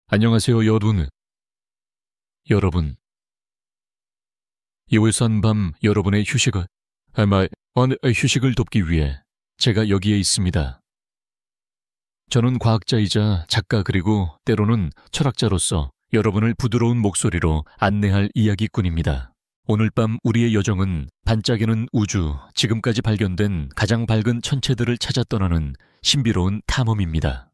안녕하세요, 여러분. 이월산 밤 여러분의 휴식을 돕기 위해 제가 여기에 있습니다. 저는 과학자이자 작가 그리고 때로는 철학자로서 여러분을 부드러운 목소리로 안내할 이야기꾼입니다. 오늘 밤 우리의 여정은 반짝이는 우주, 지금까지 발견된 가장 밝은 천체들을 찾아 떠나는 신비로운 탐험입니다.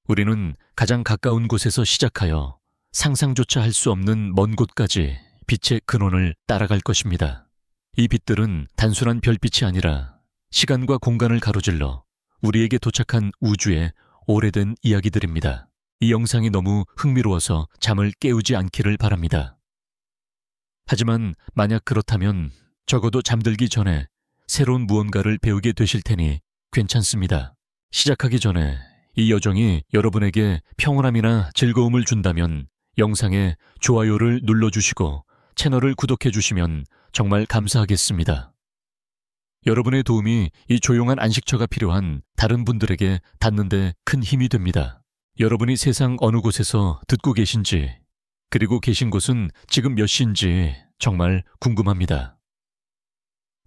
우리는 가장 가까운 곳에서 시작하여 상상조차 할 수 없는 먼 곳까지 빛의 근원을 따라갈 것입니다. 이 빛들은 단순한 별빛이 아니라 시간과 공간을 가로질러 우리에게 도착한 우주의 오래된 이야기들입니다. 이 영상이 너무 흥미로워서 잠을 깨우지 않기를 바랍니다. 하지만 만약 그렇다면 적어도 잠들기 전에 새로운 무언가를 배우게 되실 테니 괜찮습니다. 시작하기 전에 이 여정이 여러분에게 평온함이나 즐거움을 준다면 영상에 좋아요를 눌러주시고 채널을 구독해주시면 정말 감사하겠습니다. 여러분의 도움이 이 조용한 안식처가 필요한 다른 분들에게 닿는 데 큰 힘이 됩니다. 여러분이 세상 어느 곳에서 듣고 계신지, 그리고 계신 곳은 지금 몇 시인지 정말 궁금합니다.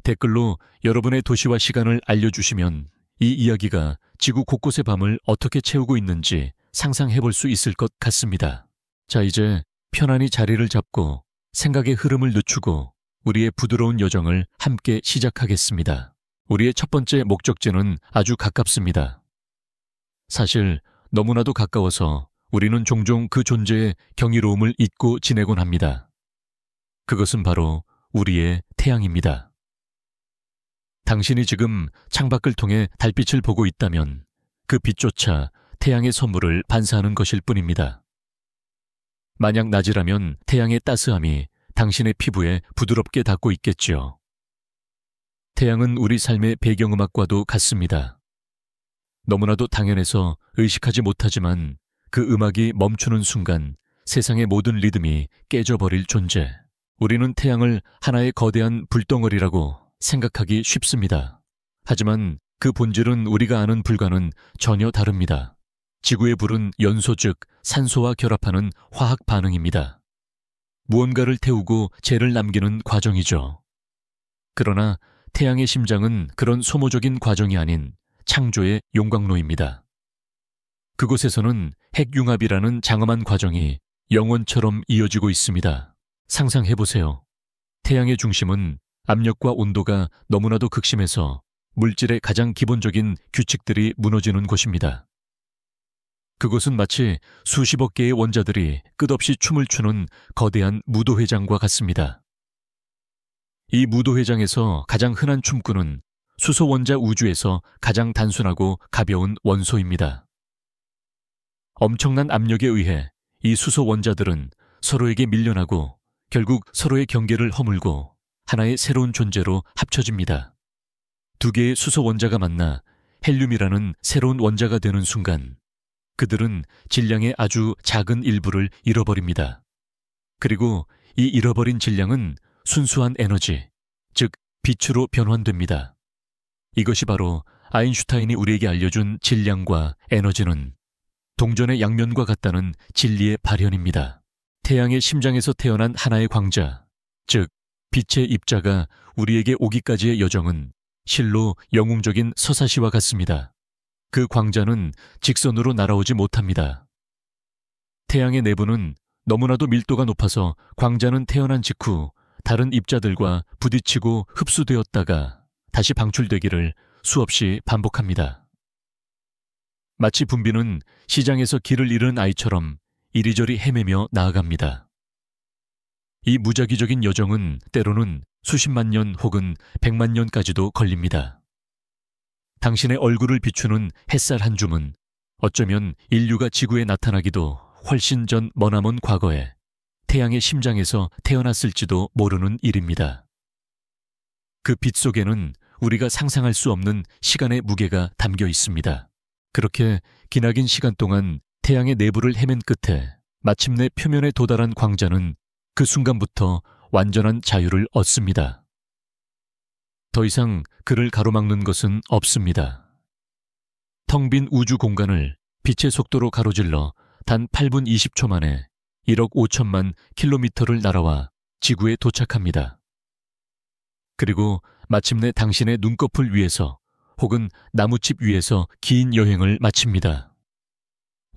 댓글로 여러분의 도시와 시간을 알려주시면 이 이야기가 지구 곳곳의 밤을 어떻게 채우고 있는지 상상해 볼 수 있을 것 같습니다. 자, 이제 편안히 자리를 잡고 생각의 흐름을 늦추고 우리의 부드러운 여정을 함께 시작하겠습니다. 우리의 첫 번째 목적지는 아주 가깝습니다. 사실 너무나도 가까워서 우리는 종종 그 존재의 경이로움을 잊고 지내곤 합니다. 그것은 바로 우리의 태양입니다. 당신이 지금 창밖을 통해 달빛을 보고 있다면 그 빛조차 태양의 선물을 반사하는 것일 뿐입니다. 만약 낮이라면 태양의 따스함이 당신의 피부에 부드럽게 닿고 있겠지요. 태양은 우리 삶의 배경음악과도 같습니다. 너무나도 당연해서 의식하지 못하지만 그 음악이 멈추는 순간 세상의 모든 리듬이 깨져버릴 존재. 우리는 태양을 하나의 거대한 불덩어리라고 생각하기 쉽습니다. 하지만 그 본질은 우리가 아는 불과는 전혀 다릅니다. 지구의 불은 연소 즉 산소와 결합하는 화학 반응입니다. 무언가를 태우고 재를 남기는 과정이죠. 그러나 태양의 심장은 그런 소모적인 과정이 아닌 창조의 용광로입니다. 그곳에서는 핵융합이라는 장엄한 과정이 영원처럼 이어지고 있습니다. 상상해보세요. 태양의 중심은 압력과 온도가 너무나도 극심해서 물질의 가장 기본적인 규칙들이 무너지는 곳입니다. 그곳은 마치 수십억 개의 원자들이 끝없이 춤을 추는 거대한 무도회장과 같습니다. 이 무도회장에서 가장 흔한 춤꾼은 수소 원자 우주에서 가장 단순하고 가벼운 원소입니다. 엄청난 압력에 의해 이 수소 원자들은 서로에게 밀려나고 결국 서로의 경계를 허물고 하나의 새로운 존재로 합쳐집니다. 두 개의 수소 원자가 만나 헬륨이라는 새로운 원자가 되는 순간 그들은 질량의 아주 작은 일부를 잃어버립니다. 그리고 이 잃어버린 질량은 순수한 에너지, 즉 빛으로 변환됩니다. 이것이 바로 아인슈타인이 우리에게 알려준 질량과 에너지는 동전의 양면과 같다는 진리의 발현입니다. 태양의 심장에서 태어난 하나의 광자, 즉 빛의 입자가 우리에게 오기까지의 여정은 실로 영웅적인 서사시와 같습니다. 그 광자는 직선으로 날아오지 못합니다. 태양의 내부는 너무나도 밀도가 높아서 광자는 태어난 직후 다른 입자들과 부딪히고 흡수되었다가 다시 방출되기를 수없이 반복합니다. 마치 분비는 시장에서 길을 잃은 아이처럼 이리저리 헤매며 나아갑니다. 이 무작위적인 여정은 때로는 수십만 년 혹은 백만 년까지도 걸립니다. 당신의 얼굴을 비추는 햇살 한 줌은 어쩌면 인류가 지구에 나타나기도 훨씬 전 머나먼 과거에 태양의 심장에서 태어났을지도 모르는 일입니다. 그 빛 속에는 우리가 상상할 수 없는 시간의 무게가 담겨 있습니다. 그렇게 기나긴 시간 동안 태양의 내부를 헤맨 끝에 마침내 표면에 도달한 광자는 그 순간부터 완전한 자유를 얻습니다. 더 이상 그를 가로막는 것은 없습니다. 텅 빈 우주 공간을 빛의 속도로 가로질러 단 8분 20초 만에 1억 5천만 킬로미터를 날아와 지구에 도착합니다. 그리고 마침내 당신의 눈꺼풀 위에서 혹은 나무칩 위에서 긴 여행을 마칩니다.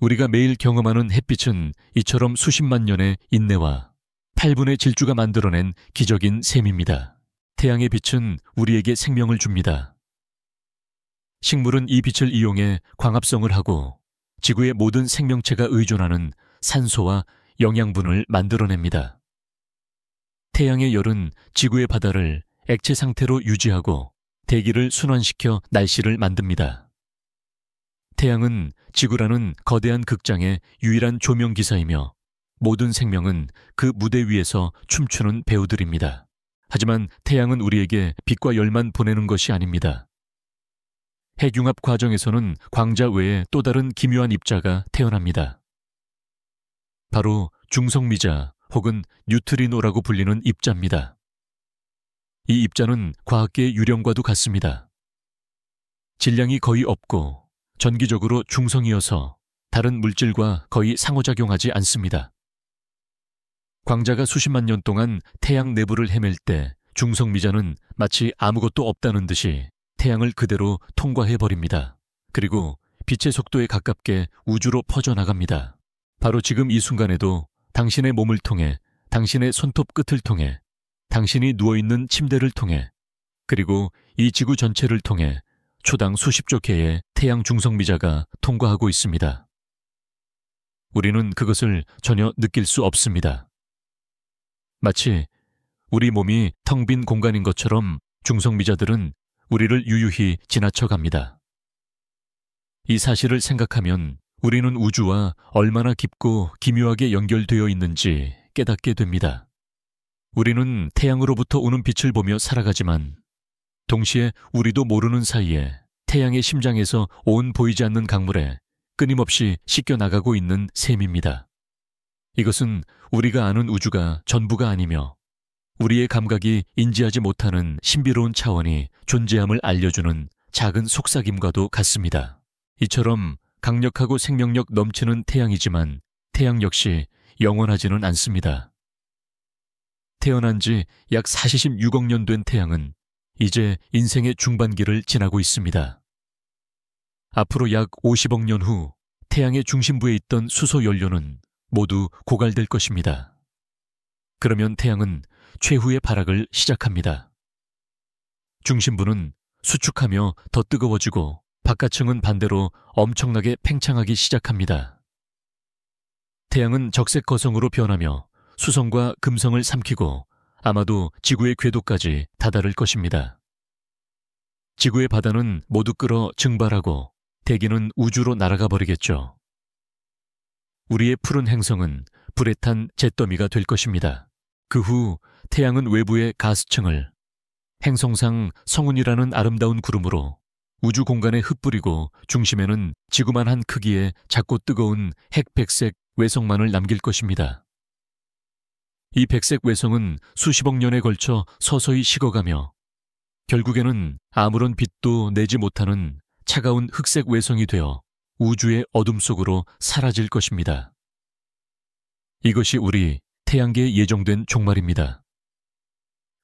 우리가 매일 경험하는 햇빛은 이처럼 수십만 년의 인내와 8분의 질주가 만들어낸 기적인 셈입니다. 태양의 빛은 우리에게 생명을 줍니다. 식물은 이 빛을 이용해 광합성을 하고 지구의 모든 생명체가 의존하는 산소와 영양분을 만들어냅니다. 태양의 열은 지구의 바다를 액체 상태로 유지하고 대기를 순환시켜 날씨를 만듭니다. 태양은 지구라는 거대한 극장의 유일한 조명기사이며 모든 생명은 그 무대 위에서 춤추는 배우들입니다. 하지만 태양은 우리에게 빛과 열만 보내는 것이 아닙니다. 핵융합 과정에서는 광자 외에 또 다른 기묘한 입자가 태어납니다. 바로 중성미자 혹은 뉴트리노라고 불리는 입자입니다. 이 입자는 과학계의 유령과도 같습니다. 질량이 거의 없고 전기적으로 중성이어서 다른 물질과 거의 상호작용하지 않습니다. 광자가 수십만 년 동안 태양 내부를 헤맬 때 중성미자는 마치 아무것도 없다는 듯이 태양을 그대로 통과해버립니다. 그리고 빛의 속도에 가깝게 우주로 퍼져나갑니다. 바로 지금 이 순간에도 당신의 몸을 통해, 당신의 손톱 끝을 통해, 당신이 누워있는 침대를 통해, 그리고 이 지구 전체를 통해 초당 수십조 개의 태양 중성미자가 통과하고 있습니다. 우리는 그것을 전혀 느낄 수 없습니다. 마치 우리 몸이 텅 빈 공간인 것처럼 중성미자들은 우리를 유유히 지나쳐 갑니다. 이 사실을 생각하면 우리는 우주와 얼마나 깊고 기묘하게 연결되어 있는지 깨닫게 됩니다. 우리는 태양으로부터 오는 빛을 보며 살아가지만 동시에 우리도 모르는 사이에 태양의 심장에서 온 보이지 않는 강물에 끊임없이 씻겨나가고 있는 셈입니다. 이것은 우리가 아는 우주가 전부가 아니며 우리의 감각이 인지하지 못하는 신비로운 차원이 존재함을 알려주는 작은 속삭임과도 같습니다. 이처럼 강력하고 생명력 넘치는 태양이지만 태양 역시 영원하지는 않습니다. 태어난 지 약 46억 년 된 태양은 이제 인생의 중반기를 지나고 있습니다. 앞으로 약 50억 년 후 태양의 중심부에 있던 수소 연료는 모두 고갈될 것입니다. 그러면 태양은 최후의 발악을 시작합니다. 중심부는 수축하며 더 뜨거워지고 바깥층은 반대로 엄청나게 팽창하기 시작합니다. 태양은 적색 거성으로 변하며 수성과 금성을 삼키고 아마도 지구의 궤도까지 다다를 것입니다. 지구의 바다는 모두 끓어 증발하고 대기는 우주로 날아가 버리겠죠. 우리의 푸른 행성은 불에 탄 잿더미가 될 것입니다. 그 후 태양은 외부의 가스층을 행성상 성운이라는 아름다운 구름으로 우주 공간에 흩뿌리고 중심에는 지구만 한 크기의 작고 뜨거운 핵백색 외성만을 남길 것입니다. 이 백색 외성은 수십억 년에 걸쳐 서서히 식어가며 결국에는 아무런 빛도 내지 못하는 차가운 흑색 외성이 되어 우주의 어둠 속으로 사라질 것입니다. 이것이 우리 태양계에 예정된 종말입니다.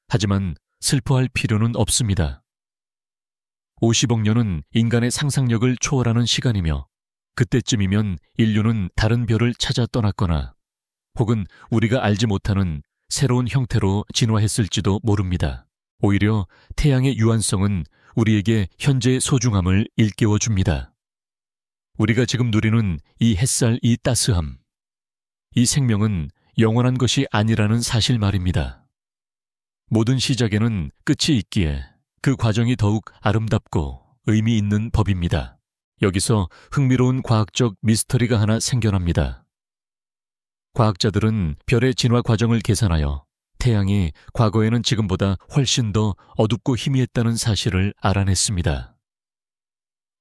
하지만 슬퍼할 필요는 없습니다. 50억 년은 인간의 상상력을 초월하는 시간이며 그때쯤이면 인류는 다른 별을 찾아 떠났거나 혹은 우리가 알지 못하는 새로운 형태로 진화했을지도 모릅니다. 오히려 태양의 유한성은 우리에게 현재의 소중함을 일깨워 줍니다. 우리가 지금 누리는 이 햇살, 이 따스함, 이 생명은 영원한 것이 아니라는 사실 말입니다. 모든 시작에는 끝이 있기에 그 과정이 더욱 아름답고 의미 있는 법입니다. 여기서 흥미로운 과학적 미스터리가 하나 생겨납니다. 과학자들은 별의 진화 과정을 계산하여 태양이 과거에는 지금보다 훨씬 더 어둡고 희미했다는 사실을 알아냈습니다.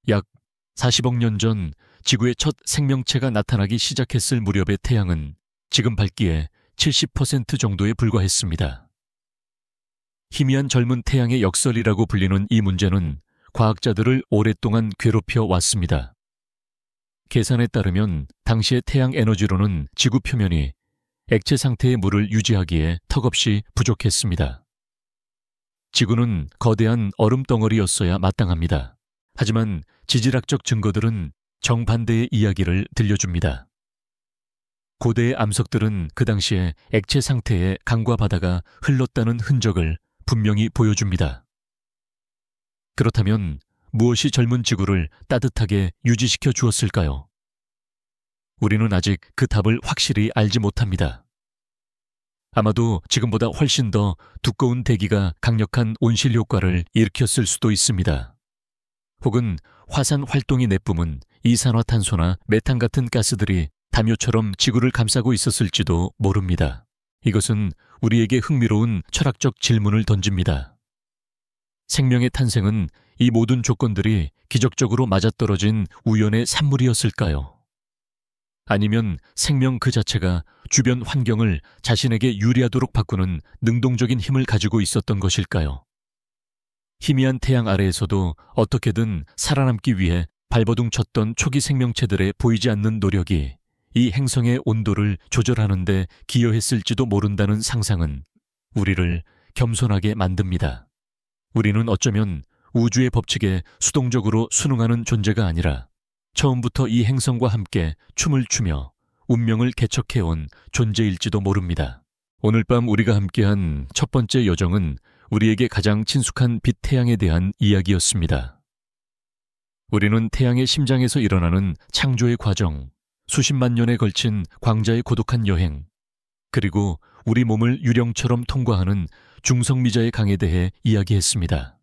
약 40억 년 전 지구의 첫 생명체가 나타나기 시작했을 무렵의 태양은 지금 밝기의 70% 정도에 불과했습니다. 희미한 젊은 태양의 역설이라고 불리는 이 문제는 과학자들을 오랫동안 괴롭혀 왔습니다. 계산에 따르면 당시의 태양 에너지로는 지구 표면이 액체 상태의 물을 유지하기에 턱없이 부족했습니다. 지구는 거대한 얼음 덩어리였어야 마땅합니다. 하지만 지질학적 증거들은 정반대의 이야기를 들려줍니다. 고대의 암석들은 그 당시에 액체 상태의 강과 바다가 흘렀다는 흔적을 분명히 보여줍니다. 그렇다면 무엇이 젊은 지구를 따뜻하게 유지시켜 주었을까요? 우리는 아직 그 답을 확실히 알지 못합니다. 아마도 지금보다 훨씬 더 두꺼운 대기가 강력한 온실 효과를 일으켰을 수도 있습니다. 혹은 화산 활동이 내뿜은 이산화탄소나 메탄 같은 가스들이 담요처럼 지구를 감싸고 있었을지도 모릅니다. 이것은 우리에게 흥미로운 철학적 질문을 던집니다. 생명의 탄생은 이 모든 조건들이 기적적으로 맞아떨어진 우연의 산물이었을까요? 아니면 생명 그 자체가 주변 환경을 자신에게 유리하도록 바꾸는 능동적인 힘을 가지고 있었던 것일까요? 희미한 태양 아래에서도 어떻게든 살아남기 위해 발버둥 쳤던 초기 생명체들의 보이지 않는 노력이 이 행성의 온도를 조절하는 데 기여했을지도 모른다는 상상은 우리를 겸손하게 만듭니다. 우리는 어쩌면 우주의 법칙에 수동적으로 순응하는 존재가 아니라 처음부터 이 행성과 함께 춤을 추며 운명을 개척해온 존재일지도 모릅니다. 오늘 밤 우리가 함께한 첫 번째 여정은 우리에게 가장 친숙한 빛 태양에 대한 이야기였습니다. 우리는 태양의 심장에서 일어나는 창조의 과정, 수십만 년에 걸친 광자의 고독한 여행, 그리고 우리 몸을 유령처럼 통과하는 중성미자의 강에 대해 이야기했습니다.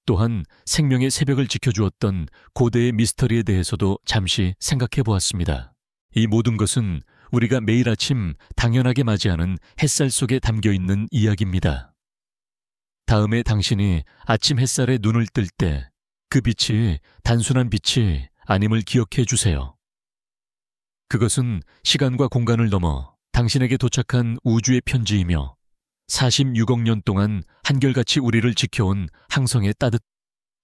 또한 생명의 새벽을 지켜주었던 고대의 미스터리에 대해서도 잠시 생각해 보았습니다. 이 모든 것은 우리가 매일 아침 당연하게 맞이하는 햇살 속에 담겨있는 이야기입니다. 다음에 당신이 아침 햇살에 눈을 뜰 때 그 빛이 단순한 빛이 아님을 기억해 주세요. 그것은 시간과 공간을 넘어 당신에게 도착한 우주의 편지이며 46억 년 동안 한결같이 우리를 지켜온 항성의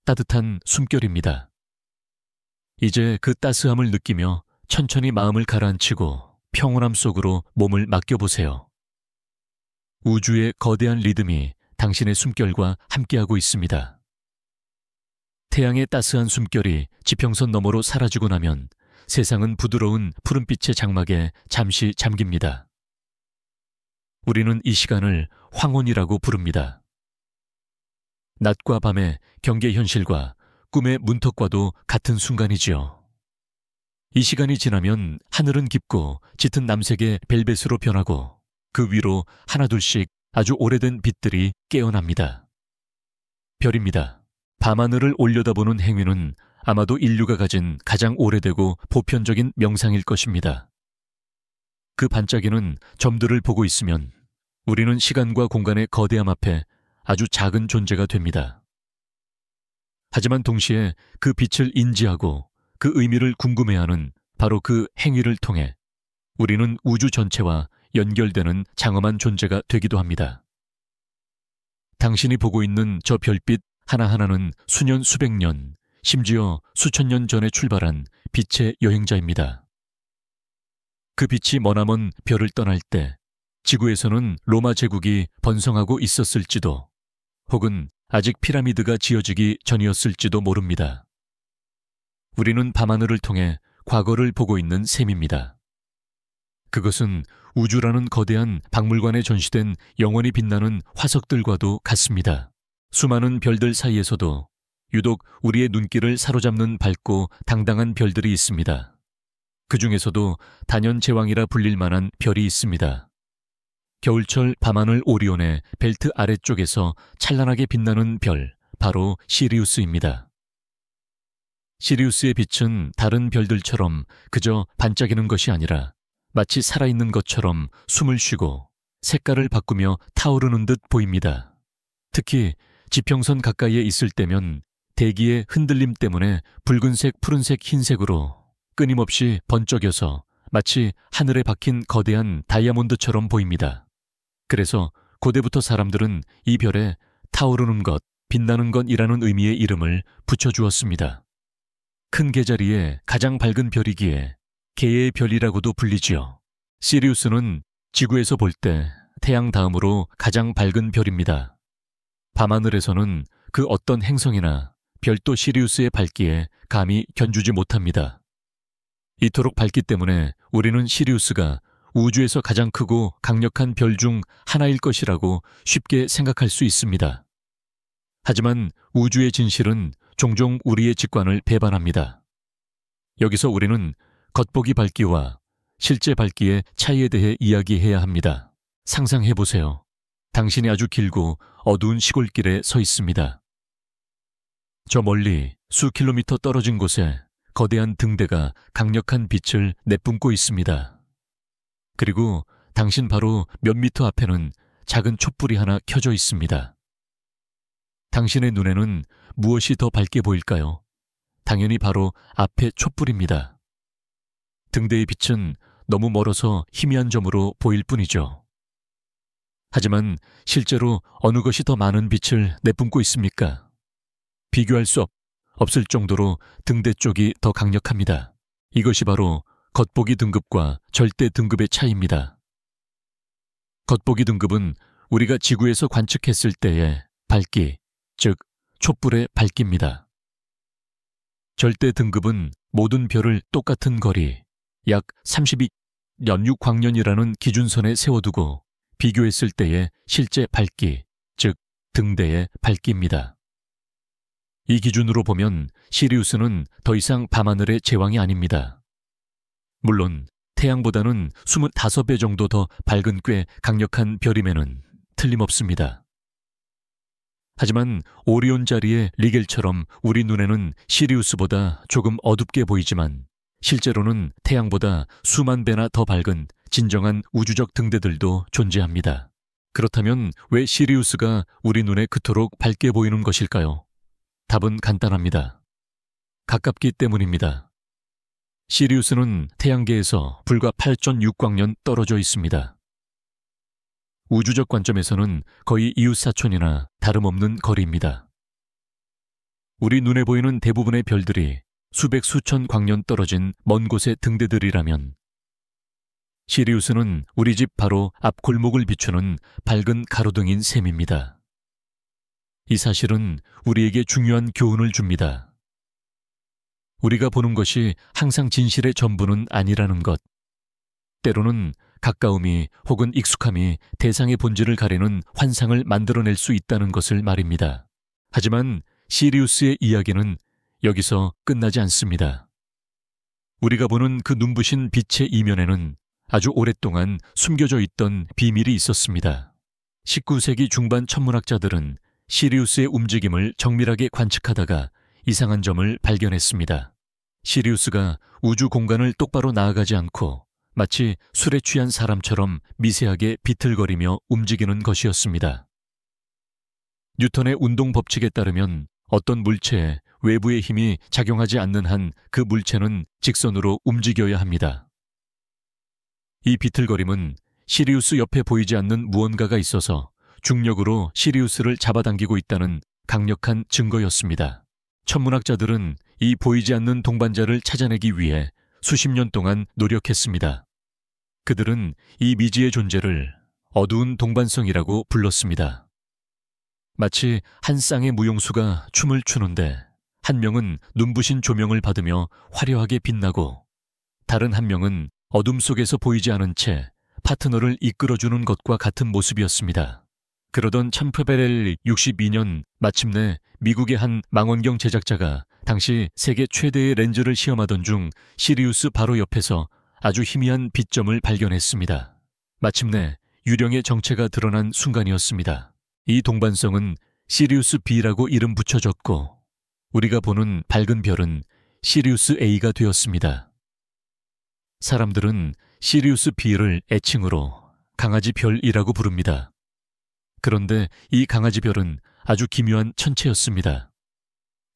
따뜻한 숨결입니다. 이제 그 따스함을 느끼며 천천히 마음을 가라앉히고 평온함 속으로 몸을 맡겨보세요. 우주의 거대한 리듬이 당신의 숨결과 함께하고 있습니다. 태양의 따스한 숨결이 지평선 너머로 사라지고 나면 세상은 부드러운 푸른빛의 장막에 잠시 잠깁니다. 우리는 이 시간을 황혼이라고 부릅니다. 낮과 밤의 경계 현실과 꿈의 문턱과도 같은 순간이지요. 이 시간이 지나면 하늘은 깊고 짙은 남색의 벨벳으로 변하고 그 위로 하나둘씩 아주 오래된 빛들이 깨어납니다. 별입니다. 밤하늘을 올려다보는 행위는 아마도 인류가 가진 가장 오래되고 보편적인 명상일 것입니다. 그 반짝이는 점들을 보고 있으면 우리는 시간과 공간의 거대함 앞에 아주 작은 존재가 됩니다. 하지만 동시에 그 빛을 인지하고 그 의미를 궁금해하는 바로 그 행위를 통해 우리는 우주 전체와 연결되는 장엄한 존재가 되기도 합니다. 당신이 보고 있는 저 별빛 하나하나는 수년 수백 년, 심지어 수천 년 전에 출발한 빛의 여행자입니다. 그 빛이 머나먼 별을 떠날 때 지구에서는 로마 제국이 번성하고 있었을지도 혹은 아직 피라미드가 지어지기 전이었을지도 모릅니다. 우리는 밤하늘을 통해 과거를 보고 있는 셈입니다. 그것은 우주라는 거대한 박물관에 전시된 영원히 빛나는 화석들과도 같습니다. 수많은 별들 사이에서도 유독 우리의 눈길을 사로잡는 밝고 당당한 별들이 있습니다. 그 중에서도 단연제왕이라 불릴 만한 별이 있습니다. 겨울철 밤하늘 오리온의 벨트 아래쪽에서 찬란하게 빛나는 별, 바로 시리우스입니다. 시리우스의 빛은 다른 별들처럼 그저 반짝이는 것이 아니라 마치 살아있는 것처럼 숨을 쉬고 색깔을 바꾸며 타오르는 듯 보입니다. 특히 지평선 가까이에 있을 때면 대기의 흔들림 때문에 붉은색, 푸른색, 흰색으로 끊임없이 번쩍여서 마치 하늘에 박힌 거대한 다이아몬드처럼 보입니다. 그래서 고대부터 사람들은 이 별에 타오르는 것, 빛나는 것이라는 의미의 이름을 붙여주었습니다. 큰 개자리에 가장 밝은 별이기에 개의 별이라고도 불리지요. 시리우스는 지구에서 볼 때 태양 다음으로 가장 밝은 별입니다. 밤하늘에서는 그 어떤 행성이나 별도 시리우스의 밝기에 감히 견주지 못합니다. 이토록 밝기 때문에 우리는 시리우스가 우주에서 가장 크고 강력한 별 중 하나일 것이라고 쉽게 생각할 수 있습니다. 하지만 우주의 진실은 종종 우리의 직관을 배반합니다. 여기서 우리는 겉보기 밝기와 실제 밝기의 차이에 대해 이야기해야 합니다. 상상해보세요. 당신이 아주 길고 어두운 시골길에 서 있습니다. 저 멀리 수 킬로미터 떨어진 곳에 거대한 등대가 강력한 빛을 내뿜고 있습니다. 그리고 당신 바로 몇 미터 앞에는 작은 촛불이 하나 켜져 있습니다. 당신의 눈에는 무엇이 더 밝게 보일까요? 당연히 바로 앞에 촛불입니다. 등대의 빛은 너무 멀어서 희미한 점으로 보일 뿐이죠. 하지만 실제로 어느 것이 더 많은 빛을 내뿜고 있습니까? 비교할 수 없을 정도로 등대 쪽이 더 강력합니다. 이것이 바로 겉보기 등급과 절대 등급의 차이입니다. 겉보기 등급은 우리가 지구에서 관측했을 때의 밝기, 즉 촛불의 밝기입니다. 절대 등급은 모든 별을 똑같은 거리, 약 32연륙광년이라는 기준선에 세워두고 비교했을 때의 실제 밝기, 즉 등대의 밝기입니다. 이 기준으로 보면 시리우스는 더 이상 밤하늘의 제왕이 아닙니다. 물론 태양보다는 25배 정도 더 밝은 꽤 강력한 별임에는 틀림없습니다. 하지만 오리온 자리의 리겔처럼 우리 눈에는 시리우스보다 조금 어둡게 보이지만 실제로는 태양보다 수만 배나 더 밝은 진정한 우주적 등대들도 존재합니다. 그렇다면 왜 시리우스가 우리 눈에 그토록 밝게 보이는 것일까요? 답은 간단합니다. 가깝기 때문입니다. 시리우스는 태양계에서 불과 8.6광년 떨어져 있습니다. 우주적 관점에서는 거의 이웃사촌이나 다름없는 거리입니다. 우리 눈에 보이는 대부분의 별들이 수백 수천 광년 떨어진 먼 곳의 등대들이라면 시리우스는 우리 집 바로 앞 골목을 비추는 밝은 가로등인 셈입니다. 이 사실은 우리에게 중요한 교훈을 줍니다. 우리가 보는 것이 항상 진실의 전부는 아니라는 것. 때로는 가까움이 혹은 익숙함이 대상의 본질을 가리는 환상을 만들어낼 수 있다는 것을 말입니다. 하지만 시리우스의 이야기는 여기서 끝나지 않습니다. 우리가 보는 그 눈부신 빛의 이면에는 아주 오랫동안 숨겨져 있던 비밀이 있었습니다. 19세기 중반 천문학자들은 시리우스의 움직임을 정밀하게 관측하다가 이상한 점을 발견했습니다. 시리우스가 우주 공간을 똑바로 나아가지 않고 마치 술에 취한 사람처럼 미세하게 비틀거리며 움직이는 것이었습니다. 뉴턴의 운동 법칙에 따르면 어떤 물체에 외부의 힘이 작용하지 않는 한 그 물체는 직선으로 움직여야 합니다. 이 비틀거림은 시리우스 옆에 보이지 않는 무언가가 있어서 중력으로 시리우스를 잡아당기고 있다는 강력한 증거였습니다. 천문학자들은 이 보이지 않는 동반자를 찾아내기 위해 수십 년 동안 노력했습니다. 그들은 이 미지의 존재를 어두운 동반성이라고 불렀습니다. 마치 한 쌍의 무용수가 춤을 추는데 한 명은 눈부신 조명을 받으며 화려하게 빛나고 다른 한 명은 어둠 속에서 보이지 않은 채 파트너를 이끌어주는 것과 같은 모습이었습니다. 그러던 1862년 마침내 미국의 한 망원경 제작자가 당시 세계 최대의 렌즈를 시험하던 중 시리우스 바로 옆에서 아주 희미한 빛점을 발견했습니다. 마침내 유령의 정체가 드러난 순간이었습니다. 이 동반성은 시리우스 B라고 이름 붙여졌고 우리가 보는 밝은 별은 시리우스 A가 되었습니다. 사람들은 시리우스 B를 애칭으로 강아지 별이라고 부릅니다. 그런데 이 강아지 별은 아주 기묘한 천체였습니다.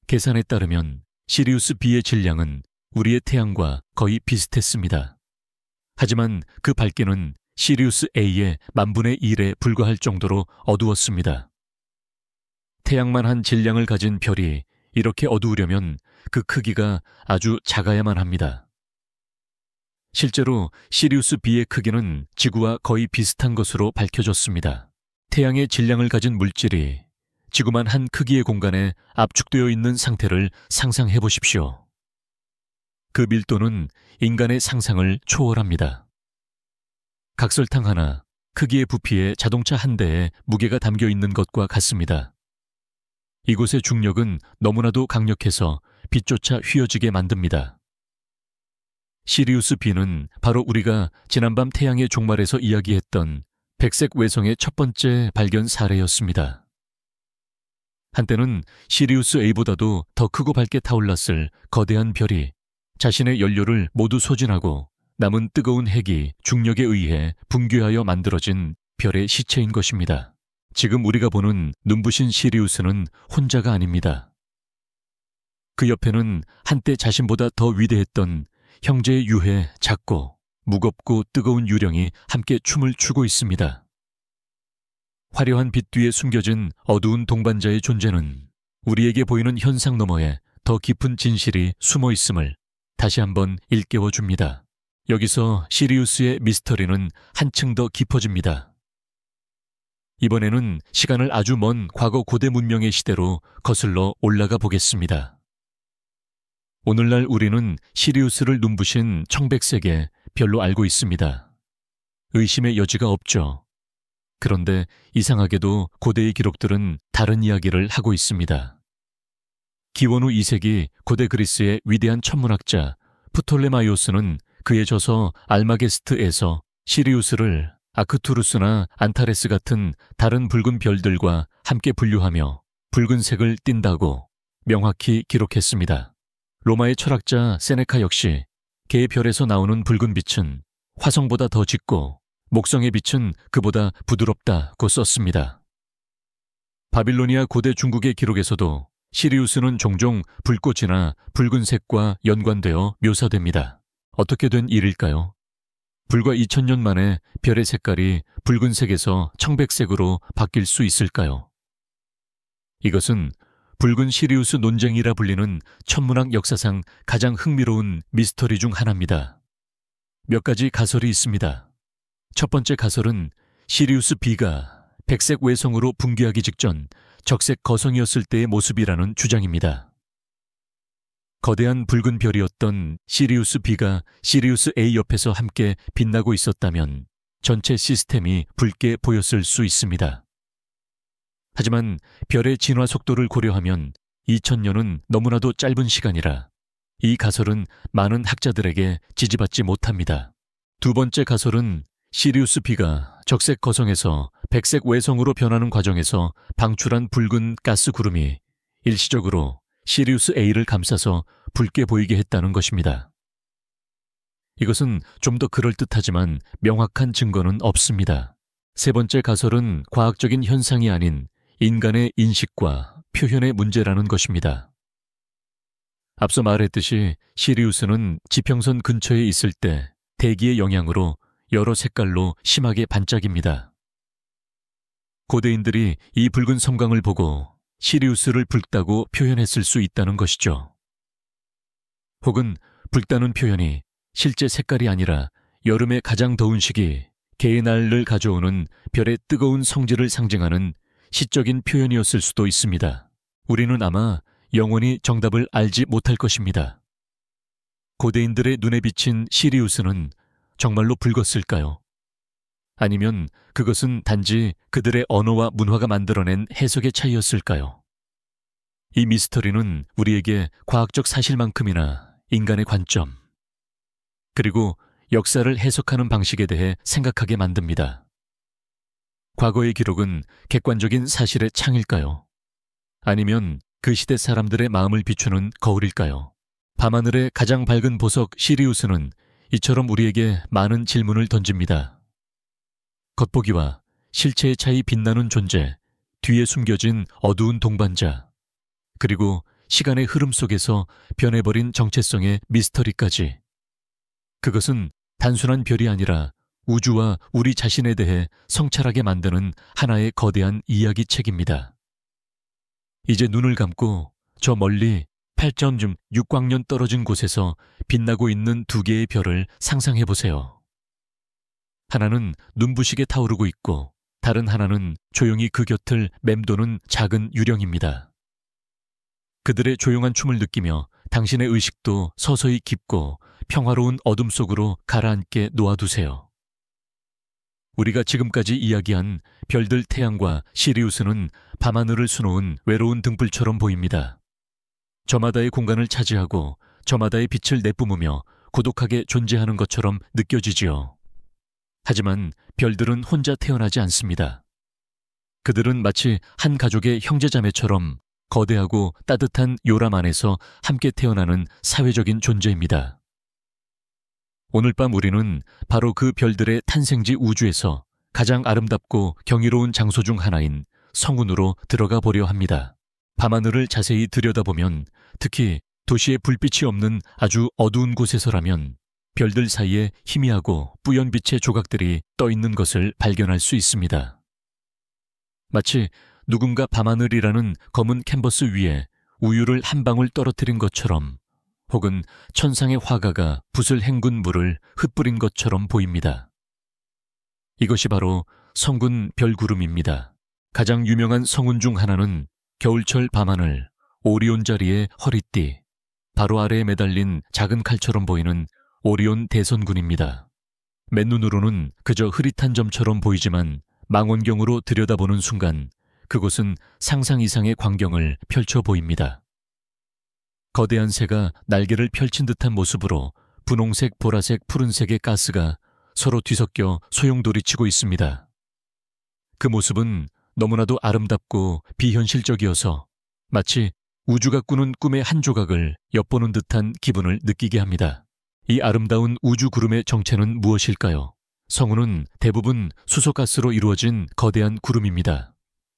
계산에 따르면 시리우스 B의 질량은 우리의 태양과 거의 비슷했습니다. 하지만 그 밝기는 시리우스 A의 만분의 1에 불과할 정도로 어두웠습니다. 태양만 한 질량을 가진 별이 이렇게 어두우려면 그 크기가 아주 작아야만 합니다. 실제로 시리우스 B의 크기는 지구와 거의 비슷한 것으로 밝혀졌습니다. 태양의 질량을 가진 물질이 지구만 한 크기의 공간에 압축되어 있는 상태를 상상해 보십시오. 그 밀도는 인간의 상상을 초월합니다. 각설탕 하나, 크기의 부피에 자동차 한 대에 무게가 담겨 있는 것과 같습니다. 이곳의 중력은 너무나도 강력해서 빛조차 휘어지게 만듭니다. 시리우스 B는 바로 우리가 지난밤 태양의 종말에서 이야기했던 백색 외성의 첫 번째 발견 사례였습니다. 한때는 시리우스 A보다도 더 크고 밝게 타올랐을 거대한 별이 자신의 연료를 모두 소진하고 남은 뜨거운 핵이 중력에 의해 붕괴하여 만들어진 별의 시체인 것입니다. 지금 우리가 보는 눈부신 시리우스는 혼자가 아닙니다. 그 옆에는 한때 자신보다 더 위대했던 형제의 유해 작고 무겁고 뜨거운 유령이 함께 춤을 추고 있습니다. 화려한 빛 뒤에 숨겨진 어두운 동반자의 존재는 우리에게 보이는 현상 너머에 더 깊은 진실이 숨어 있음을 다시 한번 일깨워 줍니다. 여기서 시리우스의 미스터리는 한층 더 깊어집니다. 이번에는 시간을 아주 먼 과거 고대 문명의 시대로 거슬러 올라가 보겠습니다. 오늘날 우리는 시리우스를 눈부신 청백색의 별로 알고 있습니다. 의심의 여지가 없죠. 그런데 이상하게도 고대의 기록들은 다른 이야기를 하고 있습니다. 기원 후 2세기 고대 그리스의 위대한 천문학자 프톨레마이오스는 그의 저서 알마게스트에서 시리우스를 아크투루스나 안타레스 같은 다른 붉은 별들과 함께 분류하며 붉은색을 띈다고 명확히 기록했습니다. 로마의 철학자 세네카 역시 개의 별에서 나오는 붉은 빛은 화성보다 더 짙고 목성의 빛은 그보다 부드럽다고 썼습니다. 바빌로니아 고대 중국의 기록에서도 시리우스는 종종 불꽃이나 붉은색과 연관되어 묘사됩니다. 어떻게 된 일일까요? 불과 2000년 만에 별의 색깔이 붉은색에서 청백색으로 바뀔 수 있을까요? 이것은 붉은 시리우스 논쟁이라 불리는 천문학 역사상 가장 흥미로운 미스터리 중 하나입니다. 몇 가지 가설이 있습니다. 첫 번째 가설은 시리우스 B가 백색 외성으로 붕괴하기 직전 적색 거성이었을 때의 모습이라는 주장입니다. 거대한 붉은 별이었던 시리우스 B가 시리우스 A 옆에서 함께 빛나고 있었다면 전체 시스템이 붉게 보였을 수 있습니다. 하지만 별의 진화 속도를 고려하면 2000년은 너무나도 짧은 시간이라 이 가설은 많은 학자들에게 지지받지 못합니다. 두 번째 가설은 시리우스 B가 적색 거성에서 백색 외성으로 변하는 과정에서 방출한 붉은 가스 구름이 일시적으로 시리우스 A를 감싸서 붉게 보이게 했다는 것입니다. 이것은 좀 더 그럴듯하지만 명확한 증거는 없습니다. 세 번째 가설은 과학적인 현상이 아닌 인간의 인식과 표현의 문제라는 것입니다. 앞서 말했듯이 시리우스는 지평선 근처에 있을 때 대기의 영향으로 여러 색깔로 심하게 반짝입니다. 고대인들이 이 붉은 섬광을 보고 시리우스를 붉다고 표현했을 수 있다는 것이죠. 혹은 붉다는 표현이 실제 색깔이 아니라 여름의 가장 더운 시기 개의 날을 가져오는 별의 뜨거운 성질을 상징하는 시적인 표현이었을 수도 있습니다. 우리는 아마 영원히 정답을 알지 못할 것입니다. 고대인들의 눈에 비친 시리우스는 정말로 붉었을까요? 아니면 그것은 단지 그들의 언어와 문화가 만들어낸 해석의 차이였을까요? 이 미스터리는 우리에게 과학적 사실만큼이나 인간의 관점, 그리고 역사를 해석하는 방식에 대해 생각하게 만듭니다. 과거의 기록은 객관적인 사실의 창일까요? 아니면 그 시대 사람들의 마음을 비추는 거울일까요? 밤하늘의 가장 밝은 보석 시리우스는 이처럼 우리에게 많은 질문을 던집니다. 겉보기와 실체의 차이 빛나는 존재, 뒤에 숨겨진 어두운 동반자, 그리고 시간의 흐름 속에서 변해버린 정체성의 미스터리까지. 그것은 단순한 별이 아니라 우주와 우리 자신에 대해 성찰하게 만드는 하나의 거대한 이야기책입니다. 이제 눈을 감고 저 멀리 8.6광년 떨어진 곳에서 빛나고 있는 두 개의 별을 상상해 보세요. 하나는 눈부시게 타오르고 있고 다른 하나는 조용히 그 곁을 맴도는 작은 유령입니다. 그들의 조용한 춤을 느끼며 당신의 의식도 서서히 깊고 평화로운 어둠 속으로 가라앉게 놓아두세요. 우리가 지금까지 이야기한 별들 태양과 시리우스는 밤하늘을 수놓은 외로운 등불처럼 보입니다. 저마다의 공간을 차지하고 저마다의 빛을 내뿜으며 고독하게 존재하는 것처럼 느껴지지요. 하지만 별들은 혼자 태어나지 않습니다. 그들은 마치 한 가족의 형제자매처럼 거대하고 따뜻한 요람 안에서 함께 태어나는 사회적인 존재입니다. 오늘 밤 우리는 바로 그 별들의 탄생지 우주에서 가장 아름답고 경이로운 장소 중 하나인 성운으로 들어가 보려 합니다. 밤하늘을 자세히 들여다보면 특히 도시의 불빛이 없는 아주 어두운 곳에서라면 별들 사이에 희미하고 뿌연 빛의 조각들이 떠 있는 것을 발견할 수 있습니다. 마치 누군가 밤하늘이라는 검은 캔버스 위에 우유를 한 방울 떨어뜨린 것처럼 혹은 천상의 화가가 붓을 헹군 물을 흩뿌린 것처럼 보입니다. 이것이 바로 성군 별구름입니다. 가장 유명한 성운 중 하나는 겨울철 밤하늘, 오리온 자리의 허리띠, 바로 아래에 매달린 작은 칼처럼 보이는 오리온 대선군입니다. 맨눈으로는 그저 흐릿한 점처럼 보이지만 망원경으로 들여다보는 순간 그곳은 상상 이상의 광경을 펼쳐 보입니다. 거대한 새가 날개를 펼친 듯한 모습으로 분홍색, 보라색, 푸른색의 가스가 서로 뒤섞여 소용돌이치고 있습니다. 그 모습은 너무나도 아름답고 비현실적이어서 마치 우주가 꾸는 꿈의 한 조각을 엿보는 듯한 기분을 느끼게 합니다. 이 아름다운 우주 구름의 정체는 무엇일까요? 성운은 대부분 수소가스로 이루어진 거대한 구름입니다.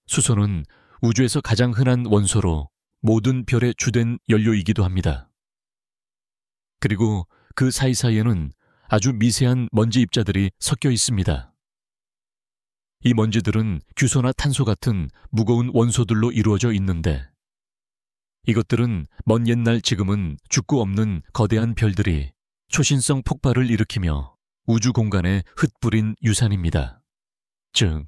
수소는 우주에서 가장 흔한 원소로 모든 별의 주된 연료이기도 합니다. 그리고 그 사이사이에는 아주 미세한 먼지 입자들이 섞여 있습니다. 이 먼지들은 규소나 탄소 같은 무거운 원소들로 이루어져 있는데 이것들은 먼 옛날 지금은 죽고 없는 거대한 별들이 초신성 폭발을 일으키며 우주 공간에 흩뿌린 유산입니다. 즉,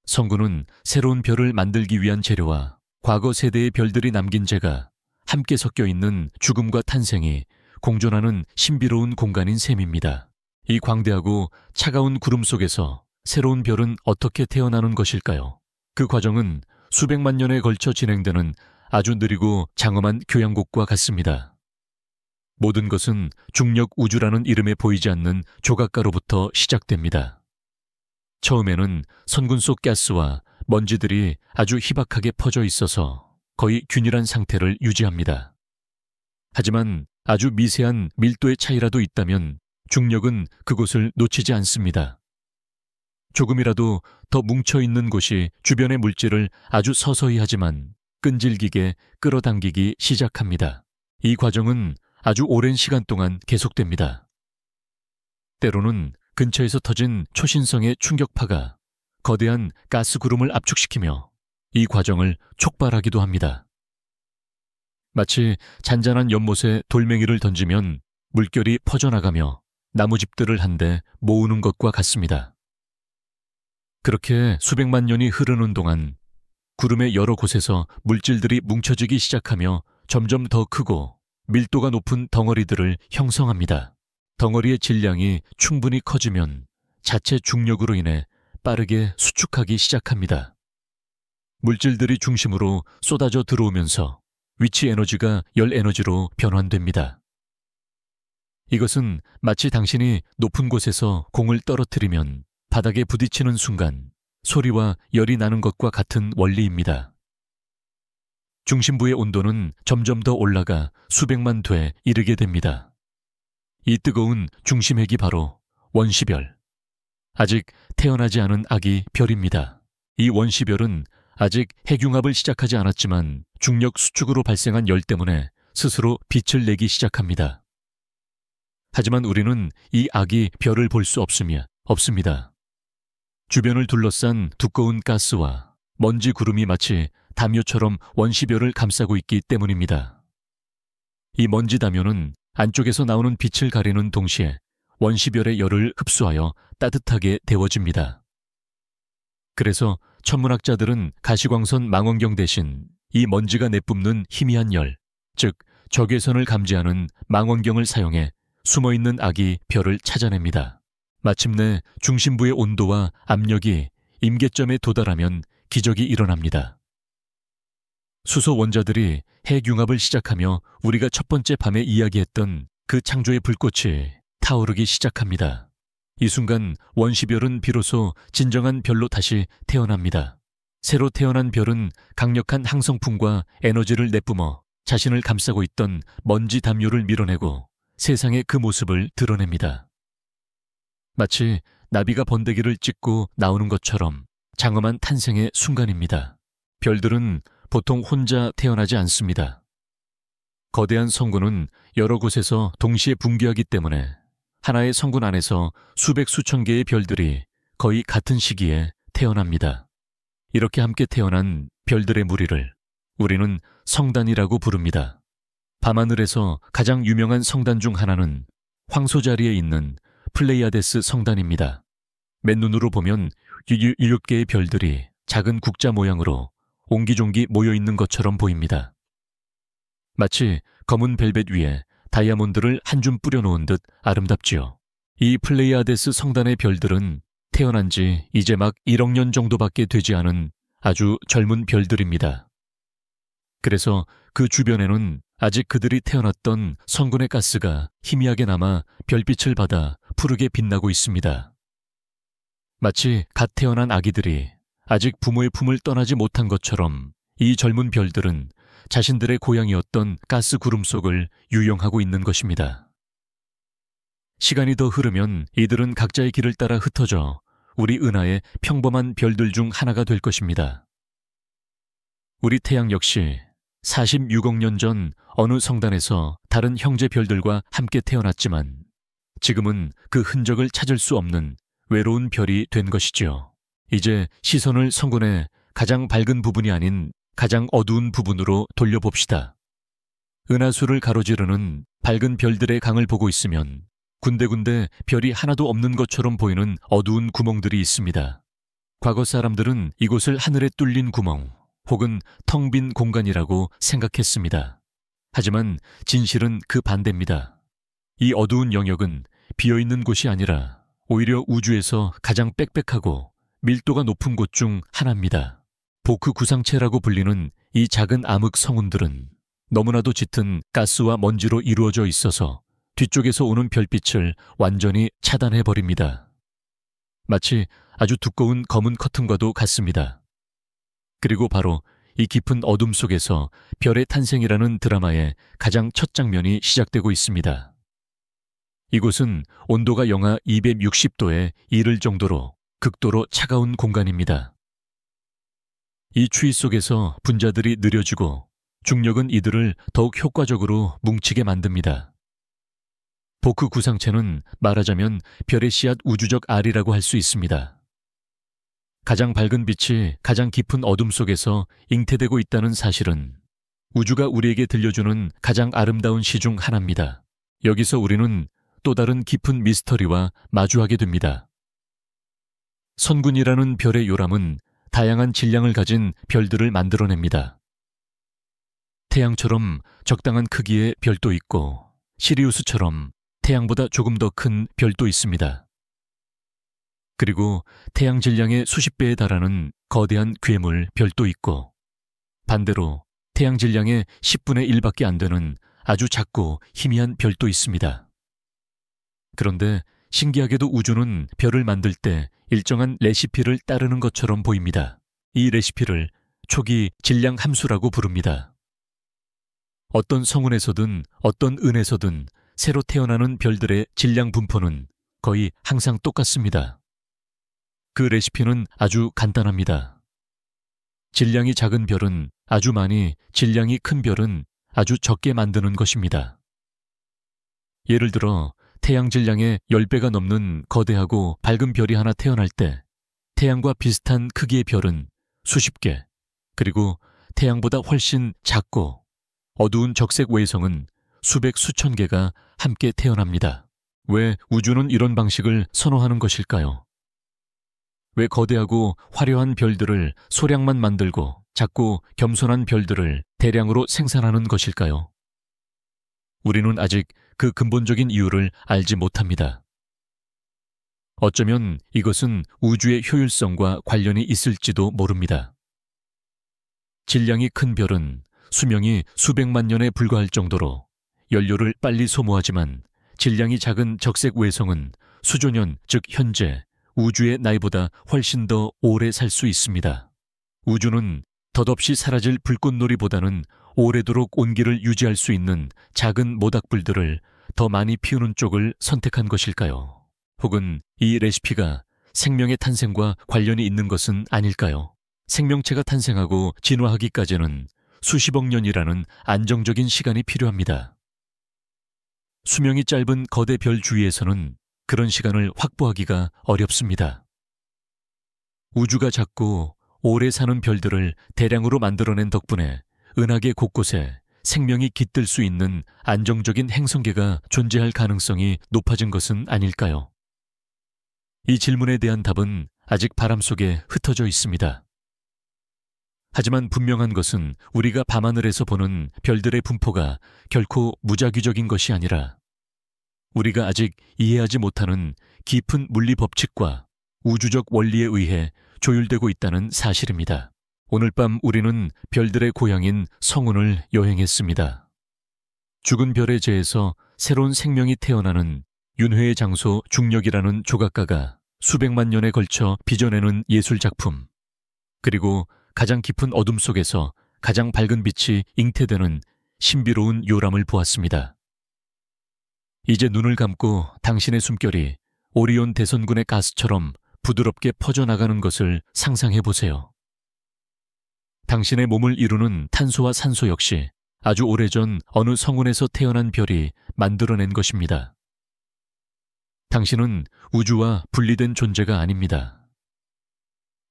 성군은 새로운 별을 만들기 위한 재료와 과거 세대의 별들이 남긴 재가 함께 섞여 있는 죽음과 탄생이 공존하는 신비로운 공간인 셈입니다. 이 광대하고 차가운 구름 속에서 새로운 별은 어떻게 태어나는 것일까요? 그 과정은 수백만 년에 걸쳐 진행되는 아주 느리고 장엄한 교양곡과 같습니다. 모든 것은 중력 우주라는 이름에 보이지 않는 조각가로부터 시작됩니다. 처음에는 선군 속 가스와 먼지들이 아주 희박하게 퍼져 있어서 거의 균일한 상태를 유지합니다. 하지만 아주 미세한 밀도의 차이라도 있다면 중력은 그곳을 놓치지 않습니다. 조금이라도 더 뭉쳐있는 곳이 주변의 물질을 아주 서서히 하지만 끈질기게 끌어당기기 시작합니다. 이 과정은 아주 오랜 시간 동안 계속됩니다. 때로는 근처에서 터진 초신성의 충격파가 거대한 가스 구름을 압축시키며 이 과정을 촉발하기도 합니다. 마치 잔잔한 연못에 돌멩이를 던지면 물결이 퍼져나가며 나무집들을 한데 모으는 것과 같습니다. 그렇게 수백만 년이 흐르는 동안 구름의 여러 곳에서 물질들이 뭉쳐지기 시작하며 점점 더 크고 밀도가 높은 덩어리들을 형성합니다. 덩어리의 질량이 충분히 커지면 자체 중력으로 인해 빠르게 수축하기 시작합니다. 물질들이 중심으로 쏟아져 들어오면서 위치 에너지가 열 에너지로 변환됩니다. 이것은 마치 당신이 높은 곳에서 공을 떨어뜨리면 바닥에 부딪히는 순간 소리와 열이 나는 것과 같은 원리입니다. 중심부의 온도는 점점 더 올라가 수백만 돼 이르게 됩니다. 이 뜨거운 중심핵이 바로 원시별, 아직 태어나지 않은 아기 별입니다. 이 원시별은 아직 핵융합을 시작하지 않았지만 중력 수축으로 발생한 열 때문에 스스로 빛을 내기 시작합니다. 하지만 우리는 이 아기 별을 볼 수 없습니다. 주변을 둘러싼 두꺼운 가스와 먼지 구름이 마치 담요처럼 원시별을 감싸고 있기 때문입니다. 이 먼지 담요는 안쪽에서 나오는 빛을 가리는 동시에 원시별의 열을 흡수하여 따뜻하게 데워집니다. 그래서 천문학자들은 가시광선 망원경 대신 이 먼지가 내뿜는 희미한 열, 즉 적외선을 감지하는 망원경을 사용해 숨어있는 아기 별을 찾아냅니다. 마침내 중심부의 온도와 압력이 임계점에 도달하면 기적이 일어납니다. 수소 원자들이 핵융합을 시작하며 우리가 첫 번째 밤에 이야기했던 그 창조의 불꽃이 타오르기 시작합니다. 이 순간 원시별은 비로소 진정한 별로 다시 태어납니다. 새로 태어난 별은 강력한 항성풍과 에너지를 내뿜어 자신을 감싸고 있던 먼지 담요를 밀어내고 세상의 그 모습을 드러냅니다. 마치 나비가 번데기를 찍고 나오는 것처럼 장엄한 탄생의 순간입니다. 별들은 보통 혼자 태어나지 않습니다. 거대한 성군은 여러 곳에서 동시에 붕괴하기 때문에 하나의 성군 안에서 수백 수천 개의 별들이 거의 같은 시기에 태어납니다. 이렇게 함께 태어난 별들의 무리를 우리는 성단이라고 부릅니다. 밤하늘에서 가장 유명한 성단 중 하나는 황소자리에 있는 플레이아데스 성단입니다. 맨눈으로 보면 7개의 별들이 작은 국자 모양으로 옹기종기 모여있는 것처럼 보입니다. 마치 검은 벨벳 위에 다이아몬드를 한 줌 뿌려놓은 듯 아름답지요. 이 플레이아데스 성단의 별들은 태어난 지 이제 막 1억 년 정도밖에 되지 않은 아주 젊은 별들입니다. 그래서 그 주변에는 아직 그들이 태어났던 성군의 가스가 희미하게 남아 별빛을 받아 푸르게 빛나고 있습니다. 마치 갓 태어난 아기들이 아직 부모의 품을 떠나지 못한 것처럼 이 젊은 별들은 자신들의 고향이었던 가스 구름 속을 유영하고 있는 것입니다. 시간이 더 흐르면 이들은 각자의 길을 따라 흩어져 우리 은하의 평범한 별들 중 하나가 될 것입니다. 우리 태양 역시 46억 년 전 어느 성단에서 다른 형제 별들과 함께 태어났지만 지금은 그 흔적을 찾을 수 없는 외로운 별이 된 것이지요. 이제 시선을 성군의 가장 밝은 부분이 아닌 가장 어두운 부분으로 돌려봅시다. 은하수를 가로지르는 밝은 별들의 강을 보고 있으면 군데군데 별이 하나도 없는 것처럼 보이는 어두운 구멍들이 있습니다. 과거 사람들은 이곳을 하늘에 뚫린 구멍 혹은 텅 빈 공간이라고 생각했습니다. 하지만 진실은 그 반대입니다. 이 어두운 영역은 비어있는 곳이 아니라 오히려 우주에서 가장 빽빽하고 밀도가 높은 곳 중 하나입니다. 보크 구상체라고 불리는 이 작은 암흑 성운들은 너무나도 짙은 가스와 먼지로 이루어져 있어서 뒤쪽에서 오는 별빛을 완전히 차단해버립니다. 마치 아주 두꺼운 검은 커튼과도 같습니다. 그리고 바로 이 깊은 어둠 속에서 별의 탄생이라는 드라마의 가장 첫 장면이 시작되고 있습니다. 이곳은 온도가 영하 260도에 이를 정도로 극도로 차가운 공간입니다. 이 추위 속에서 분자들이 느려지고 중력은 이들을 더욱 효과적으로 뭉치게 만듭니다. 보크 구상체는 말하자면 별의 씨앗 우주적 알이라고 할 수 있습니다. 가장 밝은 빛이 가장 깊은 어둠 속에서 잉태되고 있다는 사실은 우주가 우리에게 들려주는 가장 아름다운 시 중 하나입니다. 여기서 우리는 또 다른 깊은 미스터리와 마주하게 됩니다. 선군이라는 별의 요람은 다양한 질량을 가진 별들을 만들어냅니다. 태양처럼 적당한 크기의 별도 있고 시리우스처럼 태양보다 조금 더 큰 별도 있습니다. 그리고 태양 질량의 수십 배에 달하는 거대한 괴물 별도 있고 반대로 태양 질량의 10분의 1밖에 안 되는 아주 작고 희미한 별도 있습니다. 그런데 신기하게도 우주는 별을 만들 때 일정한 레시피를 따르는 것처럼 보입니다. 이 레시피를 초기 질량 함수라고 부릅니다. 어떤 성운에서든 어떤 은에서든 새로 태어나는 별들의 질량 분포는 거의 항상 똑같습니다. 그 레시피는 아주 간단합니다. 질량이 작은 별은 아주 많이, 질량이 큰 별은 아주 적게 만드는 것입니다. 예를 들어 태양 질량의 10배가 넘는 거대하고 밝은 별이 하나 태어날 때 태양과 비슷한 크기의 별은 수십 개, 그리고 태양보다 훨씬 작고 어두운 적색 외성은 수백 수천 개가 함께 태어납니다. 왜 우주는 이런 방식을 선호하는 것일까요? 왜 거대하고 화려한 별들을 소량만 만들고 작고 겸손한 별들을 대량으로 생산하는 것일까요? 우리는 아직 그 근본적인 이유를 알지 못합니다. 어쩌면 이것은 우주의 효율성과 관련이 있을지도 모릅니다. 질량이 큰 별은 수명이 수백만 년에 불과할 정도로 연료를 빨리 소모하지만 질량이 작은 적색 외성은 수조년, 즉 현재 우주의 나이보다 훨씬 더 오래 살 수 있습니다. 우주는 덧없이 사라질 불꽃놀이보다는 오래도록 온기를 유지할 수 있는 작은 모닥불들을 더 많이 피우는 쪽을 선택한 것일까요? 혹은 이 레시피가 생명의 탄생과 관련이 있는 것은 아닐까요? 생명체가 탄생하고 진화하기까지는 수십억 년이라는 안정적인 시간이 필요합니다. 수명이 짧은 거대 별 주위에서는 그런 시간을 확보하기가 어렵습니다. 우주가 작고 오래 사는 별들을 대량으로 만들어낸 덕분에 은하계 곳곳에 생명이 깃들 수 있는 안정적인 행성계가 존재할 가능성이 높아진 것은 아닐까요? 이 질문에 대한 답은 아직 바람 속에 흩어져 있습니다. 하지만 분명한 것은 우리가 밤하늘에서 보는 별들의 분포가 결코 무작위적인 것이 아니라 우리가 아직 이해하지 못하는 깊은 물리 법칙과 우주적 원리에 의해 조율되고 있다는 사실입니다. 오늘 밤 우리는 별들의 고향인 성운을 여행했습니다. 죽은 별의 재에서 새로운 생명이 태어나는 윤회의 장소 중력이라는 조각가가 수백만 년에 걸쳐 빚어내는 예술작품, 그리고 가장 깊은 어둠 속에서 가장 밝은 빛이 잉태되는 신비로운 요람을 보았습니다. 이제 눈을 감고 당신의 숨결이 오리온 대선군의 가스처럼 부드럽게 퍼져나가는 것을 상상해 보세요. 당신의 몸을 이루는 탄소와 산소 역시 아주 오래전 어느 성운에서 태어난 별이 만들어낸 것입니다. 당신은 우주와 분리된 존재가 아닙니다.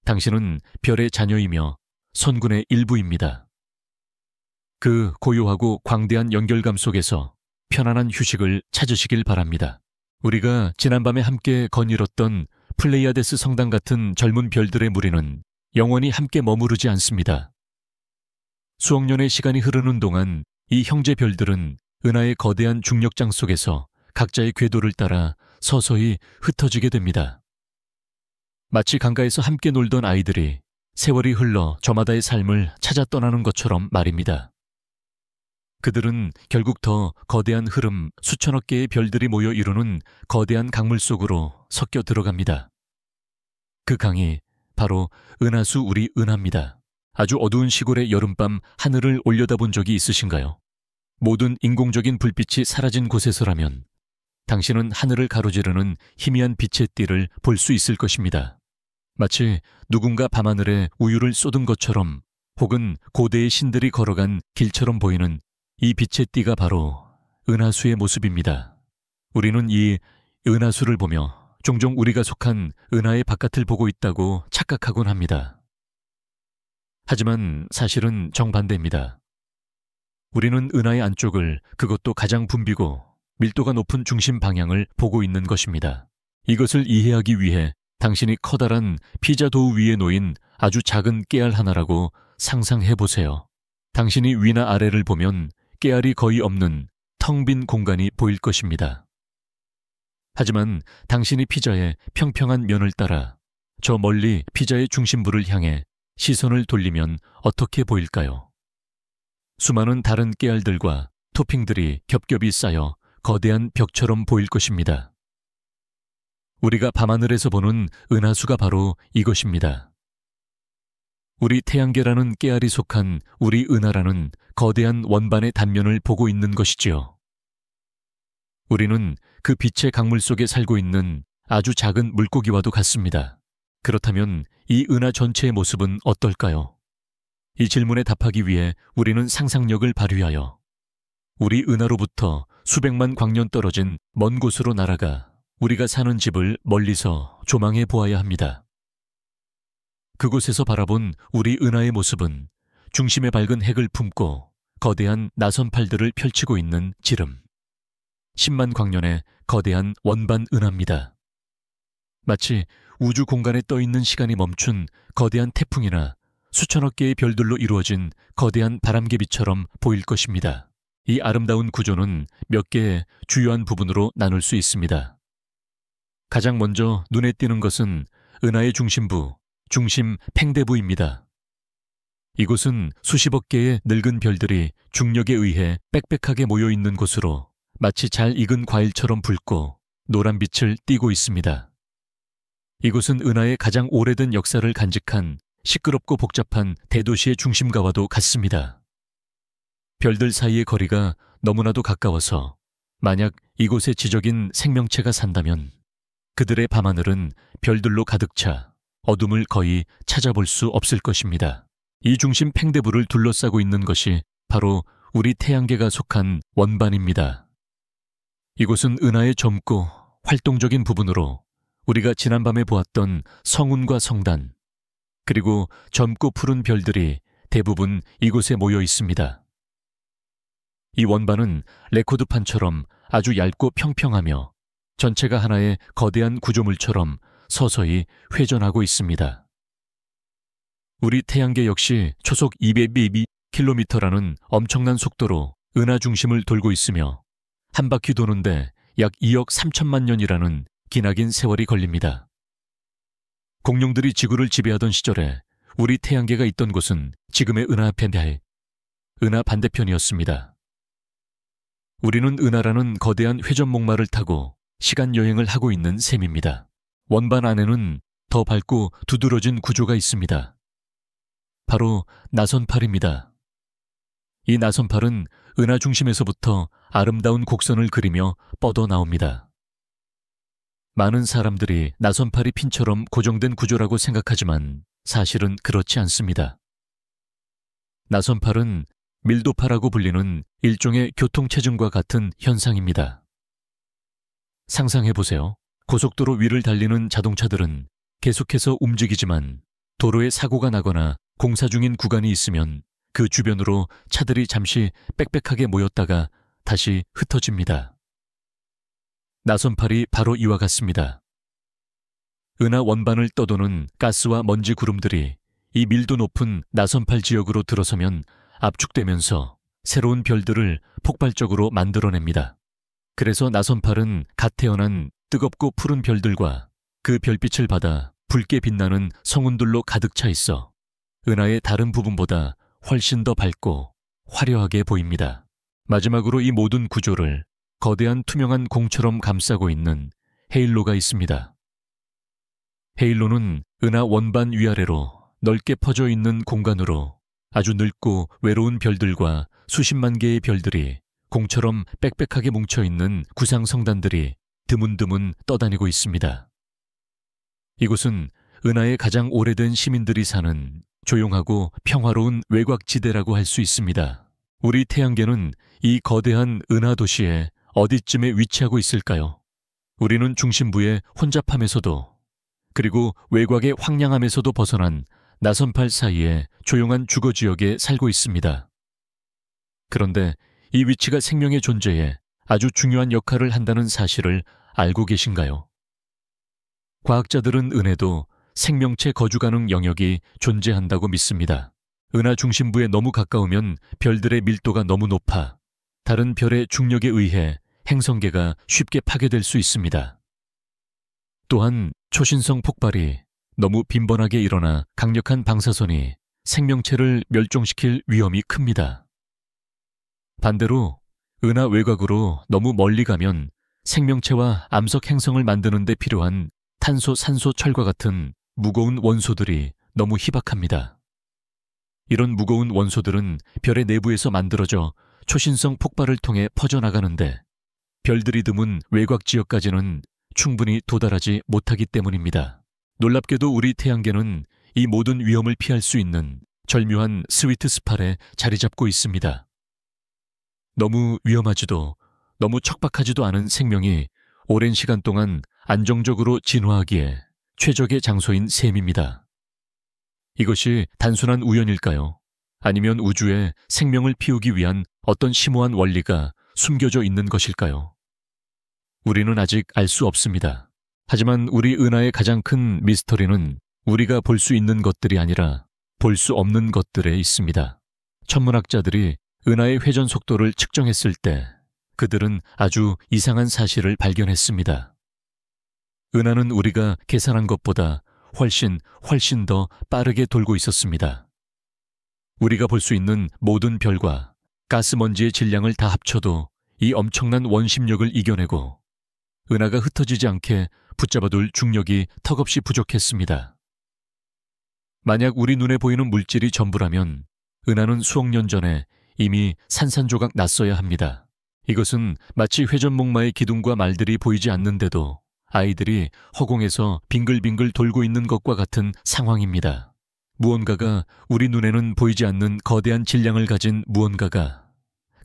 당신은 별의 자녀이며 선군의 일부입니다. 그 고요하고 광대한 연결감 속에서 편안한 휴식을 찾으시길 바랍니다. 우리가 지난밤에 함께 거닐었던 플레이아데스 성당 같은 젊은 별들의 무리는 영원히 함께 머무르지 않습니다. 수억 년의 시간이 흐르는 동안 이 형제 별들은 은하의 거대한 중력장 속에서 각자의 궤도를 따라 서서히 흩어지게 됩니다. 마치 강가에서 함께 놀던 아이들이 세월이 흘러 저마다의 삶을 찾아 떠나는 것처럼 말입니다. 그들은 결국 더 거대한 흐름, 수천억 개의 별들이 모여 이루는 거대한 강물 속으로 섞여 들어갑니다. 그 강이 바로 은하수 우리 은하입니다. 아주 어두운 시골의 여름밤 하늘을 올려다본 적이 있으신가요? 모든 인공적인 불빛이 사라진 곳에서라면 당신은 하늘을 가로지르는 희미한 빛의 띠를 볼 수 있을 것입니다. 마치 누군가 밤하늘에 우유를 쏟은 것처럼, 혹은 고대의 신들이 걸어간 길처럼 보이는 이 빛의 띠가 바로 은하수의 모습입니다. 우리는 이 은하수를 보며 종종 우리가 속한 은하의 바깥을 보고 있다고 착각하곤 합니다. 하지만 사실은 정반대입니다. 우리는 은하의 안쪽을, 그것도 가장 붐비고 밀도가 높은 중심 방향을 보고 있는 것입니다. 이것을 이해하기 위해 당신이 커다란 피자 도우 위에 놓인 아주 작은 깨알 하나라고 상상해 보세요. 당신이 위나 아래를 보면 깨알이 거의 없는 텅 빈 공간이 보일 것입니다. 하지만 당신이 피자의 평평한 면을 따라 저 멀리 피자의 중심부를 향해 시선을 돌리면 어떻게 보일까요? 수많은 다른 깨알들과 토핑들이 겹겹이 쌓여 거대한 벽처럼 보일 것입니다. 우리가 밤하늘에서 보는 은하수가 바로 이것입니다. 우리 태양계라는 깨알이 속한 우리 은하라는 거대한 원반의 단면을 보고 있는 것이지요. 우리는 그 빛의 강물 속에 살고 있는 아주 작은 물고기와도 같습니다. 그렇다면 이 은하 전체의 모습은 어떨까요? 이 질문에 답하기 위해 우리는 상상력을 발휘하여 우리 은하로부터 수백만 광년 떨어진 먼 곳으로 날아가 우리가 사는 집을 멀리서 조망해 보아야 합니다. 그곳에서 바라본 우리 은하의 모습은 중심에 밝은 핵을 품고 거대한 나선팔들을 펼치고 있는 지름. 10만 광년의 거대한 원반 은하입니다. 마치 우주 공간에 떠있는 시간이 멈춘 거대한 태풍이나 수천억 개의 별들로 이루어진 거대한 바람개비처럼 보일 것입니다. 이 아름다운 구조는 몇 개의 주요한 부분으로 나눌 수 있습니다. 가장 먼저 눈에 띄는 것은 은하의 중심부, 중심 팽대부입니다. 이곳은 수십억 개의 늙은 별들이 중력에 의해 빽빽하게 모여있는 곳으로 마치 잘 익은 과일처럼 붉고 노란 빛을 띠고 있습니다. 이곳은 은하의 가장 오래된 역사를 간직한 시끄럽고 복잡한 대도시의 중심가와도 같습니다. 별들 사이의 거리가 너무나도 가까워서 만약 이곳에 지적인 생명체가 산다면 그들의 밤하늘은 별들로 가득 차 어둠을 거의 찾아볼 수 없을 것입니다. 이 중심 팽대부를 둘러싸고 있는 것이 바로 우리 태양계가 속한 원반입니다. 이곳은 은하의 젊고 활동적인 부분으로 우리가 지난밤에 보았던 성운과 성단, 그리고 젊고 푸른 별들이 대부분 이곳에 모여 있습니다. 이 원반은 레코드판처럼 아주 얇고 평평하며 전체가 하나의 거대한 구조물처럼 서서히 회전하고 있습니다. 우리 태양계 역시 초속 200km라는 엄청난 속도로 은하 중심을 돌고 있으며 한 바퀴 도는데 약 2억 3천만 년이라는 기나긴 세월이 걸립니다. 공룡들이 지구를 지배하던 시절에 우리 태양계가 있던 곳은 지금의 은하 반대편이었습니다. 우리는 은하라는 거대한 회전목마를 타고 시간 여행을 하고 있는 셈입니다. 원반 안에는 더 밝고 두드러진 구조가 있습니다. 바로 나선팔입니다. 이 나선팔은 은하 중심에서부터 아름다운 곡선을 그리며 뻗어 나옵니다. 많은 사람들이 나선팔이 핀처럼 고정된 구조라고 생각하지만 사실은 그렇지 않습니다. 나선팔은 밀도파라고 불리는 일종의 교통체증과 같은 현상입니다. 상상해보세요. 고속도로 위를 달리는 자동차들은 계속해서 움직이지만 도로에 사고가 나거나 공사 중인 구간이 있으면 그 주변으로 차들이 잠시 빽빽하게 모였다가 다시 흩어집니다. 나선팔이 바로 이와 같습니다. 은하 원반을 떠도는 가스와 먼지 구름들이 이 밀도 높은 나선팔 지역으로 들어서면 압축되면서 새로운 별들을 폭발적으로 만들어냅니다. 그래서 나선팔은 갓 태어난 뜨겁고 푸른 별들과 그 별빛을 받아 붉게 빛나는 성운들로 가득 차 있어 은하의 다른 부분보다 훨씬 더 밝고 화려하게 보입니다. 마지막으로 이 모든 구조를 거대한 투명한 공처럼 감싸고 있는 헤일로가 있습니다. 헤일로는 은하 원반 위아래로 넓게 퍼져 있는 공간으로 아주 늙고 외로운 별들과 수십만 개의 별들이 공처럼 빽빽하게 뭉쳐있는 구상성단들이 드문드문 떠다니고 있습니다. 이곳은 은하의 가장 오래된 시민들이 사는 조용하고 평화로운 외곽지대라고 할 수 있습니다. 우리 태양계는 이 거대한 은하 도시에 어디쯤에 위치하고 있을까요? 우리는 중심부의 혼잡함에서도 그리고 외곽의 황량함에서도 벗어난 나선팔 사이의 조용한 주거지역에 살고 있습니다. 그런데 이 위치가 생명의 존재에 아주 중요한 역할을 한다는 사실을 알고 계신가요? 과학자들은 은해도 생명체 거주 가능 영역이 존재한다고 믿습니다. 은하 중심부에 너무 가까우면 별들의 밀도가 너무 높아 다른 별의 중력에 의해 행성계가 쉽게 파괴될 수 있습니다. 또한 초신성 폭발이 너무 빈번하게 일어나 강력한 방사선이 생명체를 멸종시킬 위험이 큽니다. 반대로 은하 외곽으로 너무 멀리 가면 생명체와 암석 행성을 만드는 데 필요한 탄소, 산소, 철과 같은 무거운 원소들이 너무 희박합니다. 이런 무거운 원소들은 별의 내부에서 만들어져 초신성 폭발을 통해 퍼져나가는데 별들이 드문 외곽 지역까지는 충분히 도달하지 못하기 때문입니다. 놀랍게도 우리 태양계는 이 모든 위험을 피할 수 있는 절묘한 스위트 스팟에 자리 잡고 있습니다. 너무 위험하지도 너무 척박하지도 않은 생명이 오랜 시간 동안 안정적으로 진화하기에 최적의 장소인 셈입니다. 이것이 단순한 우연일까요? 아니면 우주에 생명을 피우기 위한 어떤 심오한 원리가 숨겨져 있는 것일까요? 우리는 아직 알 수 없습니다. 하지만 우리 은하의 가장 큰 미스터리는 우리가 볼 수 있는 것들이 아니라 볼 수 없는 것들에 있습니다. 천문학자들이 은하의 회전 속도를 측정했을 때 그들은 아주 이상한 사실을 발견했습니다. 은하는 우리가 계산한 것보다 훨씬 더 빠르게 돌고 있었습니다. 우리가 볼 수 있는 모든 별과 가스먼지의 질량을 다 합쳐도 이 엄청난 원심력을 이겨내고 은하가 흩어지지 않게 붙잡아둘 중력이 턱없이 부족했습니다. 만약 우리 눈에 보이는 물질이 전부라면 은하는 수억 년 전에 이미 산산조각 났어야 합니다. 이것은 마치 회전목마의 기둥과 말들이 보이지 않는데도 아이들이 허공에서 빙글빙글 돌고 있는 것과 같은 상황입니다. 무언가가 우리 눈에는 보이지 않는 거대한 질량을 가진 무언가가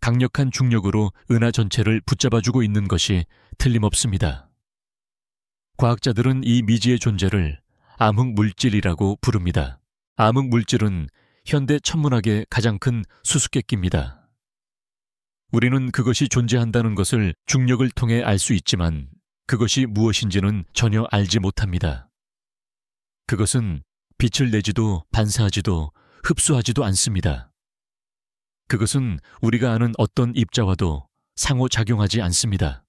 강력한 중력으로 은하 전체를 붙잡아주고 있는 것이 틀림없습니다. 과학자들은 이 미지의 존재를 암흑물질이라고 부릅니다. 암흑물질은 현대 천문학의 가장 큰 수수께끼입니다. 우리는 그것이 존재한다는 것을 중력을 통해 알 수 있지만 그것이 무엇인지는 전혀 알지 못합니다. 그것은 빛을 내지도 반사하지도 흡수하지도 않습니다. 그것은 우리가 아는 어떤 입자와도 상호작용하지 않습니다.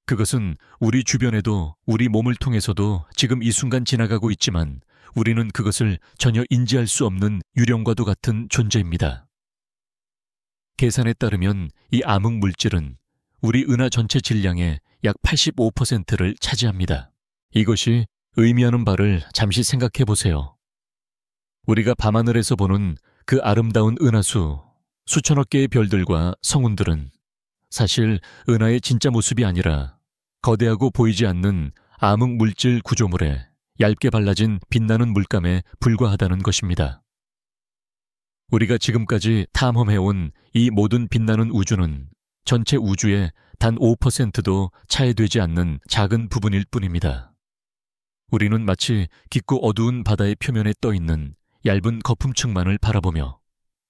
그것은 우리 주변에도 우리 몸을 통해서도 지금 이 순간 지나가고 있지만 우리는 그것을 전혀 인지할 수 없는 유령과도 같은 존재입니다. 계산에 따르면 이 암흑 물질은 우리 은하 전체 질량의 약 85%를 차지합니다. 이것이 의미하는 바를 잠시 생각해 보세요. 우리가 밤하늘에서 보는 그 아름다운 은하수, 수천억 개의 별들과 성운들은 사실 은하의 진짜 모습이 아니라 거대하고 보이지 않는 암흑 물질 구조물에 얇게 발라진 빛나는 물감에 불과하다는 것입니다. 우리가 지금까지 탐험해온 이 모든 빛나는 우주는 전체 우주의 단 5%도 차이되지 않는 작은 부분일 뿐입니다. 우리는 마치 깊고 어두운 바다의 표면에 떠있는 얇은 거품층만을 바라보며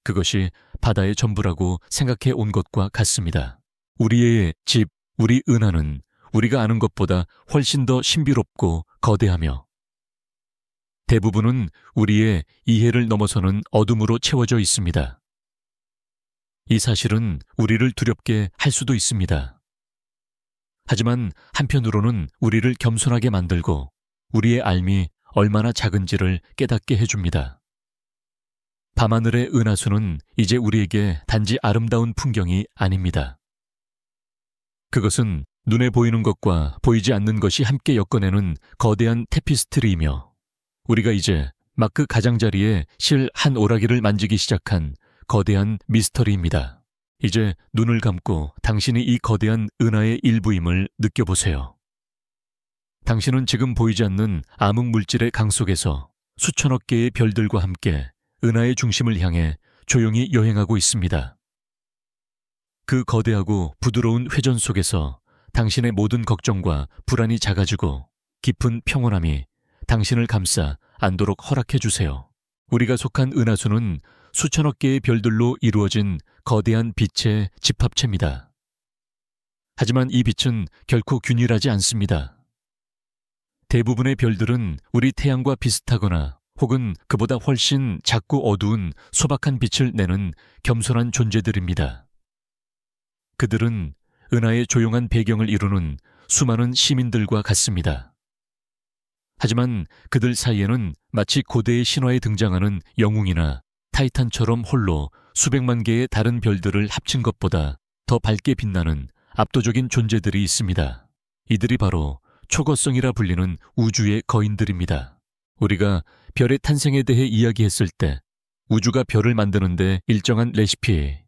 그것이 바다의 전부라고 생각해 온 것과 같습니다. 우리의 집, 우리 은하는 우리가 아는 것보다 훨씬 더 신비롭고 거대하며 대부분은 우리의 이해를 넘어서는 어둠으로 채워져 있습니다. 이 사실은 우리를 두렵게 할 수도 있습니다. 하지만 한편으로는 우리를 겸손하게 만들고 우리의 알미 얼마나 작은지를 깨닫게 해줍니다. 밤하늘의 은하수는 이제 우리에게 단지 아름다운 풍경이 아닙니다. 그것은 눈에 보이는 것과 보이지 않는 것이 함께 엮어내는 거대한 테피스트리이며 우리가 이제 막 그 가장자리에 실 한 오라기를 만지기 시작한 거대한 미스터리입니다. 이제 눈을 감고 당신이 이 거대한 은하의 일부임을 느껴보세요. 당신은 지금 보이지 않는 암흑 물질의 강 속에서 수천억 개의 별들과 함께 은하의 중심을 향해 조용히 여행하고 있습니다. 그 거대하고 부드러운 회전 속에서 당신의 모든 걱정과 불안이 작아지고 깊은 평온함이 당신을 감싸 안도록 허락해 주세요. 우리가 속한 은하수는 수천억 개의 별들로 이루어진 거대한 빛의 집합체입니다. 하지만 이 빛은 결코 균일하지 않습니다. 대부분의 별들은 우리 태양과 비슷하거나 혹은 그보다 훨씬 작고 어두운 소박한 빛을 내는 겸손한 존재들입니다. 그들은 은하의 조용한 배경을 이루는 수많은 시민들과 같습니다. 하지만 그들 사이에는 마치 고대의 신화에 등장하는 영웅이나 타이탄처럼 홀로 수백만 개의 다른 별들을 합친 것보다 더 밝게 빛나는 압도적인 존재들이 있습니다. 이들이 바로 초거성이라 불리는 우주의 거인들입니다. 우리가 별의 탄생에 대해 이야기했을 때 우주가 별을 만드는데 일정한 레시피,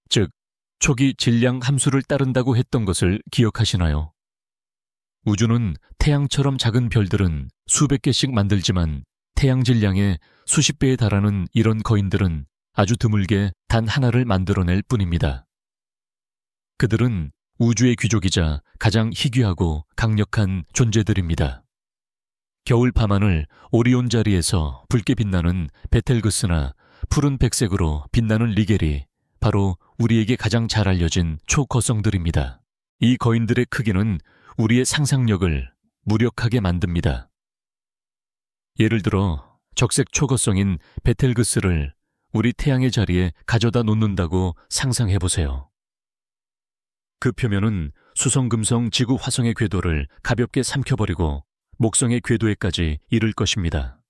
즉 초기 질량 함수를 따른다고 했던 것을 기억하시나요? 우주는 태양처럼 작은 별들은 수백 개씩 만들지만 태양 질량의 수십 배에 달하는 이런 거인들은 아주 드물게 단 하나를 만들어낼 뿐입니다. 그들은 우주의 귀족이자 가장 희귀하고 강력한 존재들입니다. 겨울 밤하늘 오리온 자리에서 붉게 빛나는 베텔그스나 푸른 백색으로 빛나는 리겔이 바로 우리에게 가장 잘 알려진 초거성들입니다. 이 거인들의 크기는 우리의 상상력을 무력하게 만듭니다. 예를 들어 적색 초거성인 베텔그스를 우리 태양의 자리에 가져다 놓는다고 상상해 보세요. 그 표면은 수성금성 지구 화성의 궤도를 가볍게 삼켜버리고 목성의 궤도에까지 이를 것입니다.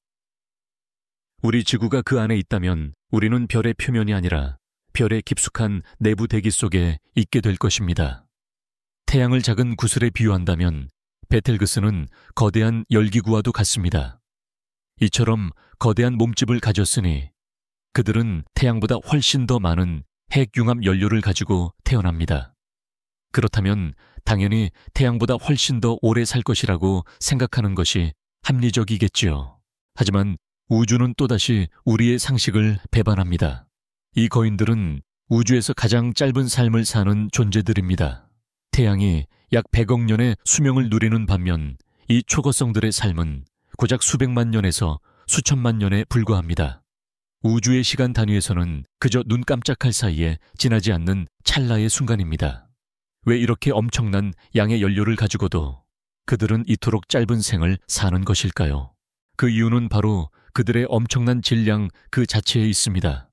우리 지구가 그 안에 있다면 우리는 별의 표면이 아니라 별의 깊숙한 내부 대기 속에 있게 될 것입니다. 태양을 작은 구슬에 비유한다면 베텔그스는 거대한 열기구와도 같습니다. 이처럼 거대한 몸집을 가졌으니 그들은 태양보다 훨씬 더 많은 핵융합 연료를 가지고 태어납니다. 그렇다면 당연히 태양보다 훨씬 더 오래 살 것이라고 생각하는 것이 합리적이겠지요. 하지만 우주는 또다시 우리의 상식을 배반합니다. 이 거인들은 우주에서 가장 짧은 삶을 사는 존재들입니다. 태양이 약 100억 년의 수명을 누리는 반면 이 초거성들의 삶은 고작 수백만 년에서 수천만 년에 불과합니다. 우주의 시간 단위에서는 그저 눈 깜짝할 사이에 지나지 않는 찰나의 순간입니다. 왜 이렇게 엄청난 양의 연료를 가지고도 그들은 이토록 짧은 생을 사는 것일까요? 그 이유는 바로 그들의 엄청난 질량 그 자체에 있습니다.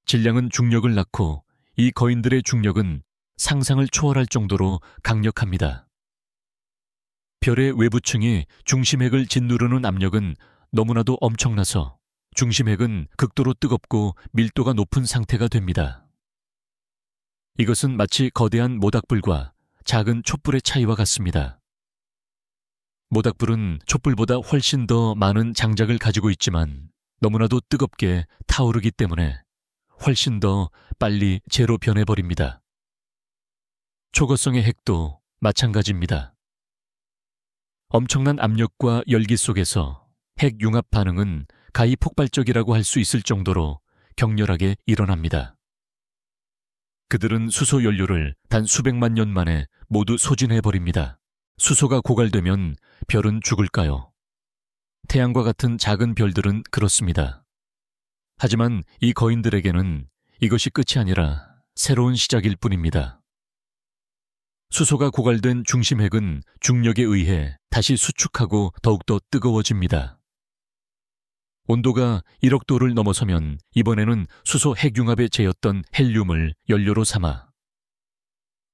질량은 중력을 낳고 이 거인들의 중력은 상상을 초월할 정도로 강력합니다. 별의 외부층이 중심핵을 짓누르는 압력은 너무나도 엄청나서 중심핵은 극도로 뜨겁고 밀도가 높은 상태가 됩니다. 이것은 마치 거대한 모닥불과 작은 촛불의 차이와 같습니다. 모닥불은 촛불보다 훨씬 더 많은 장작을 가지고 있지만 너무나도 뜨겁게 타오르기 때문에 훨씬 더 빨리 재로 변해버립니다. 초거성의 핵도 마찬가지입니다. 엄청난 압력과 열기 속에서 핵융합 반응은 가히 폭발적이라고 할 수 있을 정도로 격렬하게 일어납니다. 그들은 수소 연료를 단 수백만 년 만에 모두 소진해버립니다. 수소가 고갈되면 별은 죽을까요? 태양과 같은 작은 별들은 그렇습니다. 하지만 이 거인들에게는 이것이 끝이 아니라 새로운 시작일 뿐입니다. 수소가 고갈된 중심핵은 중력에 의해 다시 수축하고 더욱더 뜨거워집니다. 온도가 1억 도를 넘어서면 이번에는 수소 핵융합에 재였던 헬륨을 연료로 삼아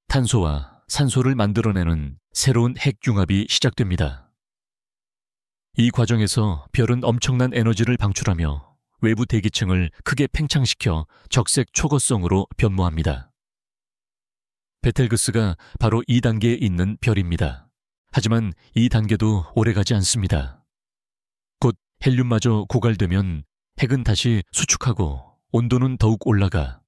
탄소와 산소를 만들어내는 새로운 핵융합이 시작됩니다. 이 과정에서 별은 엄청난 에너지를 방출하며 외부 대기층을 크게 팽창시켜 적색 초거성으로 변모합니다. 베텔그스가 바로 이 단계에 있는 별입니다. 하지만 이 단계도 오래가지 않습니다. 곧 헬륨마저 고갈되면 핵은 다시 수축하고 온도는 더욱 올라가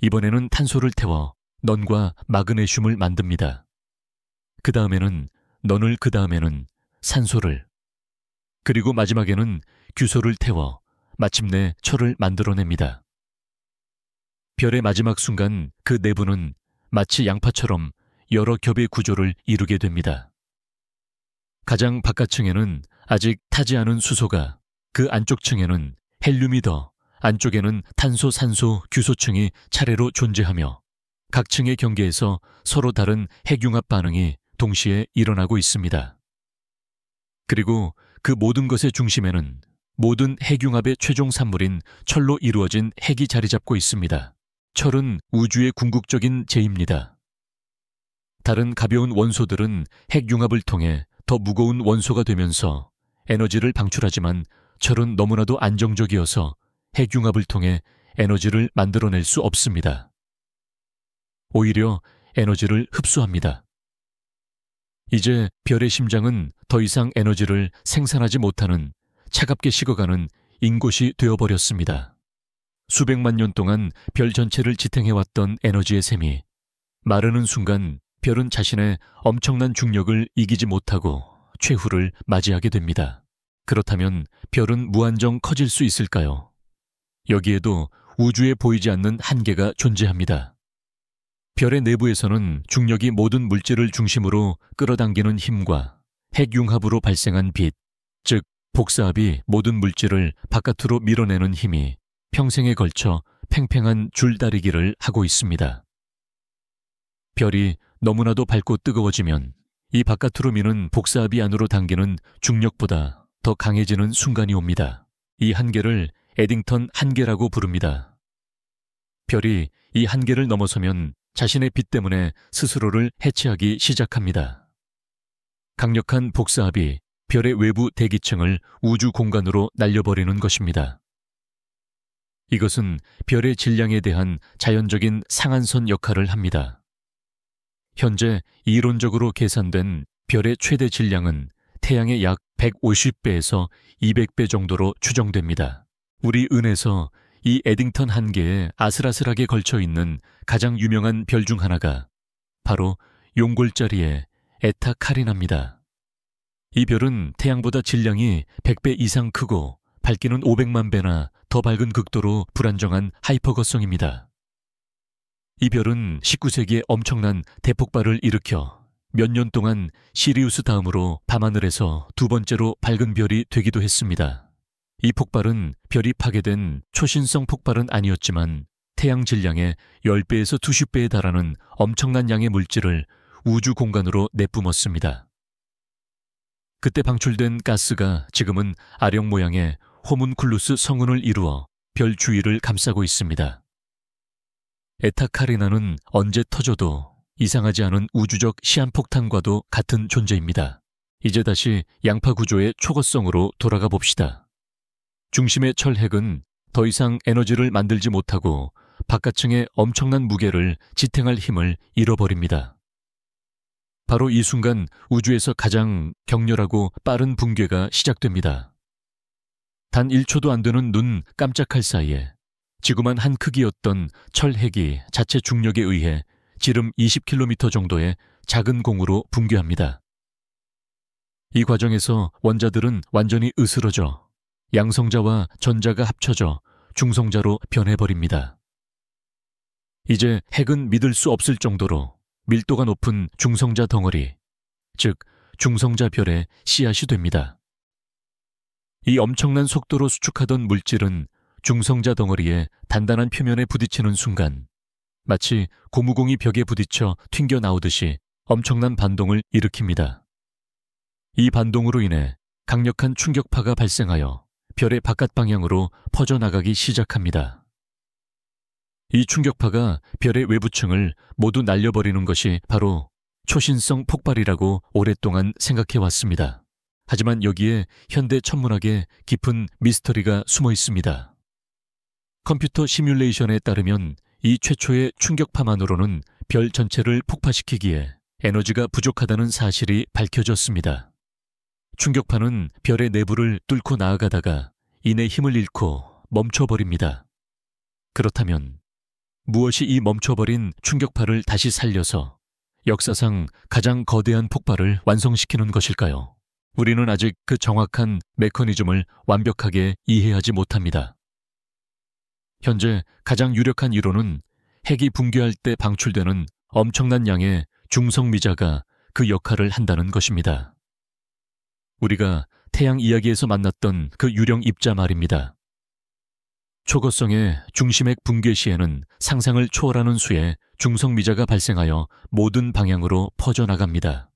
이번에는 탄소를 태워 넌과 마그네슘을 만듭니다. 그 다음에는 넌을 그 다음에는 산소를 그리고 마지막에는 규소를 태워 마침내 철을 만들어냅니다. 별의 마지막 순간 그 내부는 마치 양파처럼 여러 겹의 구조를 이루게 됩니다. 가장 바깥층에는 아직 타지 않은 수소가 그 안쪽 층에는 헬륨이 더 안쪽에는 탄소, 산소, 규소층이 차례로 존재하며 각 층의 경계에서 서로 다른 핵융합 반응이 동시에 일어나고 있습니다. 그리고 그 모든 것의 중심에는 모든 핵융합의 최종 산물인 철로 이루어진 핵이 자리 잡고 있습니다. 철은 우주의 궁극적인 제입니다. 다른 가벼운 원소들은 핵융합을 통해 더 무거운 원소가 되면서 에너지를 방출하지만 철은 너무나도 안정적이어서 핵융합을 통해 에너지를 만들어낼 수 없습니다. 오히려 에너지를 흡수합니다. 이제 별의 심장은 더 이상 에너지를 생산하지 못하는 차갑게 식어가는 인곳이 되어버렸습니다. 수백만 년 동안 별 전체를 지탱해왔던 에너지의 셈이 마르는 순간 별은 자신의 엄청난 중력을 이기지 못하고 최후를 맞이하게 됩니다. 그렇다면 별은 무한정 커질 수 있을까요? 여기에도 우주에 보이지 않는 한계가 존재합니다. 별의 내부에서는 중력이 모든 물질을 중심으로 끌어당기는 힘과 핵융합으로 발생한 빛, 즉 복사압이 모든 물질을 바깥으로 밀어내는 힘이 평생에 걸쳐 팽팽한 줄다리기를 하고 있습니다. 별이 너무나도 밝고 뜨거워지면 이 바깥으로 미는 복사압이 안으로 당기는 중력보다 더 강해지는 순간이 옵니다. 이 한계를 에딩턴 한계라고 부릅니다. 별이 이 한계를 넘어서면 자신의 빛 때문에 스스로를 해체하기 시작합니다. 강력한 복사압이 별의 외부 대기층을 우주 공간으로 날려버리는 것입니다. 이것은 별의 질량에 대한 자연적인 상한선 역할을 합니다. 현재 이론적으로 계산된 별의 최대 질량은 태양의 약 150배에서 200배 정도로 추정됩니다. 우리 은에서 이 에딩턴 한계에 아슬아슬하게 걸쳐 있는 가장 유명한 별 중 하나가 바로 용골자리의 에타 카리나입니다. 이 별은 태양보다 질량이 100배 이상 크고 밝기는 500만 배나 더 밝은 극도로 불안정한 하이퍼거성입니다. 이 별은 19세기에 엄청난 대폭발을 일으켜 몇 년 동안 시리우스 다음으로 밤하늘에서 두 번째로 밝은 별이 되기도 했습니다. 이 폭발은 별이 파괴된 초신성 폭발은 아니었지만 태양 질량의 10배에서 20배에 달하는 엄청난 양의 물질을 우주 공간으로 내뿜었습니다. 그때 방출된 가스가 지금은 아령 모양의 호문쿨루스 성운을 이루어 별 주위를 감싸고 있습니다. 에타 카리나는 언제 터져도 이상하지 않은 우주적 시한폭탄과도 같은 존재입니다. 이제 다시 양파 구조의 초거성으로 돌아가 봅시다. 중심의 철핵은 더 이상 에너지를 만들지 못하고 바깥층의 엄청난 무게를 지탱할 힘을 잃어버립니다. 바로 이 순간 우주에서 가장 격렬하고 빠른 붕괴가 시작됩니다. 단 1초도 안 되는 눈 깜짝할 사이에 지구만 한 크기였던 철핵이 자체 중력에 의해 지름 20km 정도의 작은 공으로 붕괴합니다. 이 과정에서 원자들은 완전히 으스러져 양성자와 전자가 합쳐져 중성자로 변해버립니다. 이제 핵은 믿을 수 없을 정도로 밀도가 높은 중성자 덩어리, 즉 중성자 별의 씨앗이 됩니다. 이 엄청난 속도로 수축하던 물질은 중성자 덩어리의 단단한 표면에 부딪히는 순간 마치 고무공이 벽에 부딪혀 튕겨나오듯이 엄청난 반동을 일으킵니다. 이 반동으로 인해 강력한 충격파가 발생하여 별의 바깥 방향으로 퍼져나가기 시작합니다. 이 충격파가 별의 외부층을 모두 날려버리는 것이 바로 초신성 폭발이라고 오랫동안 생각해왔습니다. 하지만 여기에 현대 천문학의 깊은 미스터리가 숨어 있습니다. 컴퓨터 시뮬레이션에 따르면 이 최초의 충격파만으로는 별 전체를 폭파시키기에 에너지가 부족하다는 사실이 밝혀졌습니다. 충격파는 별의 내부를 뚫고 나아가다가 이내 힘을 잃고 멈춰버립니다. 그렇다면 무엇이 이 멈춰버린 충격파를 다시 살려서 역사상 가장 거대한 폭발을 완성시키는 것일까요? 우리는 아직 그 정확한 메커니즘을 완벽하게 이해하지 못합니다. 현재 가장 유력한 이론은 핵이 붕괴할 때 방출되는 엄청난 양의 중성미자가 그 역할을 한다는 것입니다. 우리가 태양 이야기에서 만났던 그 유령 입자 말입니다. 초거성의 중심핵 붕괴 시에는 상상을 초월하는 수의 중성미자가 발생하여 모든 방향으로 퍼져나갑니다.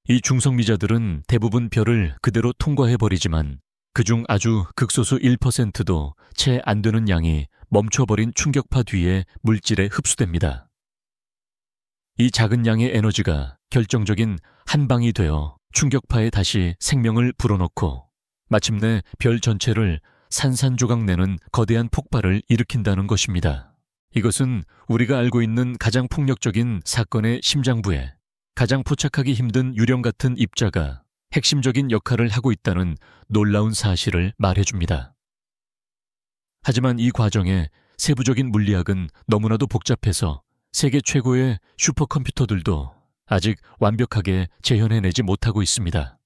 이 중성미자들은 대부분 별을 그대로 통과해버리지만 그중 아주 극소수 1%도 채 안 되는 양이 멈춰버린 충격파 뒤에 물질에 흡수됩니다. 이 작은 양의 에너지가 결정적인 한 방이 되어 충격파에 다시 생명을 불어넣고 마침내 별 전체를 산산조각 내는 거대한 폭발을 일으킨다는 것입니다. 이것은 우리가 알고 있는 가장 폭력적인 사건의 심장부에 가장 포착하기 힘든 유령 같은 입자가 핵심적인 역할을 하고 있다는 놀라운 사실을 말해줍니다. 하지만 이 과정에 세부적인 물리학은 너무나도 복잡해서 세계 최고의 슈퍼컴퓨터들도 아직 완벽하게 재현해내지 못하고 있습니다.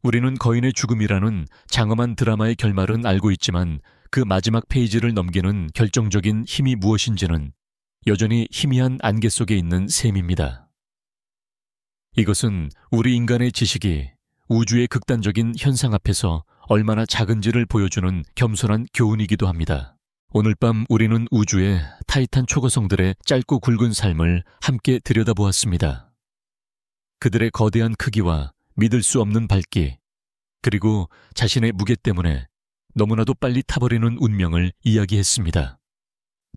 우리는 거인의 죽음이라는 장엄한 드라마의 결말은 알고 있지만 그 마지막 페이지를 넘기는 결정적인 힘이 무엇인지는 여전히 희미한 안개 속에 있는 셈입니다. 이것은 우리 인간의 지식이 우주의 극단적인 현상 앞에서 얼마나 작은지를 보여주는 겸손한 교훈이기도 합니다. 오늘 밤 우리는 우주의 타이탄 초고성들의 짧고 굵은 삶을 함께 들여다보았습니다. 그들의 거대한 크기와 믿을 수 없는 밝기, 그리고 자신의 무게 때문에 너무나도 빨리 타버리는 운명을 이야기했습니다.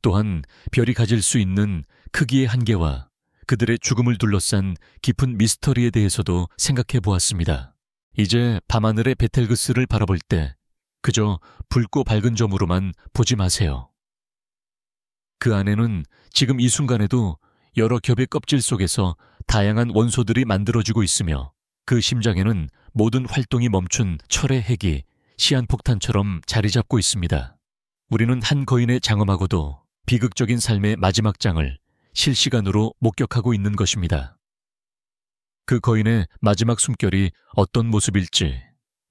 또한 별이 가질 수 있는 크기의 한계와 그들의 죽음을 둘러싼 깊은 미스터리에 대해서도 생각해 보았습니다. 이제 밤하늘의 베텔그스를 바라볼 때 그저 붉고 밝은 점으로만 보지 마세요. 그 안에는 지금 이 순간에도 여러 겹의 껍질 속에서 다양한 원소들이 만들어지고 있으며 그 심장에는 모든 활동이 멈춘 철의 핵이 시한폭탄처럼 자리 잡고 있습니다. 우리는 한 거인의 장엄하고도 비극적인 삶의 마지막 장을 실시간으로 목격하고 있는 것입니다. 그 거인의 마지막 숨결이 어떤 모습일지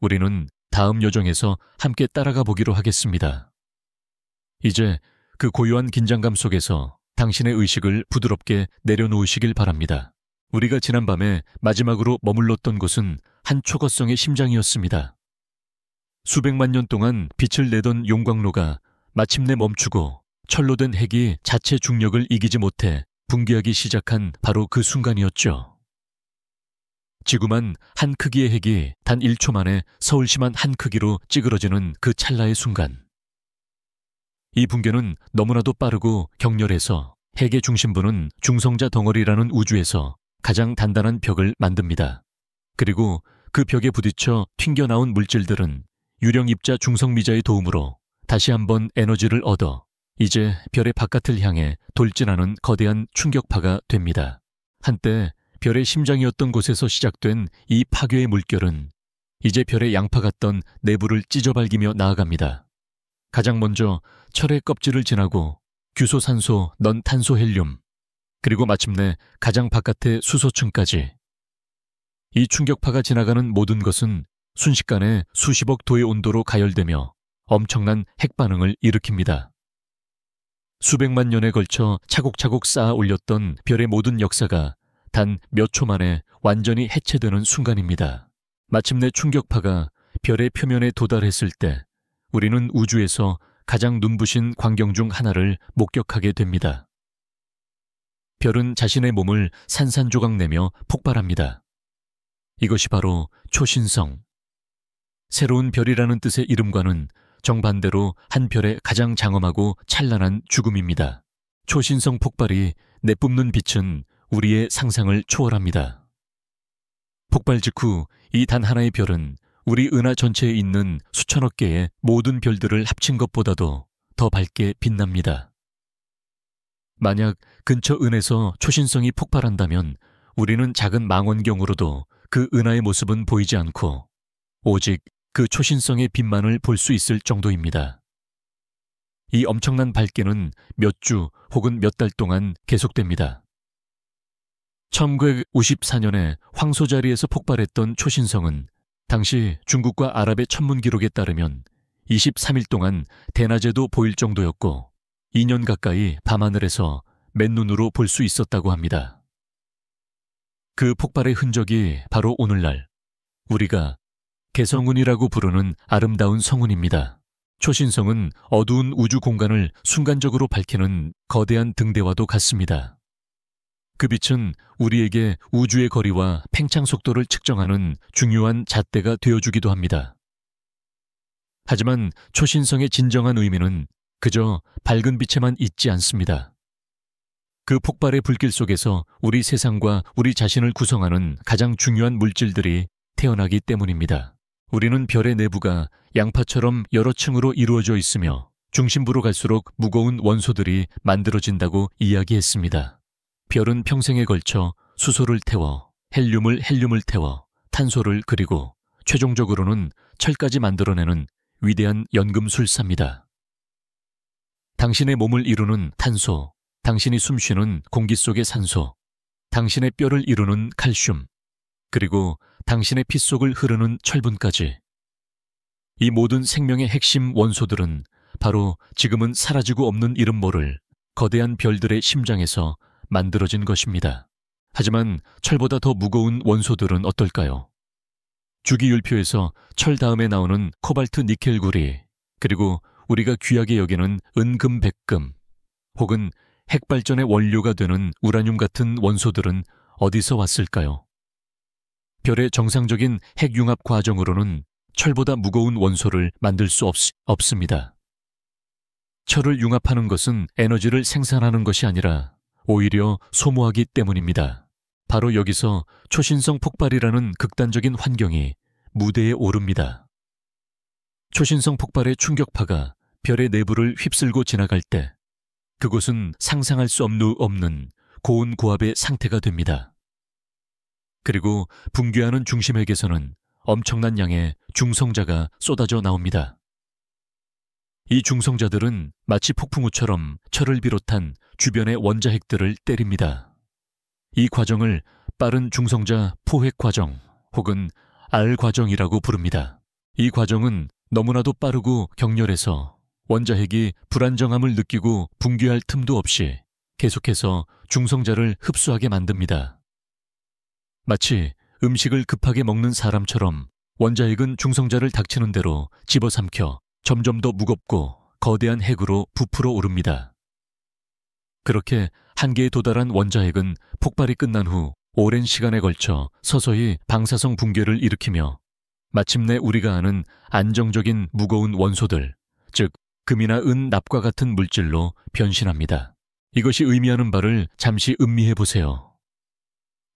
우리는 다음 여정에서 함께 따라가 보기로 하겠습니다. 이제 그 고요한 긴장감 속에서 당신의 의식을 부드럽게 내려놓으시길 바랍니다. 우리가 지난밤에 마지막으로 머물렀던 곳은 한 초거성의 심장이었습니다. 수백만 년 동안 빛을 내던 용광로가 마침내 멈추고 철로 된 핵이 자체 중력을 이기지 못해 붕괴하기 시작한 바로 그 순간이었죠. 지구만 한 크기의 핵이 단 1초 만에 서울시만 한 크기로 찌그러지는 그 찰나의 순간. 이 붕괴는 너무나도 빠르고 격렬해서 핵의 중심부는 중성자 덩어리라는 우주에서 가장 단단한 벽을 만듭니다. 그리고 그 벽에 부딪혀 튕겨나온 물질들은 유령 입자 중성미자의 도움으로 다시 한번 에너지를 얻어 이제 별의 바깥을 향해 돌진하는 거대한 충격파가 됩니다. 한때 별의 심장이었던 곳에서 시작된 이 파괴의 물결은 이제 별의 양파 같던 내부를 찢어발기며 나아갑니다. 가장 먼저 철의 껍질을 지나고 규소산소, 넌탄소 헬륨, 그리고 마침내 가장 바깥의 수소층까지. 이 충격파가 지나가는 모든 것은 순식간에 수십억 도의 온도로 가열되며 엄청난 핵반응을 일으킵니다. 수백만 년에 걸쳐 차곡차곡 쌓아 올렸던 별의 모든 역사가 단 몇 초 만에 완전히 해체되는 순간입니다. 마침내 충격파가 별의 표면에 도달했을 때 우리는 우주에서 가장 눈부신 광경 중 하나를 목격하게 됩니다. 별은 자신의 몸을 산산조각 내며 폭발합니다. 이것이 바로 초신성. 새로운 별이라는 뜻의 이름과는 정반대로 한 별의 가장 장엄하고 찬란한 죽음입니다. 초신성 폭발이 내뿜는 빛은 우리의 상상을 초월합니다. 폭발 직후 이 단 하나의 별은 우리 은하 전체에 있는 수천억 개의 모든 별들을 합친 것보다도 더 밝게 빛납니다. 만약 근처 은에서 초신성이 폭발한다면 우리는 작은 망원경으로도 그 은하의 모습은 보이지 않고 오직 그 초신성의 빛만을 볼 수 있을 정도입니다. 이 엄청난 밝기는 몇 주 혹은 몇 달 동안 계속됩니다. 1954년에 황소자리에서 폭발했던 초신성은 당시 중국과 아랍의 천문 기록에 따르면 23일 동안 대낮에도 보일 정도였고 2년 가까이 밤하늘에서 맨눈으로 볼 수 있었다고 합니다. 그 폭발의 흔적이 바로 오늘날 우리가 개성운이라고 부르는 아름다운 성운입니다. 초신성은 어두운 우주 공간을 순간적으로 밝히는 거대한 등대와도 같습니다. 그 빛은 우리에게 우주의 거리와 팽창 속도를 측정하는 중요한 잣대가 되어주기도 합니다. 하지만 초신성의 진정한 의미는 그저 밝은 빛에만 있지 않습니다. 그 폭발의 불길 속에서 우리 세상과 우리 자신을 구성하는 가장 중요한 물질들이 태어나기 때문입니다. 우리는 별의 내부가 양파처럼 여러 층으로 이루어져 있으며 중심부로 갈수록 무거운 원소들이 만들어진다고 이야기했습니다. 별은 평생에 걸쳐 수소를 태워, 헬륨을 태워, 탄소를 그리고 최종적으로는 철까지 만들어내는 위대한 연금술사입니다. 당신의 몸을 이루는 탄소, 당신이 숨쉬는 공기 속의 산소, 당신의 뼈를 이루는 칼슘, 그리고 당신의 피 속을 흐르는 철분까지. 이 모든 생명의 핵심 원소들은 바로 지금은 사라지고 없는 이름 모를 거대한 별들의 심장에서 만들어진 것입니다. 하지만 철보다 더 무거운 원소들은 어떨까요? 주기율표에서 철 다음에 나오는 코발트 니켈 구리, 그리고 우리가 귀하게 여기는 은금 백금, 혹은 핵발전의 원료가 되는 우라늄 같은 원소들은 어디서 왔을까요? 별의 정상적인 핵융합 과정으로는 철보다 무거운 원소를 만들 수 없습니다. 철을 융합하는 것은 에너지를 생산하는 것이 아니라 오히려 소모하기 때문입니다. 바로 여기서 초신성 폭발이라는 극단적인 환경이 무대에 오릅니다. 초신성 폭발의 충격파가 별의 내부를 휩쓸고 지나갈 때 그곳은 상상할 수 없는 고온 고압의 상태가 됩니다. 그리고 붕괴하는 중심핵에서는 엄청난 양의 중성자가 쏟아져 나옵니다. 이 중성자들은 마치 폭풍우처럼 철을 비롯한 주변의 원자핵들을 때립니다. 이 과정을 빠른 중성자 포획 과정 혹은 R 과정이라고 부릅니다. 이 과정은 너무나도 빠르고 격렬해서 원자핵이 불안정함을 느끼고 붕괴할 틈도 없이 계속해서 중성자를 흡수하게 만듭니다. 마치 음식을 급하게 먹는 사람처럼 원자핵은 중성자를 닥치는 대로 집어삼켜 점점 더 무겁고 거대한 핵으로 부풀어 오릅니다. 그렇게 한계에 도달한 원자핵은 폭발이 끝난 후 오랜 시간에 걸쳐 서서히 방사성 붕괴를 일으키며 마침내 우리가 아는 안정적인 무거운 원소들, 즉 금이나 은, 납과 같은 물질로 변신합니다. 이것이 의미하는 바를 잠시 음미해 보세요.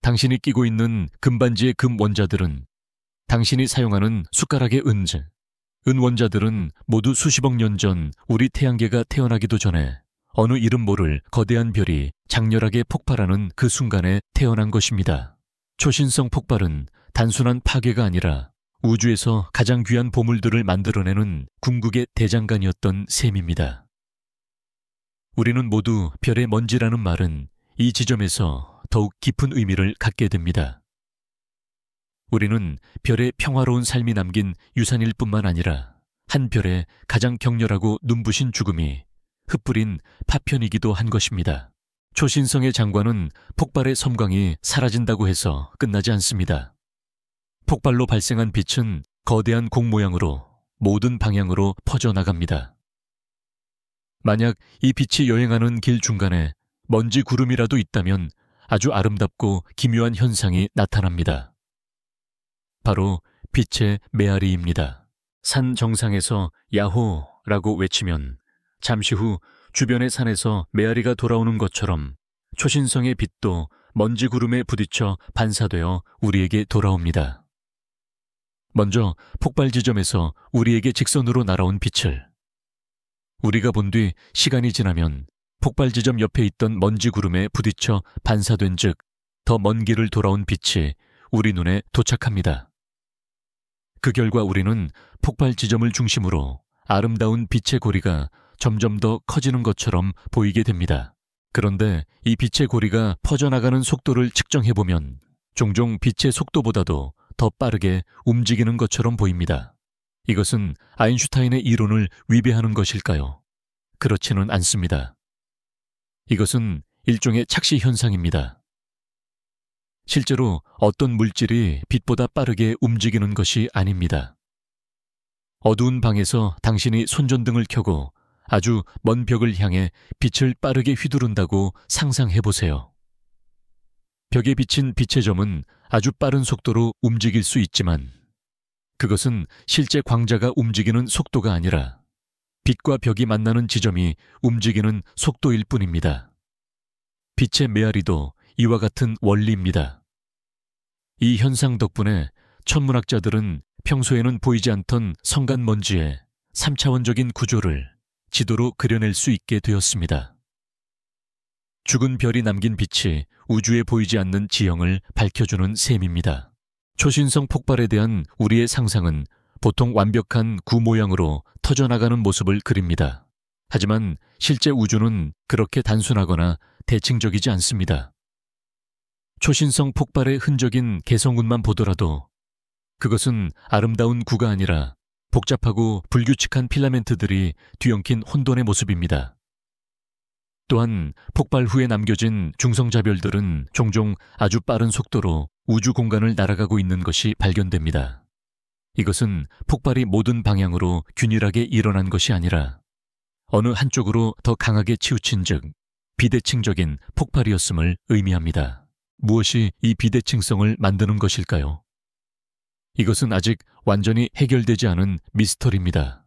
당신이 끼고 있는 금반지의 금 원자들은 당신이 사용하는 숟가락의 은즈, 은 원자들은 모두 수십억 년 전 우리 태양계가 태어나기도 전에 어느 이름 모를 거대한 별이 장렬하게 폭발하는 그 순간에 태어난 것입니다. 초신성 폭발은 단순한 파괴가 아니라 우주에서 가장 귀한 보물들을 만들어내는 궁극의 대장간이었던 셈입니다. 우리는 모두 별의 먼지라는 말은 이 지점에서 더욱 깊은 의미를 갖게 됩니다. 우리는 별의 평화로운 삶이 남긴 유산일 뿐만 아니라 한 별의 가장 격렬하고 눈부신 죽음이 흩뿌린 파편이기도 한 것입니다. 초신성의 장관은 폭발의 섬광이 사라진다고 해서 끝나지 않습니다. 폭발로 발생한 빛은 거대한 공 모양으로 모든 방향으로 퍼져나갑니다. 만약 이 빛이 여행하는 길 중간에 먼지 구름이라도 있다면 아주 아름답고 기묘한 현상이 나타납니다. 바로 빛의 메아리입니다. 산 정상에서 야호라고 외치면 잠시 후 주변의 산에서 메아리가 돌아오는 것처럼 초신성의 빛도 먼지 구름에 부딪혀 반사되어 우리에게 돌아옵니다. 먼저 폭발 지점에서 우리에게 직선으로 날아온 빛을, 우리가 본 뒤 시간이 지나면 폭발 지점 옆에 있던 먼지 구름에 부딪혀 반사된 즉 더 먼 길을 돌아온 빛이 우리 눈에 도착합니다. 그 결과 우리는 폭발 지점을 중심으로 아름다운 빛의 고리가 점점 더 커지는 것처럼 보이게 됩니다. 그런데 이 빛의 고리가 퍼져나가는 속도를 측정해보면 종종 빛의 속도보다도 더 빠르게 움직이는 것처럼 보입니다. 이것은 아인슈타인의 이론을 위배하는 것일까요? 그렇지는 않습니다. 이것은 일종의 착시 현상입니다. 실제로 어떤 물질이 빛보다 빠르게 움직이는 것이 아닙니다. 어두운 방에서 당신이 손전등을 켜고 아주 먼 벽을 향해 빛을 빠르게 휘두른다고 상상해보세요. 벽에 비친 빛의 점은 아주 빠른 속도로 움직일 수 있지만 그것은 실제 광자가 움직이는 속도가 아니라 빛과 벽이 만나는 지점이 움직이는 속도일 뿐입니다. 빛의 메아리도 이와 같은 원리입니다. 이 현상 덕분에 천문학자들은 평소에는 보이지 않던 성간 먼지의 3차원적인 구조를 지도로 그려낼 수 있게 되었습니다. 죽은 별이 남긴 빛이 우주에 보이지 않는 지형을 밝혀주는 셈입니다. 초신성 폭발에 대한 우리의 상상은 보통 완벽한 구 모양으로 터져나가는 모습을 그립니다. 하지만 실제 우주는 그렇게 단순하거나 대칭적이지 않습니다. 초신성 폭발의 흔적인 개성운만 보더라도 그것은 아름다운 구가 아니라 복잡하고 불규칙한 필라멘트들이 뒤엉킨 혼돈의 모습입니다. 또한 폭발 후에 남겨진 중성자별들은 종종 아주 빠른 속도로 우주 공간을 날아가고 있는 것이 발견됩니다. 이것은 폭발이 모든 방향으로 균일하게 일어난 것이 아니라 어느 한쪽으로 더 강하게 치우친 즉 비대칭적인 폭발이었음을 의미합니다. 무엇이 이 비대칭성을 만드는 것일까요? 이것은 아직 완전히 해결되지 않은 미스터리입니다.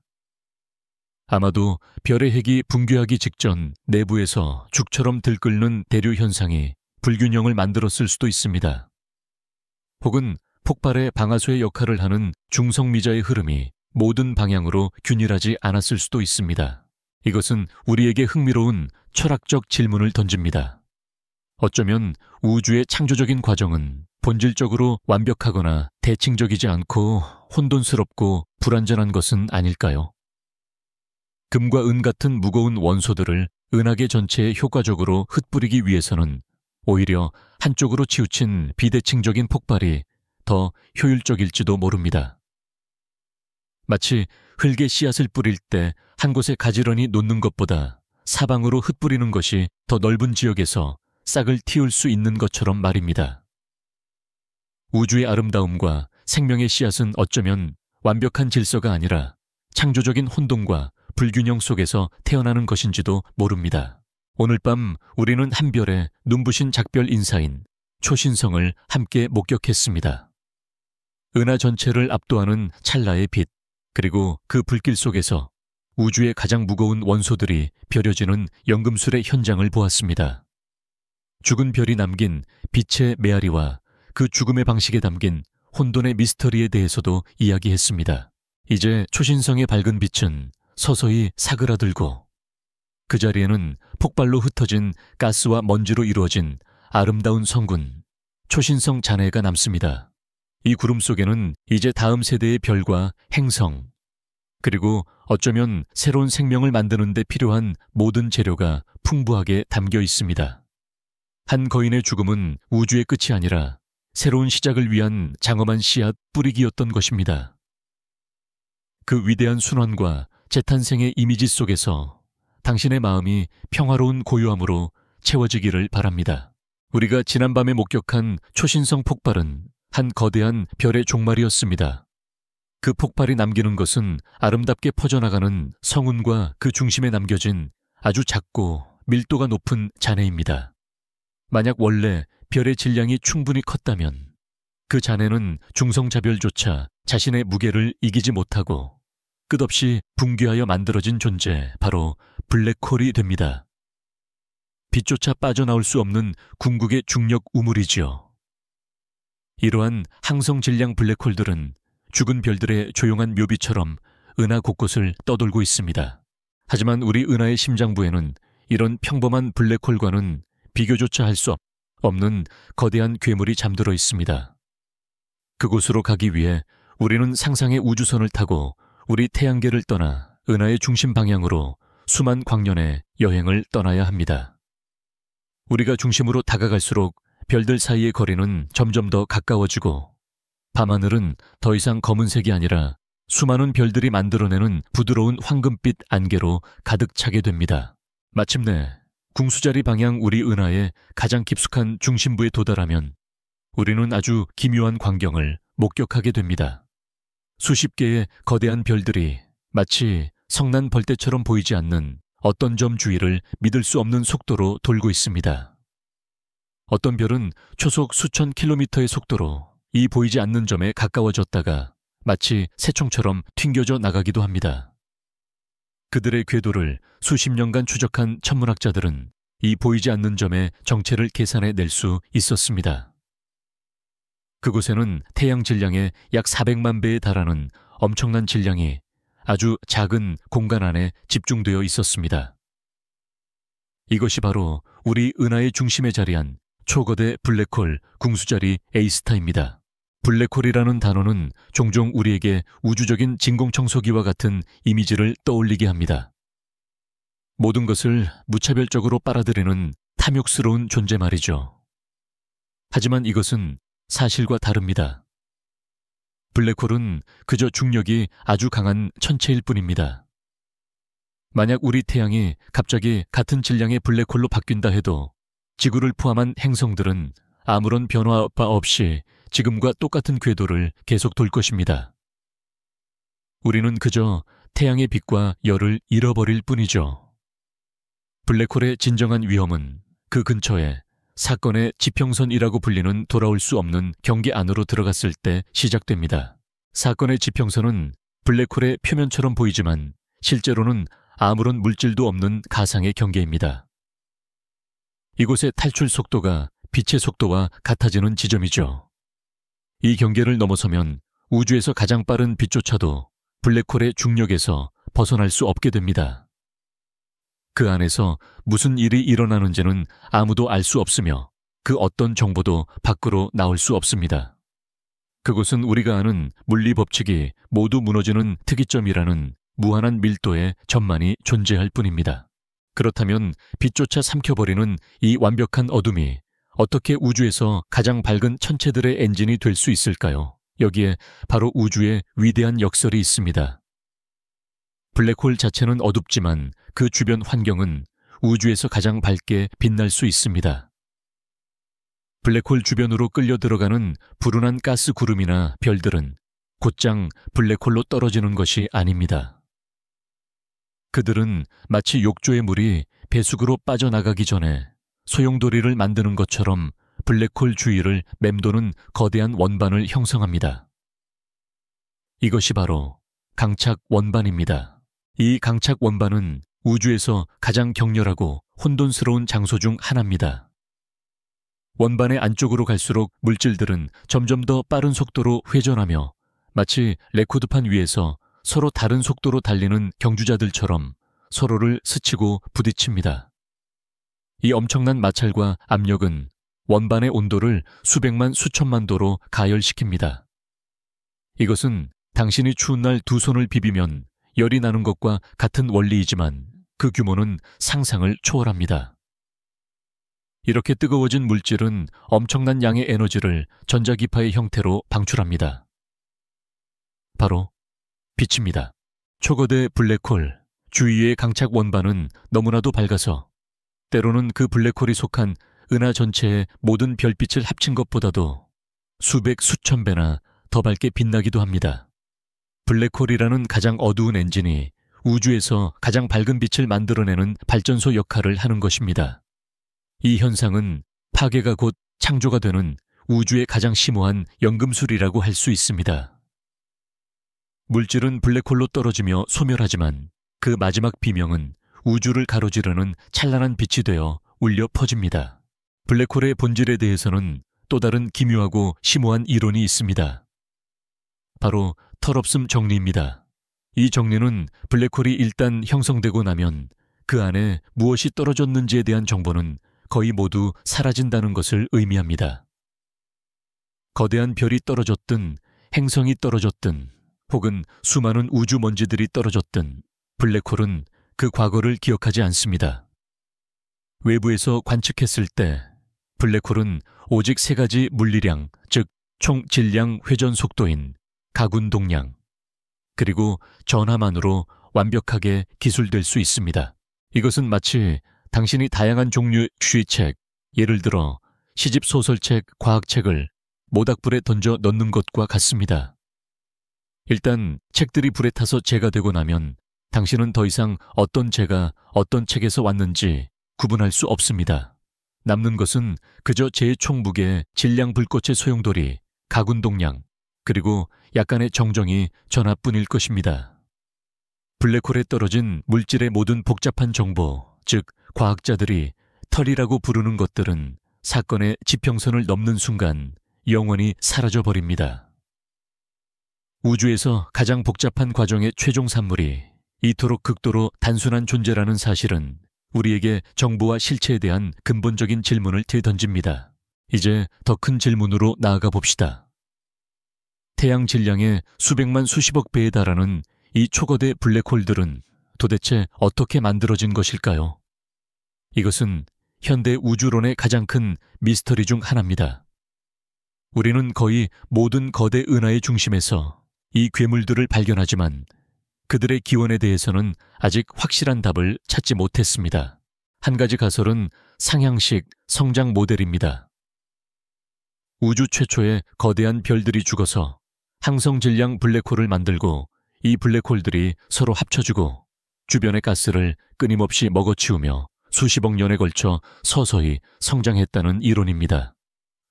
아마도 별의 핵이 붕괴하기 직전 내부에서 죽처럼 들끓는 대류 현상이 불균형을 만들었을 수도 있습니다. 혹은 폭발의 방아쇠 역할을 하는 중성미자의 흐름이 모든 방향으로 균일하지 않았을 수도 있습니다. 이것은 우리에게 흥미로운 철학적 질문을 던집니다. 어쩌면 우주의 창조적인 과정은 본질적으로 완벽하거나 대칭적이지 않고 혼돈스럽고 불완전한 것은 아닐까요? 금과 은 같은 무거운 원소들을 은하계 전체에 효과적으로 흩뿌리기 위해서는 오히려 한쪽으로 치우친 비대칭적인 폭발이 더 효율적일지도 모릅니다. 마치 흙에 씨앗을 뿌릴 때 한 곳에 가지런히 놓는 것보다 사방으로 흩뿌리는 것이 더 넓은 지역에서 싹을 틔울 수 있는 것처럼 말입니다. 우주의 아름다움과 생명의 씨앗은 어쩌면 완벽한 질서가 아니라 창조적인 혼돈과 불균형 속에서 태어나는 것인지도 모릅니다. 오늘 밤 우리는 한 별의 눈부신 작별 인사인 초신성을 함께 목격했습니다. 은하 전체를 압도하는 찰나의 빛, 그리고 그 불길 속에서 우주의 가장 무거운 원소들이 벼려지는 연금술의 현장을 보았습니다. 죽은 별이 남긴 빛의 메아리와 그 죽음의 방식에 담긴 혼돈의 미스터리에 대해서도 이야기했습니다. 이제 초신성의 밝은 빛은 서서히 사그라들고 그 자리에는 폭발로 흩어진 가스와 먼지로 이루어진 아름다운 성군, 초신성 잔해가 남습니다. 이 구름 속에는 이제 다음 세대의 별과 행성, 그리고 어쩌면 새로운 생명을 만드는 데 필요한 모든 재료가 풍부하게 담겨 있습니다. 한 거인의 죽음은 우주의 끝이 아니라 새로운 시작을 위한 장엄한 씨앗 뿌리기였던 것입니다. 그 위대한 순환과 재탄생의 이미지 속에서 당신의 마음이 평화로운 고요함으로 채워지기를 바랍니다. 우리가 지난밤에 목격한 초신성 폭발은 한 거대한 별의 종말이었습니다. 그 폭발이 남기는 것은 아름답게 퍼져나가는 성운과 그 중심에 남겨진 아주 작고 밀도가 높은 잔해입니다. 만약 원래 별의 질량이 충분히 컸다면 그 잔해는 중성자별조차 자신의 무게를 이기지 못하고 끝없이 붕괴하여 만들어진 존재, 바로 블랙홀이 됩니다. 빛조차 빠져나올 수 없는 궁극의 중력 우물이지요. 이러한 항성 질량 블랙홀들은 죽은 별들의 조용한 묘비처럼 은하 곳곳을 떠돌고 있습니다. 하지만 우리 은하의 심장부에는 이런 평범한 블랙홀과는 비교조차 할 수 없는 거대한 괴물이 잠들어 있습니다. 그곳으로 가기 위해 우리는 상상의 우주선을 타고 우리 태양계를 떠나 은하의 중심 방향으로 수만 광년의 여행을 떠나야 합니다. 우리가 중심으로 다가갈수록 별들 사이의 거리는 점점 더 가까워지고 밤하늘은 더 이상 검은색이 아니라 수많은 별들이 만들어내는 부드러운 황금빛 안개로 가득 차게 됩니다. 마침내 궁수자리 방향 우리 은하의 가장 깊숙한 중심부에 도달하면 우리는 아주 기묘한 광경을 목격하게 됩니다. 수십 개의 거대한 별들이 마치 성난 벌떼처럼 보이지 않는 어떤 점 주위를 믿을 수 없는 속도로 돌고 있습니다. 어떤 별은 초속 수천 킬로미터의 속도로 이 보이지 않는 점에 가까워졌다가 마치 새총처럼 튕겨져 나가기도 합니다. 그들의 궤도를 수십 년간 추적한 천문학자들은 이 보이지 않는 점의 정체를 계산해 낼 수 있었습니다. 그곳에는 태양 질량의 약 400만 배에 달하는 엄청난 질량이 아주 작은 공간 안에 집중되어 있었습니다. 이것이 바로 우리 은하의 중심에 자리한 초거대 블랙홀 궁수자리 A스타입니다. 블랙홀이라는 단어는 종종 우리에게 우주적인 진공청소기와 같은 이미지를 떠올리게 합니다. 모든 것을 무차별적으로 빨아들이는 탐욕스러운 존재 말이죠. 하지만 이것은 사실과 다릅니다. 블랙홀은 그저 중력이 아주 강한 천체일 뿐입니다. 만약 우리 태양이 갑자기 같은 질량의 블랙홀로 바뀐다 해도 지구를 포함한 행성들은 아무런 변화 없이 지금과 똑같은 궤도를 계속 돌 것입니다. 우리는 그저 태양의 빛과 열을 잃어버릴 뿐이죠. 블랙홀의 진정한 위험은 그 근처에 사건의 지평선이라고 불리는 돌아올 수 없는 경계 안으로 들어갔을 때 시작됩니다. 사건의 지평선은 블랙홀의 표면처럼 보이지만 실제로는 아무런 물질도 없는 가상의 경계입니다. 이곳의 탈출 속도가 빛의 속도와 같아지는 지점이죠. 이 경계를 넘어서면 우주에서 가장 빠른 빛조차도 블랙홀의 중력에서 벗어날 수 없게 됩니다. 그 안에서 무슨 일이 일어나는지는 아무도 알 수 없으며 그 어떤 정보도 밖으로 나올 수 없습니다. 그곳은 우리가 아는 물리 법칙이 모두 무너지는 특이점이라는 무한한 밀도의 점만이 존재할 뿐입니다. 그렇다면 빛조차 삼켜버리는 이 완벽한 어둠이 어떻게 우주에서 가장 밝은 천체들의 엔진이 될 수 있을까요? 여기에 바로 우주의 위대한 역설이 있습니다. 블랙홀 자체는 어둡지만 그 주변 환경은 우주에서 가장 밝게 빛날 수 있습니다. 블랙홀 주변으로 끌려 들어가는 불운한 가스 구름이나 별들은 곧장 블랙홀로 떨어지는 것이 아닙니다. 그들은 마치 욕조의 물이 배수구로 빠져나가기 전에 소용돌이를 만드는 것처럼 블랙홀 주위를 맴도는 거대한 원반을 형성합니다. 이것이 바로 강착 원반입니다. 이 강착 원반은 우주에서 가장 격렬하고 혼돈스러운 장소 중 하나입니다. 원반의 안쪽으로 갈수록 물질들은 점점 더 빠른 속도로 회전하며 마치 레코드판 위에서 서로 다른 속도로 달리는 경주자들처럼 서로를 스치고 부딪힙니다. 이 엄청난 마찰과 압력은 원반의 온도를 수백만 수천만 도로 가열시킵니다. 이것은 당신이 추운 날 두 손을 비비면 열이 나는 것과 같은 원리이지만 그 규모는 상상을 초월합니다. 이렇게 뜨거워진 물질은 엄청난 양의 에너지를 전자기파의 형태로 방출합니다. 바로 빛입니다. 초거대 블랙홀, 주위의 강착 원반은 너무나도 밝아서 때로는 그 블랙홀이 속한 은하 전체의 모든 별빛을 합친 것보다도 수백 수천 배나 더 밝게 빛나기도 합니다. 블랙홀이라는 가장 어두운 엔진이 우주에서 가장 밝은 빛을 만들어내는 발전소 역할을 하는 것입니다. 이 현상은 파괴가 곧 창조가 되는 우주의 가장 심오한 연금술이라고 할 수 있습니다. 물질은 블랙홀로 떨어지며 소멸하지만 그 마지막 비명은 우주를 가로지르는 찬란한 빛이 되어 울려 퍼집니다. 블랙홀의 본질에 대해서는 또 다른 기묘하고 심오한 이론이 있습니다. 바로 털없음 정리입니다. 이 정리는 블랙홀이 일단 형성되고 나면 그 안에 무엇이 떨어졌는지에 대한 정보는 거의 모두 사라진다는 것을 의미합니다. 거대한 별이 떨어졌든 행성이 떨어졌든 혹은 수많은 우주 먼지들이 떨어졌든 블랙홀은 그 과거를 기억하지 않습니다. 외부에서 관측했을 때 블랙홀은 오직 세 가지 물리량, 즉 총 질량 회전 속도인 가군동량, 그리고 전하만으로 완벽하게 기술될 수 있습니다. 이것은 마치 당신이 다양한 종류의 쉬책, 예를 들어 시집 소설책, 과학책을 모닥불에 던져 넣는 것과 같습니다. 일단 책들이 불에 타서 재가 되고 나면 당신은 더 이상 어떤 재가 어떤 책에서 왔는지 구분할 수 없습니다. 남는 것은 그저 재의 총무게, 질량 불꽃의 소용돌이, 가군동량, 그리고 약간의 정정이 전하뿐일 것입니다. 블랙홀에 떨어진 물질의 모든 복잡한 정보, 즉 과학자들이 털이라고 부르는 것들은 사건의 지평선을 넘는 순간 영원히 사라져버립니다. 우주에서 가장 복잡한 과정의 최종 산물이 이토록 극도로 단순한 존재라는 사실은 우리에게 정보와 실체에 대한 근본적인 질문을 되던집니다. 이제 더 큰 질문으로 나아가 봅시다. 태양 질량의 수백만 수십억 배에 달하는 이 초거대 블랙홀들은 도대체 어떻게 만들어진 것일까요? 이것은 현대 우주론의 가장 큰 미스터리 중 하나입니다. 우리는 거의 모든 거대 은하의 중심에서 이 괴물들을 발견하지만 그들의 기원에 대해서는 아직 확실한 답을 찾지 못했습니다. 한 가지 가설은 상향식 성장 모델입니다. 우주 최초의 거대한 별들이 죽어서 항성 질량 블랙홀을 만들고 이 블랙홀들이 서로 합쳐지고 주변의 가스를 끊임없이 먹어치우며 수십억 년에 걸쳐 서서히 성장했다는 이론입니다.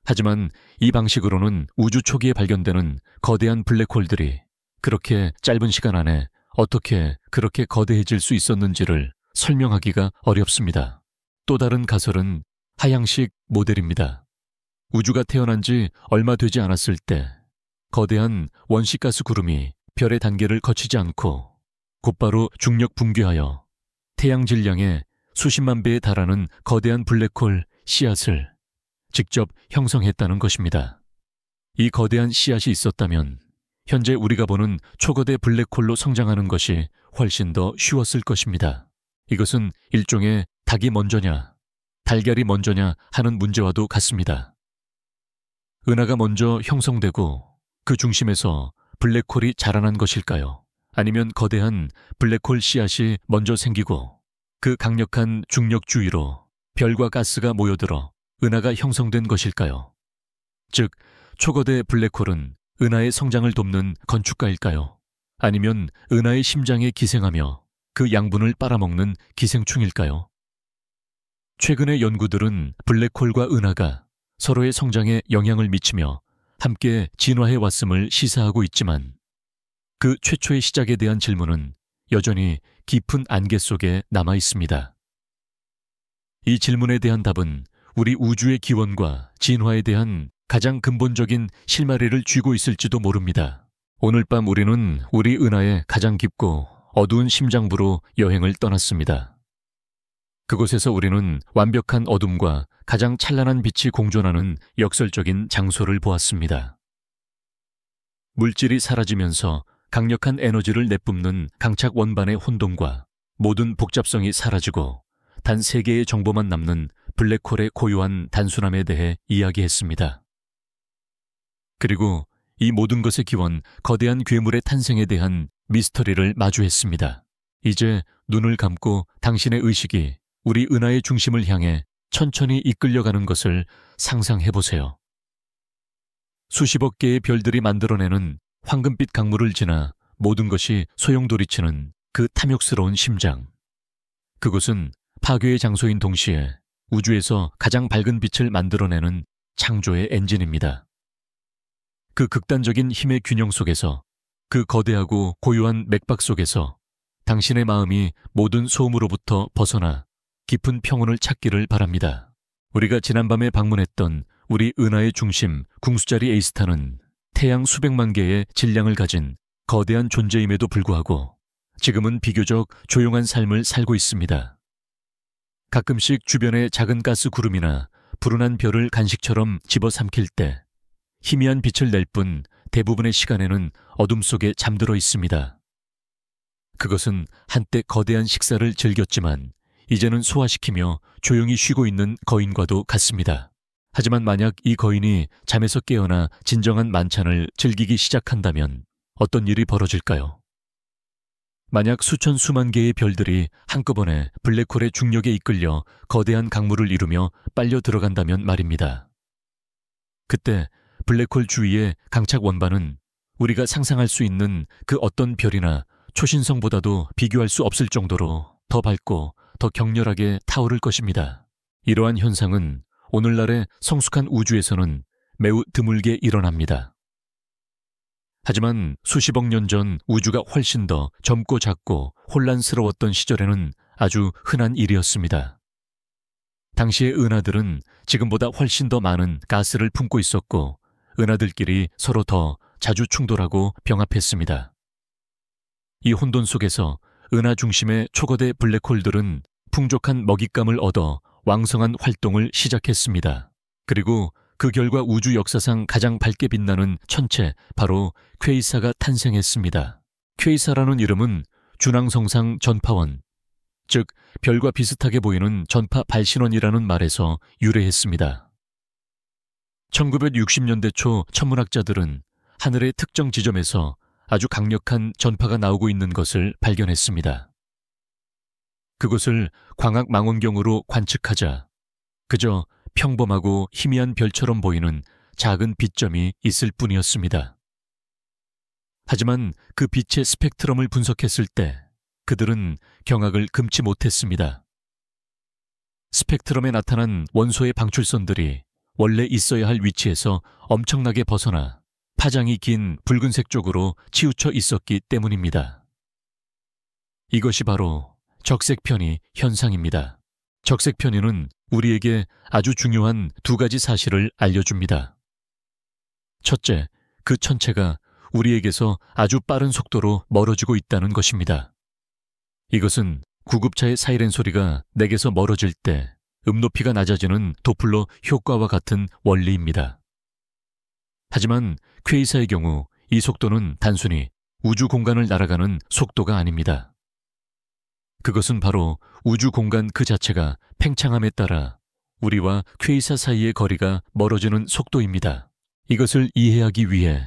하지만 이 방식으로는 우주 초기에 발견되는 거대한 블랙홀들이 그렇게 짧은 시간 안에 어떻게 그렇게 거대해질 수 있었는지를 설명하기가 어렵습니다. 또 다른 가설은 하향식 모델입니다. 우주가 태어난 지 얼마 되지 않았을 때 거대한 원시가스 구름이 별의 단계를 거치지 않고 곧바로 중력 붕괴하여 태양 질량의 수십만 배에 달하는 거대한 블랙홀 씨앗을 직접 형성했다는 것입니다. 이 거대한 씨앗이 있었다면 현재 우리가 보는 초거대 블랙홀로 성장하는 것이 훨씬 더 쉬웠을 것입니다. 이것은 일종의 닭이 먼저냐, 달걀이 먼저냐 하는 문제와도 같습니다. 은하가 먼저 형성되고 그 중심에서 블랙홀이 자라난 것일까요? 아니면 거대한 블랙홀 씨앗이 먼저 생기고 그 강력한 중력 주위로 별과 가스가 모여들어 은하가 형성된 것일까요? 즉, 초거대 블랙홀은 은하의 성장을 돕는 건축가일까요? 아니면 은하의 심장에 기생하며 그 양분을 빨아먹는 기생충일까요? 최근의 연구들은 블랙홀과 은하가 서로의 성장에 영향을 미치며 함께 진화해 왔음을 시사하고 있지만 그 최초의 시작에 대한 질문은 여전히 깊은 안개 속에 남아 있습니다. 이 질문에 대한 답은 우리 우주의 기원과 진화에 대한 가장 근본적인 실마리를 쥐고 있을지도 모릅니다. 오늘 밤 우리는 우리 은하의 가장 깊고 어두운 심장부로 여행을 떠났습니다. 그곳에서 우리는 완벽한 어둠과 가장 찬란한 빛이 공존하는 역설적인 장소를 보았습니다. 물질이 사라지면서 강력한 에너지를 내뿜는 강착 원반의 혼돈과 모든 복잡성이 사라지고 단 3개의 정보만 남는 블랙홀의 고요한 단순함에 대해 이야기했습니다. 그리고 이 모든 것의 기원, 거대한 괴물의 탄생에 대한 미스터리를 마주했습니다. 이제 눈을 감고 당신의 의식이 우리 은하의 중심을 향해 천천히 이끌려가는 것을 상상해보세요. 수십억 개의 별들이 만들어내는 황금빛 강물을 지나 모든 것이 소용돌이치는 그 탐욕스러운 심장. 그곳은 파괴의 장소인 동시에 우주에서 가장 밝은 빛을 만들어내는 창조의 엔진입니다. 그 극단적인 힘의 균형 속에서, 그 거대하고 고요한 맥박 속에서 당신의 마음이 모든 소음으로부터 벗어나 깊은 평온을 찾기를 바랍니다. 우리가 지난밤에 방문했던 우리 은하의 중심 궁수자리 에이스타는 태양 수백만 개의 질량을 가진 거대한 존재임에도 불구하고 지금은 비교적 조용한 삶을 살고 있습니다. 가끔씩 주변의 작은 가스 구름이나 불운한 별을 간식처럼 집어삼킬 때 희미한 빛을 낼 뿐 대부분의 시간에는 어둠 속에 잠들어 있습니다. 그것은 한때 거대한 식사를 즐겼지만 이제는 소화시키며 조용히 쉬고 있는 거인과도 같습니다. 하지만 만약 이 거인이 잠에서 깨어나 진정한 만찬을 즐기기 시작한다면 어떤 일이 벌어질까요? 만약 수천 수만 개의 별들이 한꺼번에 블랙홀의 중력에 이끌려 거대한 강물을 이루며 빨려 들어간다면 말입니다. 그때 블랙홀 주위의 강착 원반은 우리가 상상할 수 있는 그 어떤 별이나 초신성보다도 비교할 수 없을 정도로 더 밝고 더 격렬하게 타오를 것입니다. 이러한 현상은 오늘날의 성숙한 우주에서는 매우 드물게 일어납니다. 하지만 수십억 년 전 우주가 훨씬 더 젊고 작고 혼란스러웠던 시절에는 아주 흔한 일이었습니다. 당시의 은하들은 지금보다 훨씬 더 많은 가스를 품고 있었고 은하들끼리 서로 더 자주 충돌하고 병합했습니다. 이 혼돈 속에서 은하 중심의 초거대 블랙홀들은 풍족한 먹잇감을 얻어 왕성한 활동을 시작했습니다. 그리고 그 결과 우주 역사상 가장 밝게 빛나는 천체, 바로 퀘이사가 탄생했습니다. 퀘이사라는 이름은 준항성상 전파원, 즉 별과 비슷하게 보이는 전파 발신원이라는 말에서 유래했습니다. 1960년대 초 천문학자들은 하늘의 특정 지점에서 아주 강력한 전파가 나오고 있는 것을 발견했습니다. 그것을 광학 망원경으로 관측하자 그저 평범하고 희미한 별처럼 보이는 작은 빛점이 있을 뿐이었습니다. 하지만 그 빛의 스펙트럼을 분석했을 때 그들은 경악을 금치 못했습니다. 스펙트럼에 나타난 원소의 방출선들이 원래 있어야 할 위치에서 엄청나게 벗어나 파장이 긴 붉은색 쪽으로 치우쳐 있었기 때문입니다. 이것이 바로 적색편의 현상입니다. 적색편의는 우리에게 아주 중요한 두 가지 사실을 알려줍니다. 첫째, 그 천체가 우리에게서 아주 빠른 속도로 멀어지고 있다는 것입니다. 이것은 구급차의 사이렌 소리가 내게서 멀어질 때 음높이가 낮아지는 도플러 효과와 같은 원리입니다. 하지만 퀘이사의 경우 이 속도는 단순히 우주 공간을 날아가는 속도가 아닙니다. 그것은 바로 우주 공간 그 자체가 팽창함에 따라 우리와 퀘이사 사이의 거리가 멀어지는 속도입니다. 이것을 이해하기 위해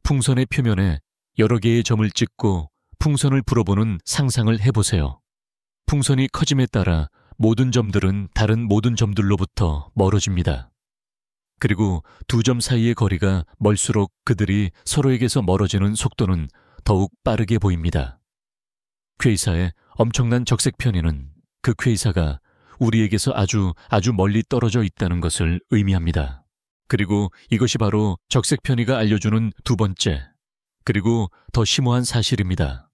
풍선의 표면에 여러 개의 점을 찍고 풍선을 불어보는 상상을 해보세요. 풍선이 커짐에 따라 모든 점들은 다른 모든 점들로부터 멀어집니다. 그리고 두 점 사이의 거리가 멀수록 그들이 서로에게서 멀어지는 속도는 더욱 빠르게 보입니다. 퀘이사의 엄청난 적색 편의는 그 퀘이사가 우리에게서 아주 멀리 떨어져 있다는 것을 의미합니다. 그리고 이것이 바로 적색 편의가 알려주는 두 번째, 그리고 더 심오한 사실입니다.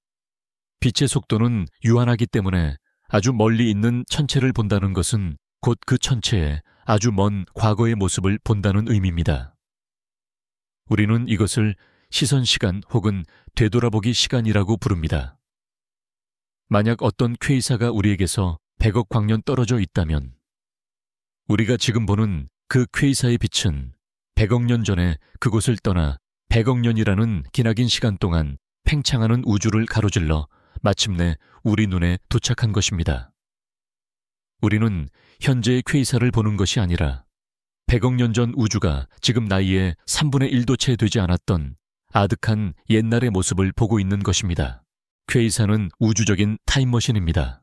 빛의 속도는 유한하기 때문에 아주 멀리 있는 천체를 본다는 것은 곧 그 천체의 아주 먼 과거의 모습을 본다는 의미입니다. 우리는 이것을 시선 시간 혹은 되돌아보기 시간이라고 부릅니다. 만약 어떤 퀘이사가 우리에게서 100억 광년 떨어져 있다면 우리가 지금 보는 그 퀘이사의 빛은 100억 년 전에 그곳을 떠나 100억 년이라는 기나긴 시간 동안 팽창하는 우주를 가로질러 마침내 우리 눈에 도착한 것입니다. 우리는 현재의 퀘이사를 보는 것이 아니라 100억 년 전 우주가 지금 나이의 3분의 1도 채 되지 않았던 아득한 옛날의 모습을 보고 있는 것입니다. 퀘이사는 우주적인 타임머신입니다.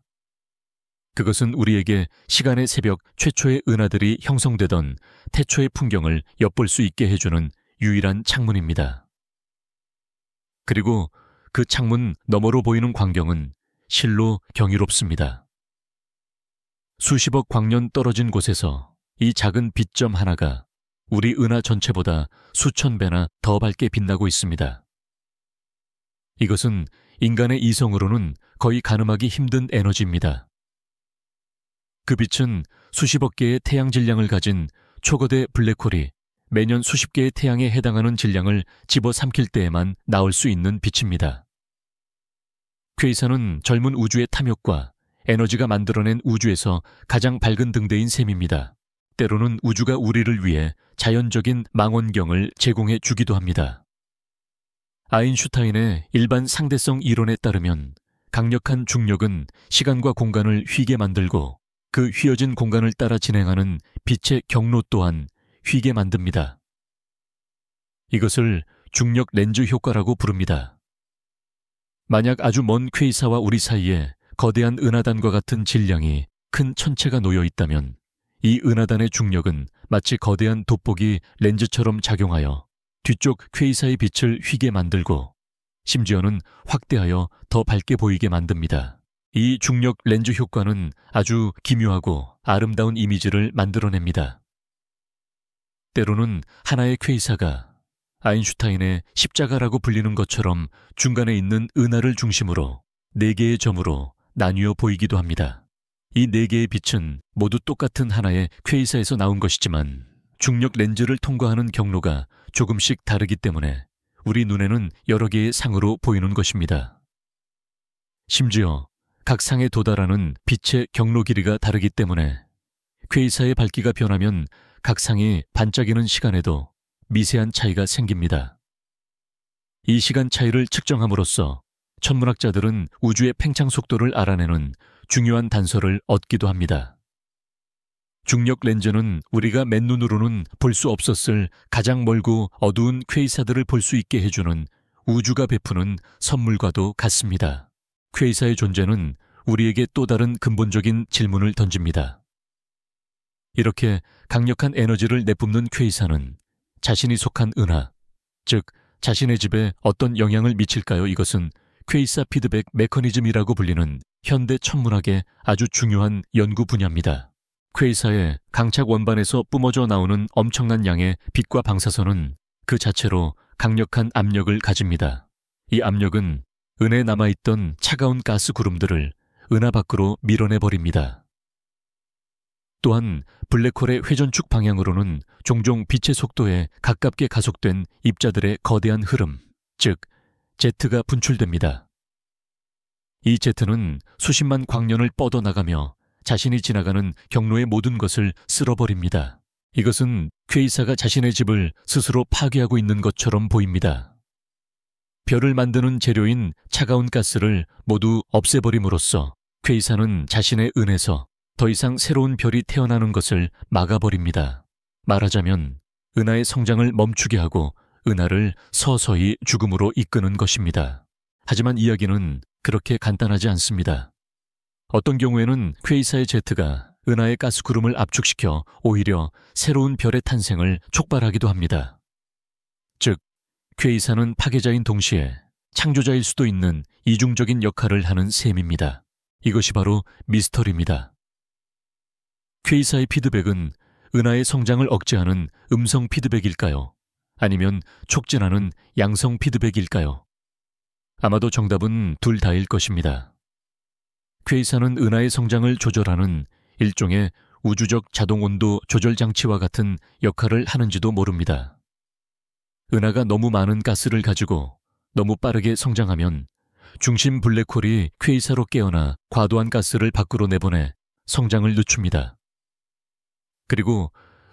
그것은 우리에게 시간의 새벽 최초의 은하들이 형성되던 태초의 풍경을 엿볼 수 있게 해주는 유일한 창문입니다. 그리고 그 창문 너머로 보이는 광경은 실로 경이롭습니다. 수십억 광년 떨어진 곳에서 이 작은 빛점 하나가 우리 은하 전체보다 수천 배나 더 밝게 빛나고 있습니다. 이것은 인간의 이성으로는 거의 가늠하기 힘든 에너지입니다. 그 빛은 수십억 개의 태양 질량을 가진 초거대 블랙홀이 매년 수십 개의 태양에 해당하는 질량을 집어삼킬 때에만 나올 수 있는 빛입니다. 퀘이사는 젊은 우주의 탐욕과 에너지가 만들어낸 우주에서 가장 밝은 등대인 셈입니다. 때로는 우주가 우리를 위해 자연적인 망원경을 제공해 주기도 합니다. 아인슈타인의 일반 상대성 이론에 따르면 강력한 중력은 시간과 공간을 휘게 만들고 그 휘어진 공간을 따라 진행하는 빛의 경로 또한 휘게 만듭니다. 이것을 중력 렌즈 효과라고 부릅니다. 만약 아주 먼 퀘이사와 우리 사이에 거대한 은하단과 같은 질량이 큰 천체가 놓여 있다면 이 은하단의 중력은 마치 거대한 돋보기 렌즈처럼 작용하여 뒤쪽 퀘이사의 빛을 휘게 만들고 심지어는 확대하여 더 밝게 보이게 만듭니다. 이 중력 렌즈 효과는 아주 기묘하고 아름다운 이미지를 만들어냅니다. 때로는 하나의 퀘이사가 아인슈타인의 십자가라고 불리는 것처럼 중간에 있는 은하를 중심으로 4개의 점으로 나뉘어 보이기도 합니다. 이 4개의 빛은 모두 똑같은 하나의 퀘이사에서 나온 것이지만 중력 렌즈를 통과하는 경로가 조금씩 다르기 때문에 우리 눈에는 여러 개의 상으로 보이는 것입니다. 심지어 각 상에 도달하는 빛의 경로 길이가 다르기 때문에 퀘이사의 밝기가 변하면 각 상이 반짝이는 시간에도 미세한 차이가 생깁니다. 이 시간 차이를 측정함으로써 천문학자들은 우주의 팽창 속도를 알아내는 중요한 단서를 얻기도 합니다. 중력 렌즈는 우리가 맨눈으로는 볼 수 없었을 가장 멀고 어두운 퀘이사들을 볼 수 있게 해주는 우주가 베푸는 선물과도 같습니다. 퀘이사의 존재는 우리에게 또 다른 근본적인 질문을 던집니다. 이렇게 강력한 에너지를 내뿜는 퀘이사는 자신이 속한 은하, 즉 자신의 집에 어떤 영향을 미칠까요? 이것은 퀘이사 피드백 메커니즘이라고 불리는 현대 천문학의 아주 중요한 연구 분야입니다. 퀘이사의 강착 원반에서 뿜어져 나오는 엄청난 양의 빛과 방사선은 그 자체로 강력한 압력을 가집니다. 이 압력은 은에 남아있던 차가운 가스 구름들을 은하 밖으로 밀어내버립니다. 또한 블랙홀의 회전축 방향으로는 종종 빛의 속도에 가깝게 가속된 입자들의 거대한 흐름, 즉 제트가 분출됩니다. 이 제트는 수십만 광년을 뻗어나가며 자신이 지나가는 경로의 모든 것을 쓸어버립니다. 이것은 퀘이사가 자신의 집을 스스로 파괴하고 있는 것처럼 보입니다. 별을 만드는 재료인 차가운 가스를 모두 없애버림으로써 퀘이사는 자신의 은에서 더 이상 새로운 별이 태어나는 것을 막아버립니다. 말하자면 은하의 성장을 멈추게 하고 은하를 서서히 죽음으로 이끄는 것입니다. 하지만 이야기는 그렇게 간단하지 않습니다. 어떤 경우에는 퀘이사의 제트가 은하의 가스구름을 압축시켜 오히려 새로운 별의 탄생을 촉발하기도 합니다. 즉, 퀘이사는 파괴자인 동시에 창조자일 수도 있는 이중적인 역할을 하는 셈입니다. 이것이 바로 미스터리입니다. 퀘이사의 피드백은 은하의 성장을 억제하는 음성 피드백일까요? 아니면 촉진하는 양성 피드백일까요? 아마도 정답은 둘 다일 것입니다. 퀘이사는 은하의 성장을 조절하는 일종의 우주적 자동온도 조절 장치와 같은 역할을 하는지도 모릅니다. 은하가 너무 많은 가스를 가지고 너무 빠르게 성장하면 중심 블랙홀이 퀘이사로 깨어나 과도한 가스를 밖으로 내보내 성장을 늦춥니다. 그리고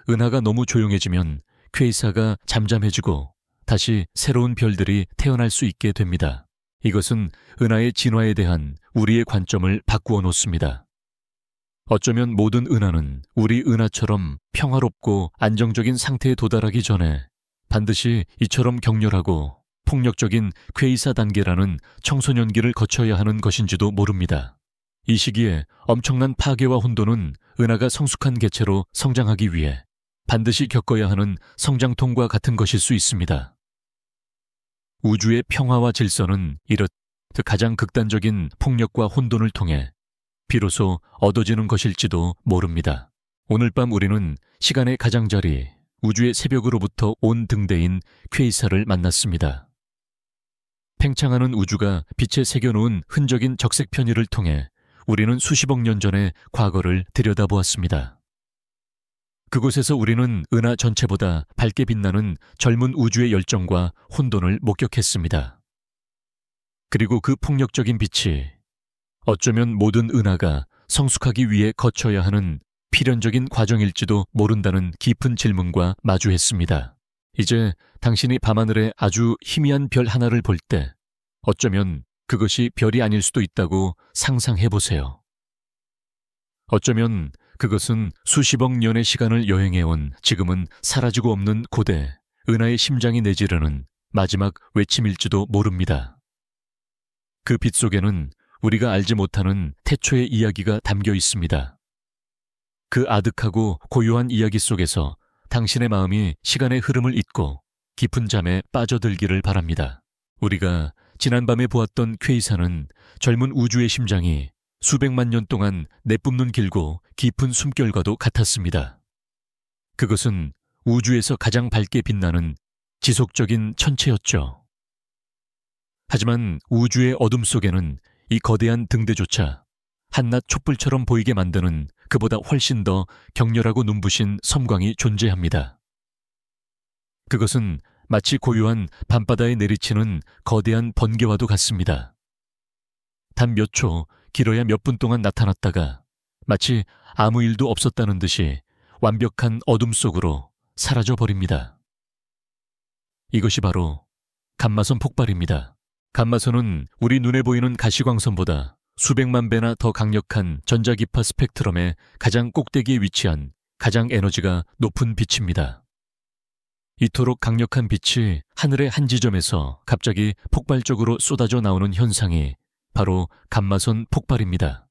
은하가 너무 조용해지면 퀘이사가 잠잠해지고 다시 새로운 별들이 태어날 수 있게 됩니다. 이것은 은하의 진화에 대한 우리의 관점을 바꾸어 놓습니다. 어쩌면 모든 은하는 우리 은하처럼 평화롭고 안정적인 상태에 도달하기 전에 반드시 이처럼 격렬하고 폭력적인 퀘이사 단계라는 청소년기를 거쳐야 하는 것인지도 모릅니다. 이 시기에 엄청난 파괴와 혼돈은 은하가 성숙한 개체로 성장하기 위해 반드시 겪어야 하는 성장통과 같은 것일 수 있습니다. 우주의 평화와 질서는 이렇듯 가장 극단적인 폭력과 혼돈을 통해 비로소 얻어지는 것일지도 모릅니다. 오늘 밤 우리는 시간의 가장자리, 우주의 새벽으로부터 온 등대인 퀘이사를 만났습니다. 팽창하는 우주가 빛에 새겨놓은 흔적인 적색 편의를 통해 우리는 수십억 년 전의 과거를 들여다보았습니다. 그곳에서 우리는 은하 전체보다 밝게 빛나는 젊은 우주의 열정과 혼돈을 목격했습니다. 그리고 그 폭력적인 빛이 어쩌면 모든 은하가 성숙하기 위해 거쳐야 하는 필연적인 과정일지도 모른다는 깊은 질문과 마주했습니다. 이제 당신이 밤하늘에 아주 희미한 별 하나를 볼 때 어쩌면 그것이 별이 아닐 수도 있다고 상상해보세요. 어쩌면 그것은 수십억 년의 시간을 여행해온 지금은 사라지고 없는 고대 은하의 심장이 내지르는 마지막 외침일지도 모릅니다. 그 빛 속에는 우리가 알지 못하는 태초의 이야기가 담겨 있습니다. 그 아득하고 고요한 이야기 속에서 당신의 마음이 시간의 흐름을 잊고 깊은 잠에 빠져들기를 바랍니다. 우리가 지난밤에 보았던 퀘이사는 젊은 우주의 심장이 수백만 년 동안 내뿜는 길고 깊은 숨결과도 같았습니다. 그것은 우주에서 가장 밝게 빛나는 지속적인 천체였죠. 하지만 우주의 어둠 속에는 이 거대한 등대조차 한낱 촛불처럼 보이게 만드는 그보다 훨씬 더 격렬하고 눈부신 섬광이 존재합니다. 그것은 마치 고요한 밤바다에 내리치는 거대한 번개와도 같습니다. 단 몇 초, 길어야 몇 분 동안 나타났다가 마치 아무 일도 없었다는 듯이 완벽한 어둠 속으로 사라져버립니다. 이것이 바로 감마선 폭발입니다. 감마선은 우리 눈에 보이는 가시광선보다 수백만 배나 더 강력한 전자기파 스펙트럼의 가장 꼭대기에 위치한 가장 에너지가 높은 빛입니다. 이토록 강력한 빛이 하늘의 한 지점에서 갑자기 폭발적으로 쏟아져 나오는 현상이 바로 감마선 폭발입니다.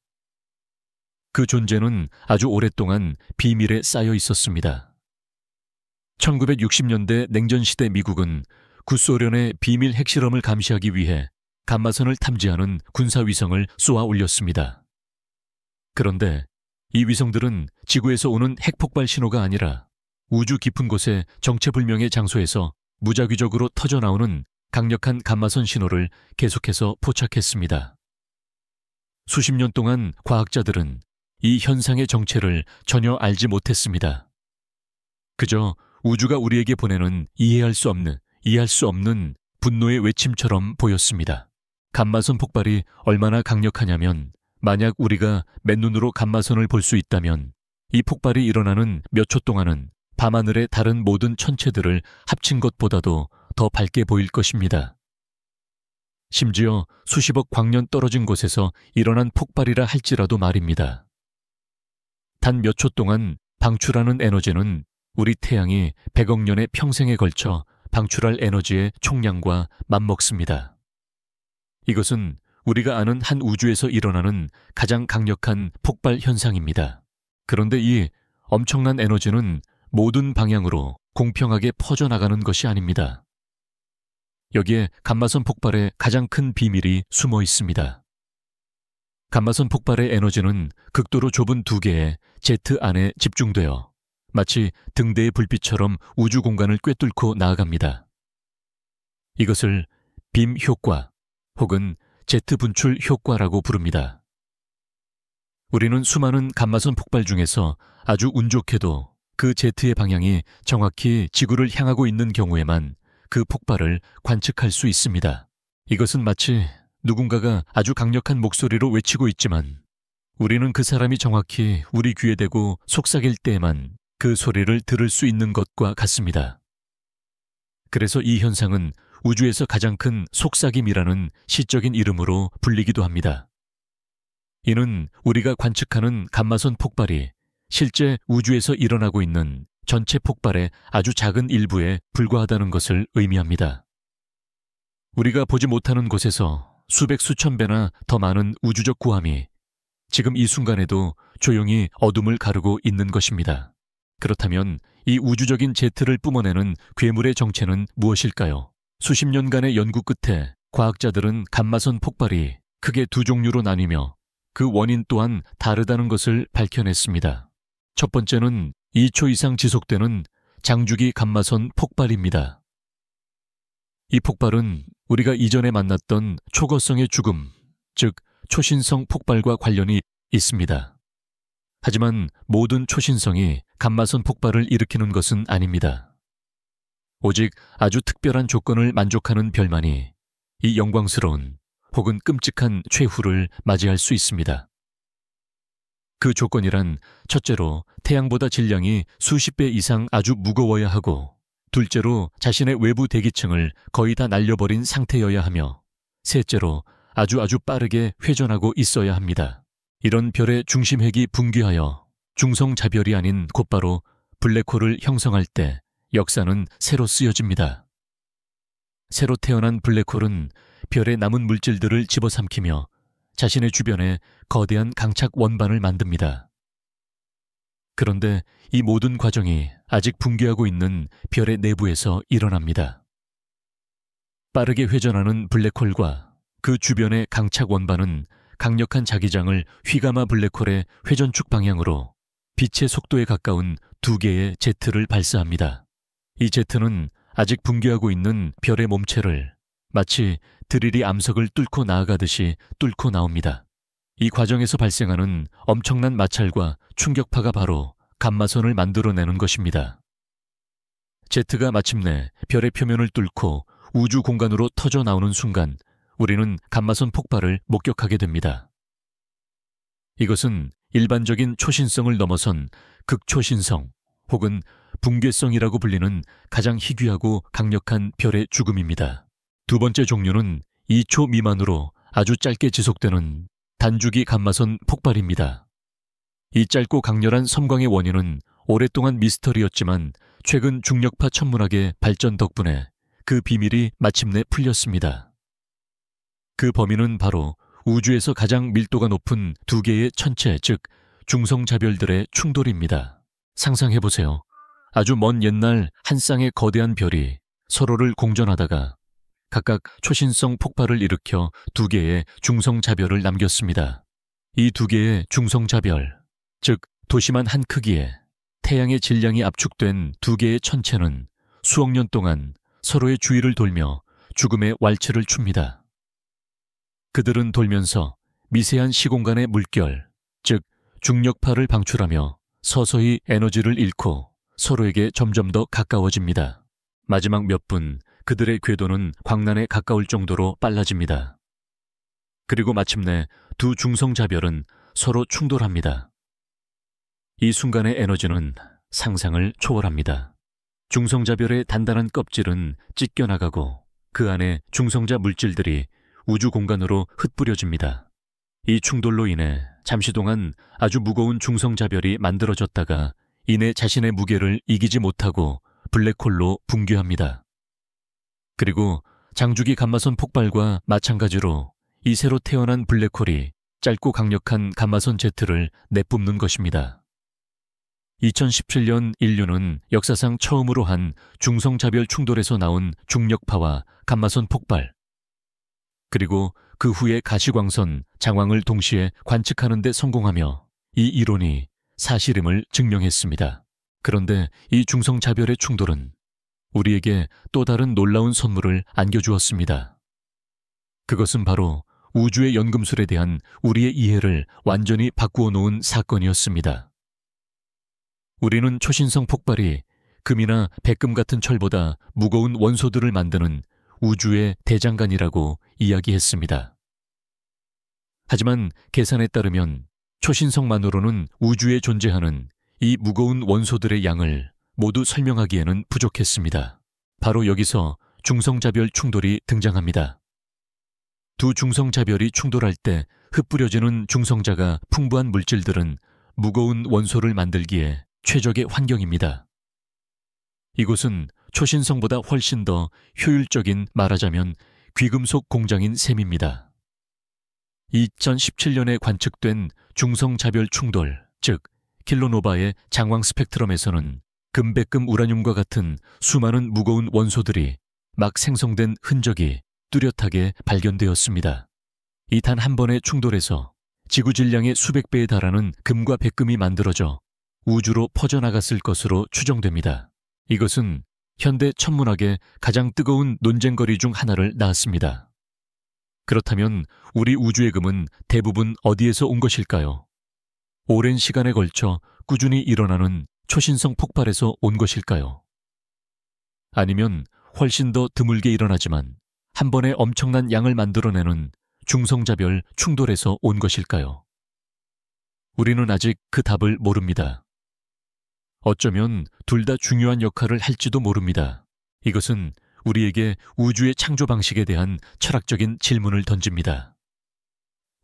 그 존재는 아주 오랫동안 비밀에 쌓여 있었습니다. 1960년대 냉전시대 미국은 구소련의 비밀 핵실험을 감시하기 위해 감마선을 탐지하는 군사위성을 쏘아 올렸습니다. 그런데 이 위성들은 지구에서 오는 핵폭발 신호가 아니라 우주 깊은 곳의 정체불명의 장소에서 무작위적으로 터져나오는 강력한 감마선 신호를 계속해서 포착했습니다. 수십 년 동안 과학자들은 이 현상의 정체를 전혀 알지 못했습니다. 그저 우주가 우리에게 보내는 이해할 수 없는 분노의 외침처럼 보였습니다. 감마선 폭발이 얼마나 강력하냐면 만약 우리가 맨눈으로 감마선을 볼 수 있다면 이 폭발이 일어나는 몇 초 동안은 밤하늘의 다른 모든 천체들을 합친 것보다도 더 밝게 보일 것입니다. 심지어 수십억 광년 떨어진 곳에서 일어난 폭발이라 할지라도 말입니다. 단 몇 초 동안 방출하는 에너지는 우리 태양이 100억 년의 평생에 걸쳐 방출할 에너지의 총량과 맞먹습니다. 이것은 우리가 아는 한 우주에서 일어나는 가장 강력한 폭발 현상입니다. 그런데 이 엄청난 에너지는 모든 방향으로 공평하게 퍼져나가는 것이 아닙니다. 여기에 감마선 폭발의 가장 큰 비밀이 숨어 있습니다. 감마선 폭발의 에너지는 극도로 좁은 두 개의 제트 안에 집중되어 마치 등대의 불빛처럼 우주 공간을 꿰뚫고 나아갑니다. 이것을 빔 효과 혹은 제트 분출 효과라고 부릅니다. 우리는 수많은 감마선 폭발 중에서 아주 운 좋게도 그 제트의 방향이 정확히 지구를 향하고 있는 경우에만 그 폭발을 관측할 수 있습니다. 이것은 마치 누군가가 아주 강력한 목소리로 외치고 있지만 우리는 그 사람이 정확히 우리 귀에 대고 속삭일 때에만 그 소리를 들을 수 있는 것과 같습니다. 그래서 이 현상은 우주에서 가장 큰 속삭임이라는 시적인 이름으로 불리기도 합니다. 이는 우리가 관측하는 감마선 폭발이 실제 우주에서 일어나고 있는 전체 폭발의 아주 작은 일부에 불과하다는 것을 의미합니다. 우리가 보지 못하는 곳에서 수백 수천 배나 더 많은 우주적 구함이 지금 이 순간에도 조용히 어둠을 가르고 있는 것입니다. 그렇다면 이 우주적인 제트를 뿜어내는 괴물의 정체는 무엇일까요? 수십 년간의 연구 끝에 과학자들은 감마선 폭발이 크게 두 종류로 나뉘며 그 원인 또한 다르다는 것을 밝혀냈습니다. 첫 번째는 2초 이상 지속되는 장주기 감마선 폭발입니다. 이 폭발은 우리가 이전에 만났던 초거성의 죽음, 즉 초신성 폭발과 관련이 있습니다. 하지만 모든 초신성이 감마선 폭발을 일으키는 것은 아닙니다. 오직 아주 특별한 조건을 만족하는 별만이 이 영광스러운 혹은 끔찍한 최후를 맞이할 수 있습니다. 그 조건이란 첫째로 태양보다 질량이 수십 배 이상 아주 무거워야 하고 둘째로 자신의 외부 대기층을 거의 다 날려버린 상태여야 하며 셋째로 아주 빠르게 회전하고 있어야 합니다. 이런 별의 중심핵이 붕괴하여 중성자별이 아닌 곧바로 블랙홀을 형성할 때 역사는 새로 쓰여집니다. 새로 태어난 블랙홀은 별의 남은 물질들을 집어삼키며 자신의 주변에 거대한 강착 원반을 만듭니다. 그런데 이 모든 과정이 아직 붕괴하고 있는 별의 내부에서 일어납니다. 빠르게 회전하는 블랙홀과 그 주변의 강착 원반은 강력한 자기장을 휘가마 블랙홀의 회전축 방향으로 빛의 속도에 가까운 두 개의 제트를 발사합니다. 이 제트는 아직 붕괴하고 있는 별의 몸체를 마치 드릴이 암석을 뚫고 나아가듯이 뚫고 나옵니다. 이 과정에서 발생하는 엄청난 마찰과 충격파가 바로 감마선을 만들어내는 것입니다. 제트가 마침내 별의 표면을 뚫고 우주 공간으로 터져 나오는 순간 우리는 감마선 폭발을 목격하게 됩니다. 이것은 일반적인 초신성을 넘어선 극초신성 혹은 붕괴성이라고 불리는 가장 희귀하고 강력한 별의 죽음입니다. 두 번째 종류는 2초 미만으로 아주 짧게 지속되는 단주기 감마선 폭발입니다. 이 짧고 강렬한 섬광의 원인은 오랫동안 미스터리였지만 최근 중력파 천문학의 발전 덕분에 그 비밀이 마침내 풀렸습니다. 그 범인은 바로 우주에서 가장 밀도가 높은 두 개의 천체, 즉 중성자별들의 충돌입니다. 상상해보세요. 아주 먼 옛날 한 쌍의 거대한 별이 서로를 공전하다가 각각 초신성 폭발을 일으켜 2개의 중성자별을 남겼습니다. 이 2개의 중성자별, 즉 도심한 한 크기에 태양의 질량이 압축된 2개의 천체는 수억 년 동안 서로의 주위를 돌며 죽음의 왈츠를 춥니다. 그들은 돌면서 미세한 시공간의 물결, 즉 중력파를 방출하며 서서히 에너지를 잃고 서로에게 점점 더 가까워집니다. 마지막 몇 분 그들의 궤도는 광란에 가까울 정도로 빨라집니다. 그리고 마침내 2 중성자별은 서로 충돌합니다. 이 순간의 에너지는 상상을 초월합니다. 중성자별의 단단한 껍질은 찢겨나가고 그 안에 중성자 물질들이 우주 공간으로 흩뿌려집니다. 이 충돌로 인해 잠시 동안 아주 무거운 중성자별이 만들어졌다가 이내 자신의 무게를 이기지 못하고 블랙홀로 붕괴합니다. 그리고 장주기 감마선 폭발과 마찬가지로 이 새로 태어난 블랙홀이 짧고 강력한 감마선 제트를 내뿜는 것입니다. 2017년 인류는 역사상 처음으로 한 중성자별 충돌에서 나온 중력파와 감마선 폭발, 그리고 그 후에 가시광선, 장왕을 동시에 관측하는 데 성공하며 이 이론이 사실임을 증명했습니다. 그런데 이 중성자별의 충돌은 우리에게 또 다른 놀라운 선물을 안겨주었습니다. 그것은 바로 우주의 연금술에 대한 우리의 이해를 완전히 바꾸어 놓은 사건이었습니다. 우리는 초신성 폭발이 금이나 백금 같은 철보다 무거운 원소들을 만드는 우주의 대장간이라고 이야기했습니다. 하지만 계산에 따르면 초신성만으로는 우주에 존재하는 이 무거운 원소들의 양을 모두 설명하기에는 부족했습니다. 바로 여기서 중성자별 충돌이 등장합니다. 2 중성자별이 충돌할 때 흩뿌려지는 중성자가 풍부한 물질들은 무거운 원소를 만들기에 최적의 환경입니다. 이곳은 초신성보다 훨씬 더 효율적인, 말하자면 귀금속 공장인 셈입니다. 2017년에 관측된 중성자별 충돌, 즉 킬로노바의 장왕 스펙트럼에서는 금백금 우라늄과 같은 수많은 무거운 원소들이 막 생성된 흔적이 뚜렷하게 발견되었습니다. 이 단 한 번의 충돌에서 지구 질량의 수백 배에 달하는 금과 백금이 만들어져 우주로 퍼져나갔을 것으로 추정됩니다. 이것은 현대 천문학의 가장 뜨거운 논쟁거리 중 하나를 낳았습니다. 그렇다면 우리 우주의 금은 대부분 어디에서 온 것일까요? 오랜 시간에 걸쳐 꾸준히 일어나는 초신성 폭발에서 온 것일까요? 아니면 훨씬 더 드물게 일어나지만 한 번에 엄청난 양을 만들어내는 중성자별 충돌에서 온 것일까요? 우리는 아직 그 답을 모릅니다. 어쩌면 둘 다 중요한 역할을 할지도 모릅니다. 이것은 우리에게 우주의 창조 방식에 대한 철학적인 질문을 던집니다.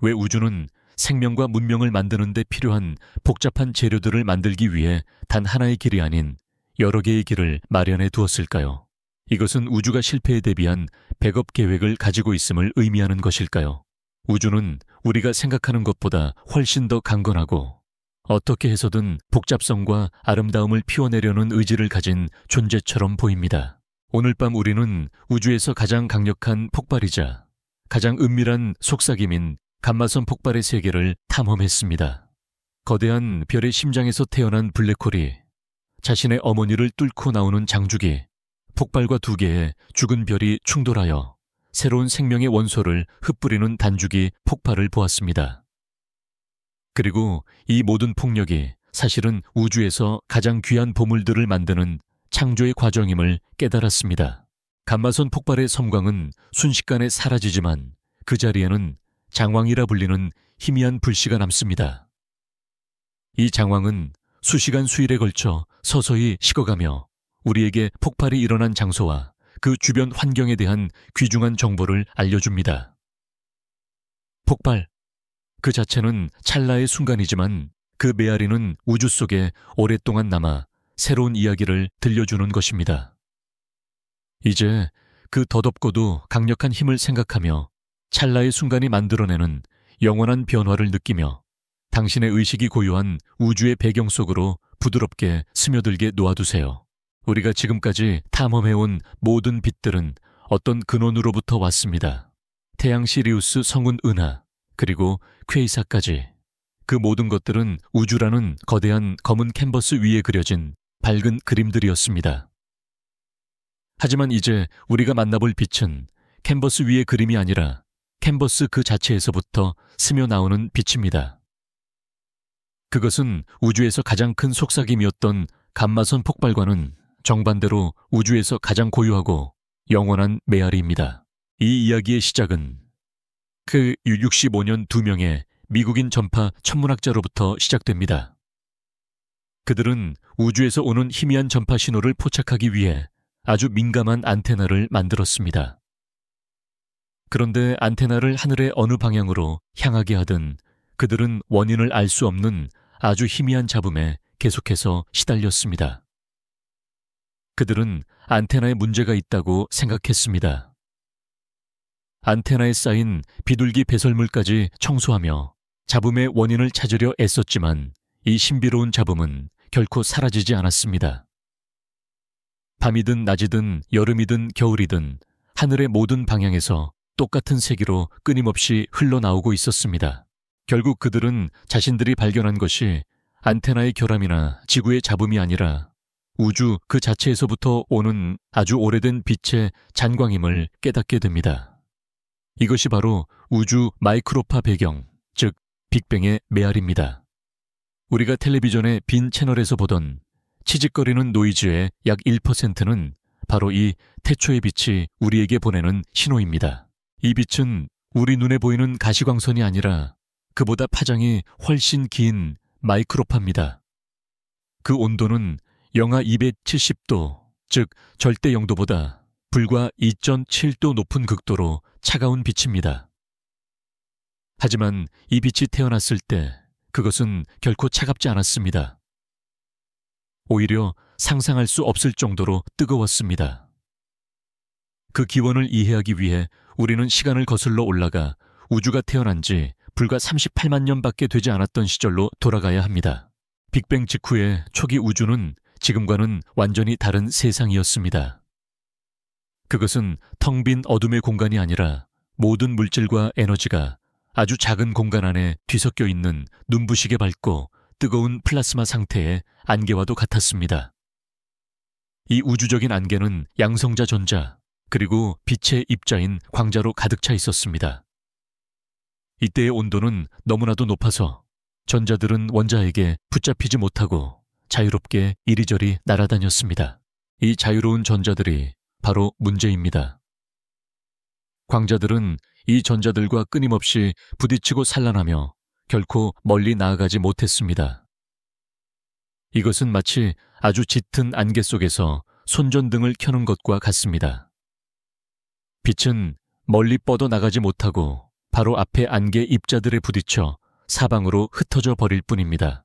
왜 우주는 생명과 문명을 만드는 데 필요한 복잡한 재료들을 만들기 위해 단 하나의 길이 아닌 여러 개의 길을 마련해 두었을까요? 이것은 우주가 실패에 대비한 백업 계획을 가지고 있음을 의미하는 것일까요? 우주는 우리가 생각하는 것보다 훨씬 더 강건하고 어떻게 해서든 복잡성과 아름다움을 피워내려는 의지를 가진 존재처럼 보입니다. 오늘 밤 우리는 우주에서 가장 강력한 폭발이자 가장 은밀한 속삭임인 감마선 폭발의 세계를 탐험했습니다. 거대한 별의 심장에서 태어난 블랙홀이 자신의 어머니를 뚫고 나오는 장주기, 폭발과 2개의 죽은 별이 충돌하여 새로운 생명의 원소를 흩뿌리는 단주기 폭발을 보았습니다. 그리고 이 모든 폭력이 사실은 우주에서 가장 귀한 보물들을 만드는 창조의 과정임을 깨달았습니다. 감마선 폭발의 섬광은 순식간에 사라지지만 그 자리에는 장왕이라 불리는 희미한 불씨가 남습니다. 이 장왕은 수시간 수일에 걸쳐 서서히 식어가며 우리에게 폭발이 일어난 장소와 그 주변 환경에 대한 귀중한 정보를 알려줍니다. 폭발, 그 자체는 찰나의 순간이지만 그 메아리는 우주 속에 오랫동안 남아 새로운 이야기를 들려주는 것입니다. 이제 그 더덥고도 강력한 힘을 생각하며 찰나의 순간이 만들어내는 영원한 변화를 느끼며 당신의 의식이 고요한 우주의 배경 속으로 부드럽게 스며들게 놓아두세요. 우리가 지금까지 탐험해온 모든 빛들은 어떤 근원으로부터 왔습니다. 태양 시리우스 성운 은하, 그리고 퀘이사까지. 그 모든 것들은 우주라는 거대한 검은 캔버스 위에 그려진 밝은 그림들이었습니다. 하지만 이제 우리가 만나볼 빛은 캔버스 위의 그림이 아니라 캔버스 그 자체에서부터 스며 나오는 빛입니다. 그것은 우주에서 가장 큰 속삭임이었던 감마선 폭발과는 정반대로 우주에서 가장 고유하고 영원한 메아리입니다. 이 이야기의 시작은 그 65년 2명의 미국인 전파 천문학자로부터 시작됩니다. 그들은 우주에서 오는 희미한 전파 신호를 포착하기 위해 아주 민감한 안테나를 만들었습니다. 그런데 안테나를 하늘의 어느 방향으로 향하게 하든 그들은 원인을 알 수 없는 아주 희미한 잡음에 계속해서 시달렸습니다. 그들은 안테나에 문제가 있다고 생각했습니다. 안테나에 쌓인 비둘기 배설물까지 청소하며 잡음의 원인을 찾으려 애썼지만 이 신비로운 잡음은 결코 사라지지 않았습니다. 밤이든 낮이든 여름이든 겨울이든 하늘의 모든 방향에서 똑같은 세기로 끊임없이 흘러나오고 있었습니다. 결국 그들은 자신들이 발견한 것이 안테나의 결함이나 지구의 잡음이 아니라 우주 그 자체에서부터 오는 아주 오래된 빛의 잔광임을 깨닫게 됩니다. 이것이 바로 우주 마이크로파 배경, 즉 빅뱅의 메아리입니다. 우리가 텔레비전의 빈 채널에서 보던 치직거리는 노이즈의 약 1%는 바로 이 태초의 빛이 우리에게 보내는 신호입니다. 이 빛은 우리 눈에 보이는 가시광선이 아니라 그보다 파장이 훨씬 긴 마이크로파입니다. 그 온도는 영하 270도, 즉 절대 영도보다 불과 2.7도 높은 극도로 차가운 빛입니다. 하지만 이 빛이 태어났을 때 그것은 결코 차갑지 않았습니다. 오히려 상상할 수 없을 정도로 뜨거웠습니다. 그 기원을 이해하기 위해 우리는 시간을 거슬러 올라가 우주가 태어난 지 불과 38만 년밖에 되지 않았던 시절로 돌아가야 합니다. 빅뱅 직후의 초기 우주는 지금과는 완전히 다른 세상이었습니다. 그것은 텅 빈 어둠의 공간이 아니라 모든 물질과 에너지가 아주 작은 공간 안에 뒤섞여 있는 눈부시게 밝고 뜨거운 플라스마 상태의 안개와도 같았습니다. 이 우주적인 안개는 양성자 전자, 그리고 빛의 입자인 광자로 가득 차 있었습니다. 이때의 온도는 너무나도 높아서 전자들은 원자에게 붙잡히지 못하고 자유롭게 이리저리 날아다녔습니다. 이 자유로운 전자들이 바로 문제입니다. 광자들은 이 전자들과 끊임없이 부딪히고 산란하며 결코 멀리 나아가지 못했습니다. 이것은 마치 아주 짙은 안개 속에서 손전등을 켜는 것과 같습니다. 빛은 멀리 뻗어 나가지 못하고 바로 앞에 안개 입자들에 부딪혀 사방으로 흩어져 버릴 뿐입니다.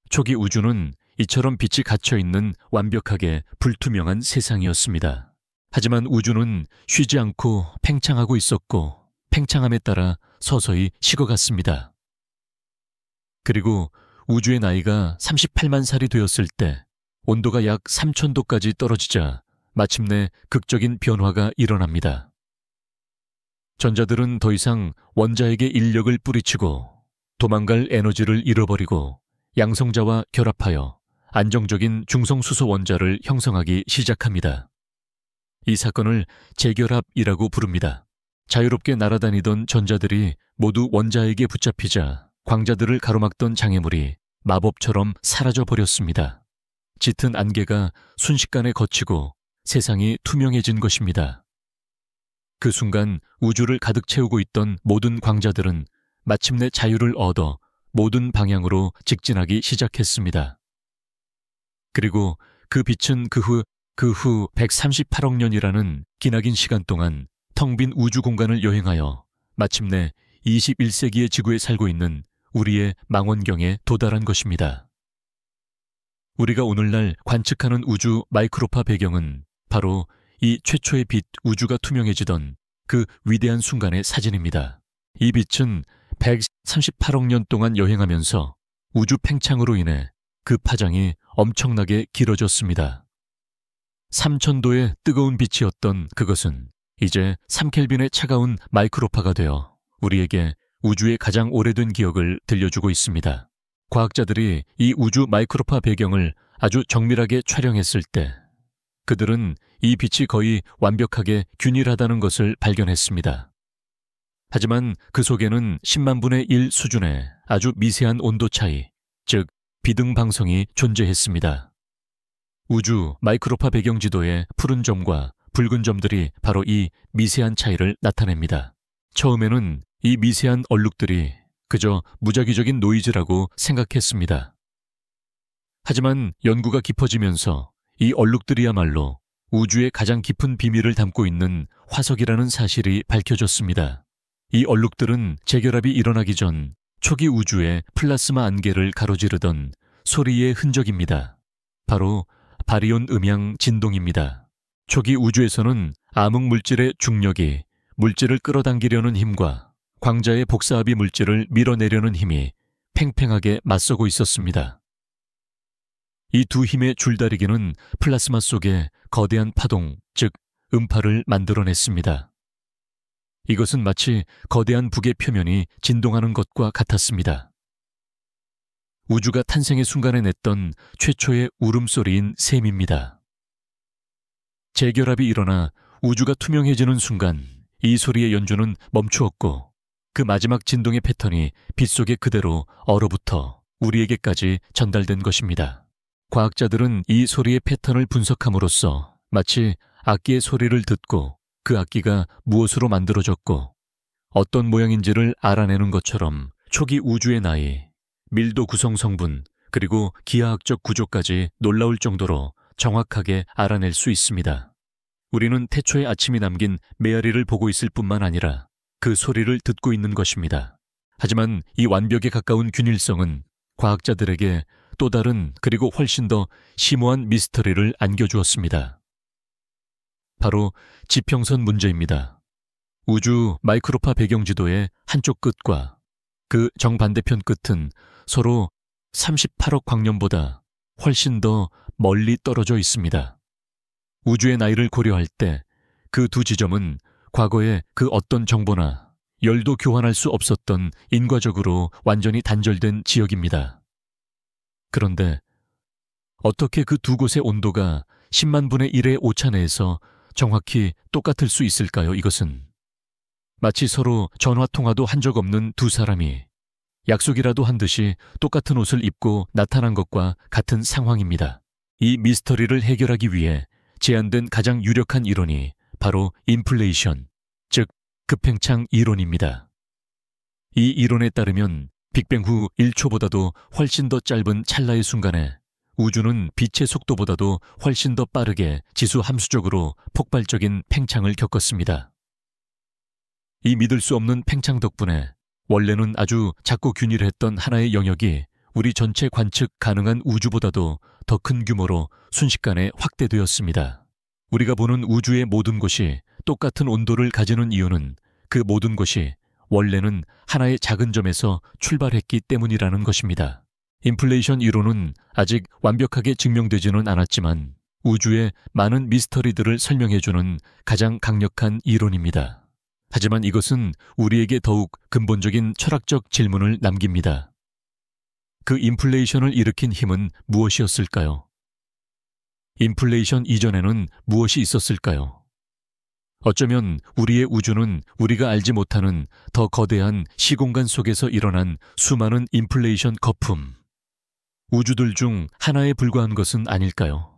초기 우주는 이처럼 빛이 갇혀있는 완벽하게 불투명한 세상이었습니다. 하지만 우주는 쉬지 않고 팽창하고 있었고 팽창함에 따라 서서히 식어갔습니다. 그리고 우주의 나이가 38만 살이 되었을 때 온도가 약 3000도까지 떨어지자 마침내 극적인 변화가 일어납니다. 전자들은 더 이상 원자에게 인력을 뿌리치고 도망갈 에너지를 잃어버리고 양성자와 결합하여 안정적인 중성수소 원자를 형성하기 시작합니다. 이 사건을 재결합이라고 부릅니다. 자유롭게 날아다니던 전자들이 모두 원자에게 붙잡히자 광자들을 가로막던 장애물이 마법처럼 사라져 버렸습니다. 짙은 안개가 순식간에 걷히고 세상이 투명해진 것입니다. 그 순간 우주를 가득 채우고 있던 모든 광자들은 마침내 자유를 얻어 모든 방향으로 직진하기 시작했습니다. 그리고 그 빛은 그 후 138억 년이라는 기나긴 시간 동안 텅 빈 우주 공간을 여행하여 마침내 21세기의 지구에 살고 있는 우리의 망원경에 도달한 것입니다. 우리가 오늘날 관측하는 우주 마이크로파 배경은 바로 이 최초의 빛 우주가 투명해지던 그 위대한 순간의 사진입니다. 이 빛은 138억 년 동안 여행하면서 우주 팽창으로 인해 그 파장이 엄청나게 길어졌습니다. 3000도의 뜨거운 빛이었던 그것은 이제 3켈빈의 차가운 마이크로파가 되어 우리에게 우주의 가장 오래된 기억을 들려주고 있습니다. 과학자들이 이 우주 마이크로파 배경을 아주 정밀하게 촬영했을 때 그들은 이 빛이 거의 완벽하게 균일하다는 것을 발견했습니다. 하지만 그 속에는 10만 분의 1 수준의 아주 미세한 온도 차이, 즉 비등방성이 존재했습니다. 우주 마이크로파 배경 지도의 푸른 점과 붉은 점들이 바로 이 미세한 차이를 나타냅니다. 처음에는 이 미세한 얼룩들이 그저 무작위적인 노이즈라고 생각했습니다. 하지만 연구가 깊어지면서 이 얼룩들이야말로 우주의 가장 깊은 비밀을 담고 있는 화석이라는 사실이 밝혀졌습니다. 이 얼룩들은 재결합이 일어나기 전 초기 우주의 플라스마 안개를 가로지르던 소리의 흔적입니다. 바로 바리온 음향 진동입니다. 초기 우주에서는 암흑 물질의 중력이 물질을 끌어당기려는 힘과 광자의 복사합의 물질을 밀어내려는 힘이 팽팽하게 맞서고 있었습니다. 이 두 힘의 줄다리기는 플라스마 속에 거대한 파동, 즉 음파를 만들어냈습니다. 이것은 마치 거대한 북의 표면이 진동하는 것과 같았습니다. 우주가 탄생의 순간에 냈던 최초의 울음소리인 셈입니다. 재결합이 일어나 우주가 투명해지는 순간 이 소리의 연주는 멈추었고 그 마지막 진동의 패턴이 빛 속에 그대로 얼어붙어 우리에게까지 전달된 것입니다. 과학자들은 이 소리의 패턴을 분석함으로써 마치 악기의 소리를 듣고 그 악기가 무엇으로 만들어졌고 어떤 모양인지를 알아내는 것처럼 초기 우주의 나이, 밀도 구성 성분, 그리고 기하학적 구조까지 놀라울 정도로 정확하게 알아낼 수 있습니다. 우리는 태초의 아침이 남긴 메아리를 보고 있을 뿐만 아니라 그 소리를 듣고 있는 것입니다. 하지만 이 완벽에 가까운 균일성은 과학자들에게 또 다른 그리고 훨씬 더 심오한 미스터리를 안겨주었습니다. 바로 지평선 문제입니다. 우주 마이크로파 배경지도의 한쪽 끝과 그 정반대편 끝은 서로 38억 광년보다 훨씬 더 멀리 떨어져 있습니다. 우주의 나이를 고려할 때 그 두 지점은 과거에 그 어떤 정보나 열도 교환할 수 없었던 인과적으로 완전히 단절된 지역입니다. 그런데 어떻게 그 두 곳의 온도가 10만 분의 1의 오차 내에서 정확히 똑같을 수 있을까요? 이것은 마치 서로 전화통화도 한 적 없는 두 사람이 약속이라도 한 듯이 똑같은 옷을 입고 나타난 것과 같은 상황입니다. 이 미스터리를 해결하기 위해 제안된 가장 유력한 이론이 바로 인플레이션, 즉 급팽창 이론입니다. 이 이론에 따르면 빅뱅 후 1초보다도 훨씬 더 짧은 찰나의 순간에 우주는 빛의 속도보다도 훨씬 더 빠르게 지수 함수적으로 폭발적인 팽창을 겪었습니다. 이 믿을 수 없는 팽창 덕분에 원래는 아주 작고 균일했던 하나의 영역이 우리 전체 관측 가능한 우주보다도 더 큰 규모로 순식간에 확대되었습니다. 우리가 보는 우주의 모든 곳이 똑같은 온도를 가지는 이유는 그 모든 것이 원래는 하나의 작은 점에서 출발했기 때문이라는 것입니다. 인플레이션 이론은 아직 완벽하게 증명되지는 않았지만 우주의 많은 미스터리들을 설명해주는 가장 강력한 이론입니다. 하지만 이것은 우리에게 더욱 근본적인 철학적 질문을 남깁니다. 그 인플레이션을 일으킨 힘은 무엇이었을까요? 인플레이션 이전에는 무엇이 있었을까요? 어쩌면 우리의 우주는 우리가 알지 못하는 더 거대한 시공간 속에서 일어난 수많은 인플레이션 거품, 우주들 중 하나에 불과한 것은 아닐까요?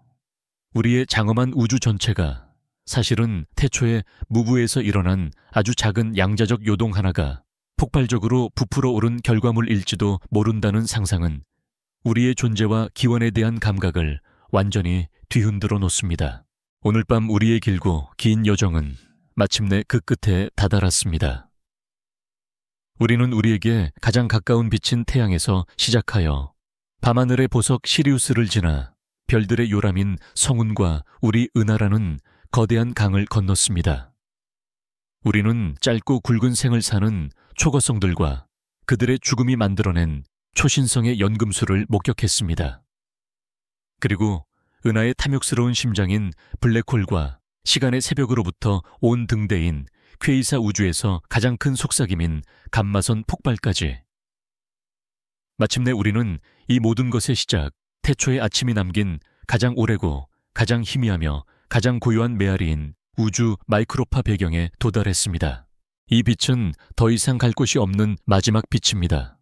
우리의 장엄한 우주 전체가 사실은 태초에 무브에서 일어난 아주 작은 양자적 요동 하나가 폭발적으로 부풀어 오른 결과물일지도 모른다는 상상은 우리의 존재와 기원에 대한 감각을 완전히 뒤흔들어 놓습니다. 오늘 밤 우리의 길고 긴 여정은 마침내 그 끝에 다다랐습니다. 우리는 우리에게 가장 가까운 빛인 태양에서 시작하여 밤하늘의 보석 시리우스를 지나 별들의 요람인 성운과 우리 은하라는 거대한 강을 건넜습니다. 우리는 짧고 굵은 생을 사는 초거성들과 그들의 죽음이 만들어낸 초신성의 연금술을 목격했습니다. 그리고 은하의 탐욕스러운 심장인 블랙홀과 시간의 새벽으로부터 온 등대인 퀘이사 우주에서 가장 큰 속삭임인 감마선 폭발까지. 마침내 우리는 이 모든 것의 시작, 태초의 아침이 남긴 가장 오래고 가장 희미하며 가장 고요한 메아리인 우주 마이크로파 배경에 도달했습니다. 이 빛은 더 이상 갈 곳이 없는 마지막 빛입니다.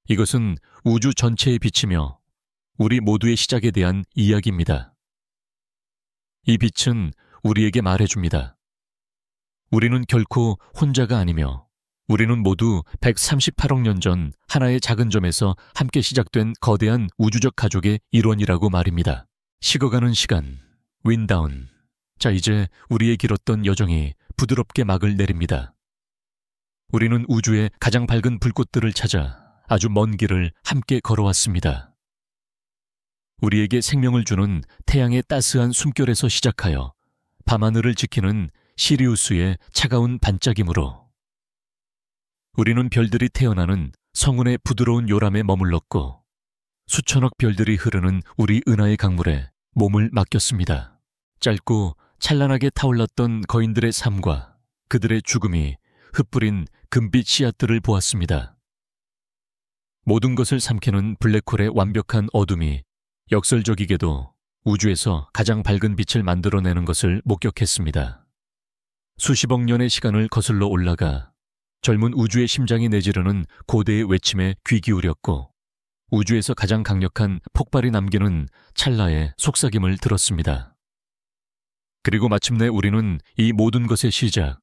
이것은 우주 전체의 빛이며 우리 모두의 시작에 대한 이야기입니다. 이 빛은 우리에게 말해줍니다. 우리는 결코 혼자가 아니며 우리는 모두 138억 년 전 하나의 작은 점에서 함께 시작된 거대한 우주적 가족의 일원이라고 말입니다. 식어가는 시간, 윈다운. 자, 이제 우리의 길었던 여정이 부드럽게 막을 내립니다. 우리는 우주의 가장 밝은 불꽃들을 찾아 아주 먼 길을 함께 걸어왔습니다. 우리에게 생명을 주는 태양의 따스한 숨결에서 시작하여 밤하늘을 지키는 시리우스의 차가운 반짝임으로 우리는 별들이 태어나는 성운의 부드러운 요람에 머물렀고 수천억 별들이 흐르는 우리 은하의 강물에 몸을 맡겼습니다. 짧고 찬란하게 타올랐던 거인들의 삶과 그들의 죽음이 흩뿌린 금빛 씨앗들을 보았습니다. 모든 것을 삼키는 블랙홀의 완벽한 어둠이 역설적이게도 우주에서 가장 밝은 빛을 만들어내는 것을 목격했습니다. 수십억 년의 시간을 거슬러 올라가 젊은 우주의 심장이 내지르는 고대의 외침에 귀 기울였고 우주에서 가장 강력한 폭발이 남기는 찰나의 속삭임을 들었습니다. 그리고 마침내 우리는 이 모든 것의 시작,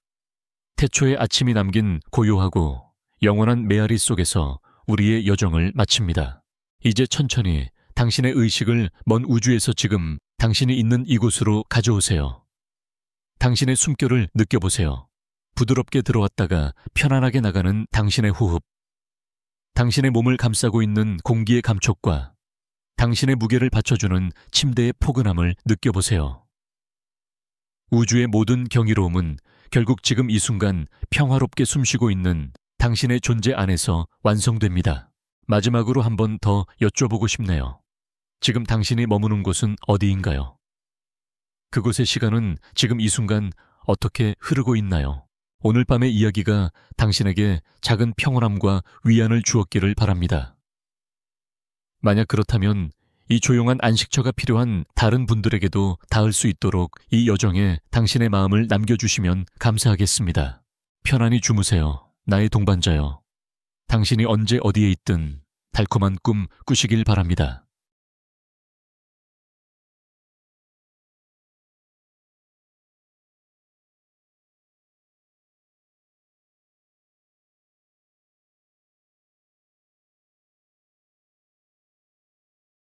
태초의 아침이 남긴 고요하고 영원한 메아리 속에서 우리의 여정을 마칩니다. 이제 천천히 당신의 의식을 먼 우주에서 지금 당신이 있는 이곳으로 가져오세요. 당신의 숨결을 느껴보세요. 부드럽게 들어왔다가 편안하게 나가는 당신의 호흡. 당신의 몸을 감싸고 있는 공기의 감촉과 당신의 무게를 받쳐주는 침대의 포근함을 느껴보세요. 우주의 모든 경이로움은 결국 지금 이 순간 평화롭게 숨쉬고 있는 당신의 존재 안에서 완성됩니다. 마지막으로 한 번 더 여쭤보고 싶네요. 지금 당신이 머무는 곳은 어디인가요? 그곳의 시간은 지금 이 순간 어떻게 흐르고 있나요? 오늘 밤의 이야기가 당신에게 작은 평온함과 위안을 주었기를 바랍니다. 만약 그렇다면 이 조용한 안식처가 필요한 다른 분들에게도 닿을 수 있도록 이 여정에 당신의 마음을 남겨주시면 감사하겠습니다. 편안히 주무세요, 나의 동반자여. 당신이 언제 어디에 있든 달콤한 꿈 꾸시길 바랍니다.